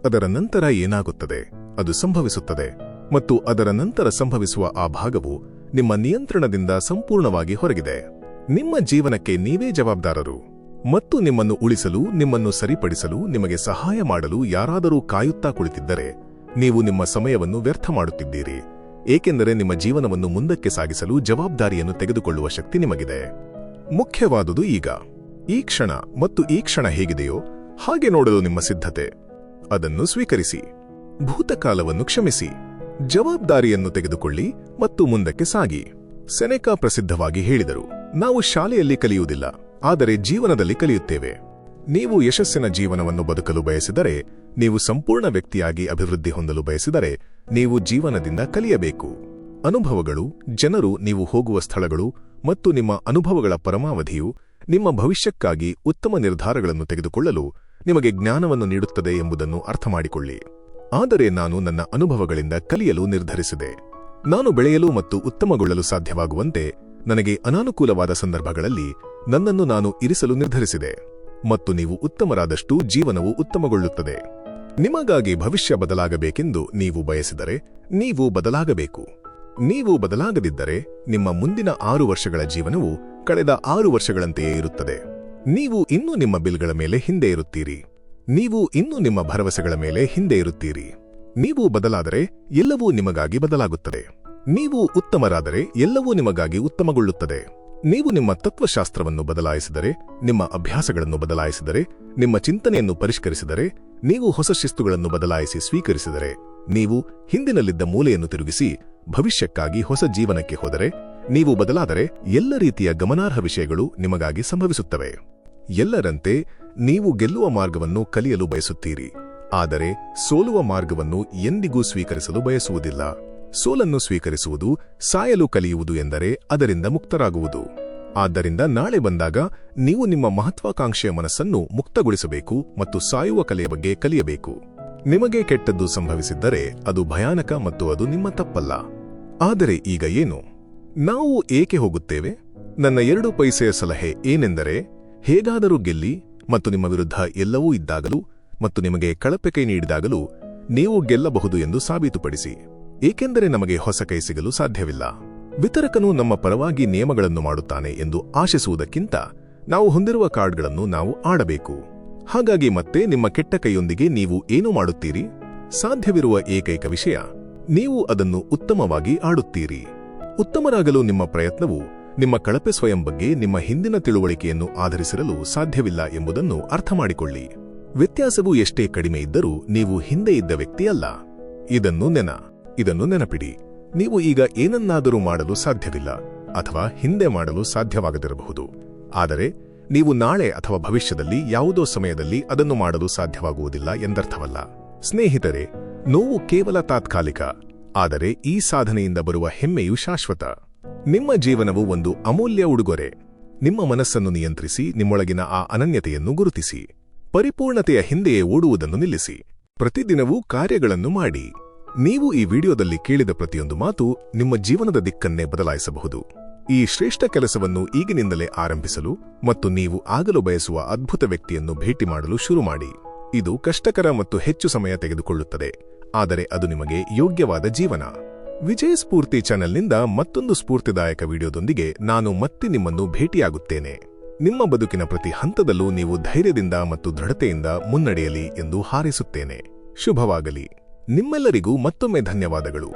ಅದರ ನಂತರ ಏನಾಗುತ್ತದೆ, ಅದು ಸಂಭವಿಸುತ್ತದೆ, ಮತ್ತು ಅದರ ನಂತರ ಸಂಭವಿಸುವ ಆ ಭಾಗವು ನಿಮ್ಮ ನಿಯಂತ್ರಣದಿಂದ ಸಂಪೂರ್ಣವಾಗಿ ಹೊರಗಿದೆ. ನಿಮ್ಮ ಜೀವನಕ್ಕೆ ನೀವೇ ಜವಾಬ್ದಾರರು. ಮತ್ತು ನಿಮ್ಮನ್ನು ಉಳಿಸಲು, ನಿಮ್ಮನ್ನು ಸರಿಪಡಿಸಲು, ನಿಮಗೆ ಸಹಾಯ ಮಾಡಲು ಯಾರಾದರೂ ಕಾಯುತ್ತಾ ಕುಳಿತಿದ್ದರೆ ನೀವು ನಿಮ್ಮ ಸಮಯವನ್ನು ವ್ಯರ್ಥ ಮಾಡುತ್ತಿದ್ದೀರಿ. ಏಕೆಂದರೆ ನಿಮ್ಮ ಜೀವನವನ್ನು ಮುಂದಕ್ಕೆ ಸಾಗಿಸಲು ಜವಾಬ್ದಾರಿಯನ್ನು ತೆಗೆದುಕೊಳ್ಳುವ ಶಕ್ತಿ ನಿಮಗಿದೆ. ಮುಖ್ಯವಾದುದು ಈಗ, ಈ ಕ್ಷಣ, ಮತ್ತು ಈ ಕ್ಷಣ ಹೇಗಿದೆಯೋ ಹಾಗೆ ನೋಡಲು ನಿಮ್ಮ ಸಿದ್ಧತೆ. ಅದನ್ನು ಸ್ವೀಕರಿಸಿ. ಭೂತಕಾಲವನ್ನು ಕ್ಷಮಿಸಿ. ಜವಾಬ್ದಾರಿಯನ್ನು ತೆಗೆದುಕೊಳ್ಳಿ ಮತ್ತು ಮುಂದಕ್ಕೆ ಸಾಗಿ. ಸೆನೆಕಾ ಪ್ರಸಿದ್ಧವಾಗಿ ಹೇಳಿದರು, ನಾವು ಶಾಲೆಯಲ್ಲಿ ಕಲಿಯುವುದಿಲ್ಲ, ಆದರೆ ಜೀವನದಲ್ಲಿ ಕಲಿಯುತ್ತೇವೆ. ನೀವು ಯಶಸ್ಸಿನ ಜೀವನವನ್ನು ಬದುಕಲು ಬಯಸಿದರೆ, ನೀವು ಸಂಪೂರ್ಣ ವ್ಯಕ್ತಿಯಾಗಿ ಅಭಿವೃದ್ಧಿ ಹೊಂದಲು ಬಯಸಿದರೆ, ನೀವು ಜೀವನದಿಂದ ಕಲಿಯಬೇಕು. ಅನುಭವಗಳು, ಜನರು, ನೀವು ಹೋಗುವ ಸ್ಥಳಗಳು ಮತ್ತು ನಿಮ್ಮ ಅನುಭವಗಳ ಪರಮಾವಧಿಯು ನಿಮ್ಮ ಭವಿಷ್ಯಕ್ಕಾಗಿ ಉತ್ತಮ ನಿರ್ಧಾರಗಳನ್ನು ತೆಗೆದುಕೊಳ್ಳಲು ನಿಮಗೆ ಜ್ಞಾನವನ್ನು ನೀಡುತ್ತದೆ ಎಂಬುದನ್ನು ಅರ್ಥಮಾಡಿಕೊಳ್ಳಿ. ಆದರೆ ನಾನು ನನ್ನ ಅನುಭವಗಳಿಂದ ಕಲಿಯಲು ನಿರ್ಧರಿಸಿದೆ. ನಾನು ಬೆಳೆಯಲು ಮತ್ತು ಉತ್ತಮಗೊಳ್ಳಲು ಸಾಧ್ಯವಾಗುವಂತೆ ನನಗೆ ಅನಾನುಕೂಲವಾದ ಸಂದರ್ಭಗಳಲ್ಲಿ ನನ್ನನ್ನು ನಾನು ಇರಿಸಲು ನಿರ್ಧರಿಸಿದೆ. ಮತ್ತು ನೀವು ಉತ್ತಮರಾದಷ್ಟೂ ಜೀವನವು ಉತ್ತಮಗೊಳ್ಳುತ್ತದೆ. ನಿಮಗಾಗಿ ಭವಿಷ್ಯ ಬದಲಾಗಬೇಕೆಂದು ನೀವು ಬಯಸಿದರೆ ನೀವು ಬದಲಾಗಬೇಕು. ನೀವು ಬದಲಾಗದಿದ್ದರೆ ನಿಮ್ಮ ಮುಂದಿನ 6 ವರ್ಷಗಳ ಜೀವನವು ಕಳೆದ 6 ವರ್ಷಗಳಂತೆಯೇ ಇರುತ್ತದೆ. ನೀವು ಇನ್ನೂ ನಿಮ್ಮ ಬಿಲ್ಗಳ ಮೇಲೆ ಹಿಂದೆ ಇರುತ್ತೀರಿ. ನೀವು ಇನ್ನೂ ನಿಮ್ಮ ಭರವಸೆಗಳ ಮೇಲೆ ಹಿಂದೆ ಇರುತ್ತೀರಿ. ನೀವು ಬದಲಾದರೆ ಎಲ್ಲವೂ ನಿಮಗಾಗಿ ಬದಲಾಗುತ್ತದೆ. ನೀವು ಉತ್ತಮರಾದರೆ ಎಲ್ಲವೂ ನಿಮಗಾಗಿ ಉತ್ತಮಗೊಳ್ಳುತ್ತದೆ. ನೀವು ನಿಮ್ಮ ತತ್ವಶಾಸ್ತ್ರವನ್ನು ಬದಲಾಯಿಸಿದರೆ, ನಿಮ್ಮ ಅಭ್ಯಾಸಗಳನ್ನು ಬದಲಾಯಿಸಿದರೆ, ನಿಮ್ಮ ಚಿಂತನೆಯನ್ನು ಪರಿಷ್ಕರಿಸಿದರೆ, ನೀವು ಹೊಸ ಶಿಸ್ತುಗಳನ್ನು ಬದಲಾಯಿಸಿ ಸ್ವೀಕರಿಸಿದರೆ, ನೀವು ಹಿಂದಿನಲ್ಲಿದ್ದ ಮೂಲೆಯನ್ನು ತಿರುಗಿಸಿ ಭವಿಷ್ಯಕ್ಕಾಗಿ ಹೊಸ ಜೀವನಕ್ಕೆ ಹೋದರೆ, ನೀವು ಬದಲಾದರೆ ಎಲ್ಲ ರೀತಿಯ ಗಮನಾರ್ಹ ವಿಷಯಗಳು ನಿಮಗಾಗಿ ಸಂಭವಿಸುತ್ತವೆ. ಎಲ್ಲರಂತೆ ನೀವು ಗೆಲ್ಲುವ ಮಾರ್ಗವನ್ನು ಕಲಿಯಲು ಬಯಸುತ್ತೀರಿ, ಆದರೆ ಸೋಲುವ ಮಾರ್ಗವನ್ನು ಎಂದಿಗೂ ಸ್ವೀಕರಿಸಲು ಬಯಸುವುದಿಲ್ಲ. ಸೋಲನ್ನು ಸ್ವೀಕರಿಸುವುದು, ಸಾಯಲು ಕಲಿಯುವುದು ಎಂದರೆ ಅದರಿಂದ ಮುಕ್ತರಾಗುವುದು. ಆದ್ದರಿಂದ ನಾಳೆ ಬಂದಾಗ ನೀವು ನಿಮ್ಮ ಮಹತ್ವಾಕಾಂಕ್ಷೆಯ ಮನಸ್ಸನ್ನು ಮುಕ್ತಗೊಳಿಸಬೇಕು ಮತ್ತು ಸಾಯುವ ಕಲೆಯ ಬಗ್ಗೆ ಕಲಿಯಬೇಕು. ನಿಮಗೆ ಕೆಟ್ಟದ್ದು ಸಂಭವಿಸಿದ್ದರೆ ಅದು ಭಯಾನಕ ಮತ್ತು ಅದು ನಿಮ್ಮ ತಪ್ಪಲ್ಲ. ಆದರೆ ಈಗ ಏನು? ನಾವು ಏಕೆ ಹೋಗುತ್ತೇವೆ? ನನ್ನ 2 ಪೈಸೆಯ ಸಲಹೆ ಏನೆಂದರೆ, ಹೇಗಾದರೂ ಗೆಲ್ಲಿ ಮತ್ತು ನಿಮ್ಮ ವಿರುದ್ಧ ಎಲ್ಲವೂ ಇದ್ದಾಗಲೂ ಮತ್ತು ನಿಮಗೆ ಕಳಪೆ ಕೈ ನೀಡಿದಾಗಲೂ ನೀವು ಗೆಲ್ಲಬಹುದು ಎಂದು ಸಾಬೀತುಪಡಿಸಿ. ಏಕೆಂದರೆ ನಮಗೆ ಹೊಸ ಕೈ ಸಿಗಲು ಸಾಧ್ಯವಿಲ್ಲ. ವಿತರಕನು ನಮ್ಮ ಪರವಾಗಿ ನಿಯಮಗಳನ್ನು ಮಾಡುತ್ತಾನೆ ಎಂದು ಆಶಿಸುವುದಕ್ಕಿಂತ ನಾವು ಹೊಂದಿರುವ ಕಾರ್ಡ್ಗಳನ್ನು ನಾವು ಆಡಬೇಕು. ಹಾಗಾಗಿ ಮತ್ತೆ ನಿಮ್ಮ ಕೆಟ್ಟ ಕೈಯೊಂದಿಗೆ ನೀವು ಏನು ಮಾಡುತ್ತೀರಿ? ಸಾಧ್ಯವಿರುವ ಏಕೈಕ ವಿಷಯ, ನೀವು ಅದನ್ನು ಉತ್ತಮವಾಗಿ ಆಡುತ್ತೀರಿ. ಉತ್ತಮರಾಗಲು ನಿಮ್ಮ ಪ್ರಯತ್ನವು ನಿಮ್ಮ ಕಳಪೆ ಸ್ವಯಂ ಬಗ್ಗೆ ನಿಮ್ಮ ಹಿಂದಿನ ತಿಳುವಳಿಕೆಯನ್ನು ಆಧರಿಸಿರಲು ಸಾಧ್ಯವಿಲ್ಲ ಎಂಬುದನ್ನು ಅರ್ಥಮಾಡಿಕೊಳ್ಳಿ. ವ್ಯತ್ಯಾಸವು ಎಷ್ಟೇ ಕಡಿಮೆ ಇದ್ದರೂ ನೀವು ಹಿಂದೆ ಇದ್ದ ವ್ಯಕ್ತಿಯಲ್ಲ. ಇದನ್ನು ನೆನಪಿಡಿ. ನೀವು ಈಗ ಏನನ್ನಾದರೂ ಮಾಡಲು ಸಾಧ್ಯವಿಲ್ಲ ಅಥವಾ ಹಿಂದೆ ಮಾಡಲು ಸಾಧ್ಯವಾಗದಿರಬಹುದು. ಆದರೆ ನೀವು ನಾಳೆ ಅಥವಾ ಭವಿಷ್ಯದಲ್ಲಿ ಯಾವುದೋ ಸಮಯದಲ್ಲಿ ಅದನ್ನು ಮಾಡಲು ಸಾಧ್ಯವಾಗುವುದಿಲ್ಲ ಎಂದರ್ಥವಲ್ಲ. ಸ್ನೇಹಿತರೆ, ನೋವು ಕೇವಲ ತಾತ್ಕಾಲಿಕ, ಆದರೆ ಈ ಸಾಧನೆಯಿಂದ ಬರುವ ಹೆಮ್ಮೆಯು ಶಾಶ್ವತ. ನಿಮ್ಮ ಜೀವನವು ಒಂದು ಅಮೂಲ್ಯ ಉಡುಗೊರೆ. ನಿಮ್ಮ ಮನಸ್ಸನ್ನು ನಿಯಂತ್ರಿಸಿ, ನಿಮ್ಮೊಳಗಿನ ಆ ಅನನ್ಯತೆಯನ್ನು ಗುರುತಿಸಿ. ಪರಿಪೂರ್ಣತೆಯ ಹಿಂದೆಯೇ ಓಡುವುದನ್ನು ನಿಲ್ಲಿಸಿ. ಪ್ರತಿದಿನವೂ ಕಾರ್ಯಗಳನ್ನು ಮಾಡಿ. ನೀವು ಈ ವಿಡಿಯೋದಲ್ಲಿ ಕೇಳಿದ ಪ್ರತಿಯೊಂದು ಮಾತು ನಿಮ್ಮ ಜೀವನದ ದಿಕ್ಕನ್ನೇ ಬದಲಾಯಿಸಬಹುದು. ಈ ಶ್ರೇಷ್ಠ ಕೆಲಸವನ್ನು ಈಗಿನಿಂದಲೇ ಆರಂಭಿಸಲು ಮತ್ತು ನೀವು ಆಗಲು ಬಯಸುವ ಅದ್ಭುತ ವ್ಯಕ್ತಿಯನ್ನು ಭೇಟಿ ಮಾಡಲು ಶುರು ಮಾಡಿ. ಇದು ಕಷ್ಟಕರ ಮತ್ತು ಹೆಚ್ಚು ಸಮಯ ತೆಗೆದುಕೊಳ್ಳುತ್ತದೆ, ಆದರೆ ಅದು ನಿಮಗೆ ಯೋಗ್ಯವಾದ ಜೀವನ. ವಿಜಯ ಸ್ಫೂರ್ತಿ ಚಾನೆಲ್ನಿಂದ ಮತ್ತೊಂದು ಸ್ಫೂರ್ತಿದಾಯಕ ವಿಡಿಯೋದೊಂದಿಗೆ ನಾನು ಮತ್ತೆ ನಿಮ್ಮನ್ನು ಭೇಟಿಯಾಗುತ್ತೇನೆ. ನಿಮ್ಮ ಬದುಕಿನ ಪ್ರತಿ ಹಂತದಲ್ಲೂ ನೀವು ಧೈರ್ಯದಿಂದ ಮತ್ತು ದೃಢತೆಯಿಂದ ಮುನ್ನಡೆಯಲಿ ಎಂದು ಹಾರೈಸುತ್ತೇನೆ. ಶುಭವಾಗಲಿ. ನಿಮ್ಮೆಲ್ಲರಿಗೂ ಮತ್ತೊಮ್ಮೆ ಧನ್ಯವಾದಗಳು.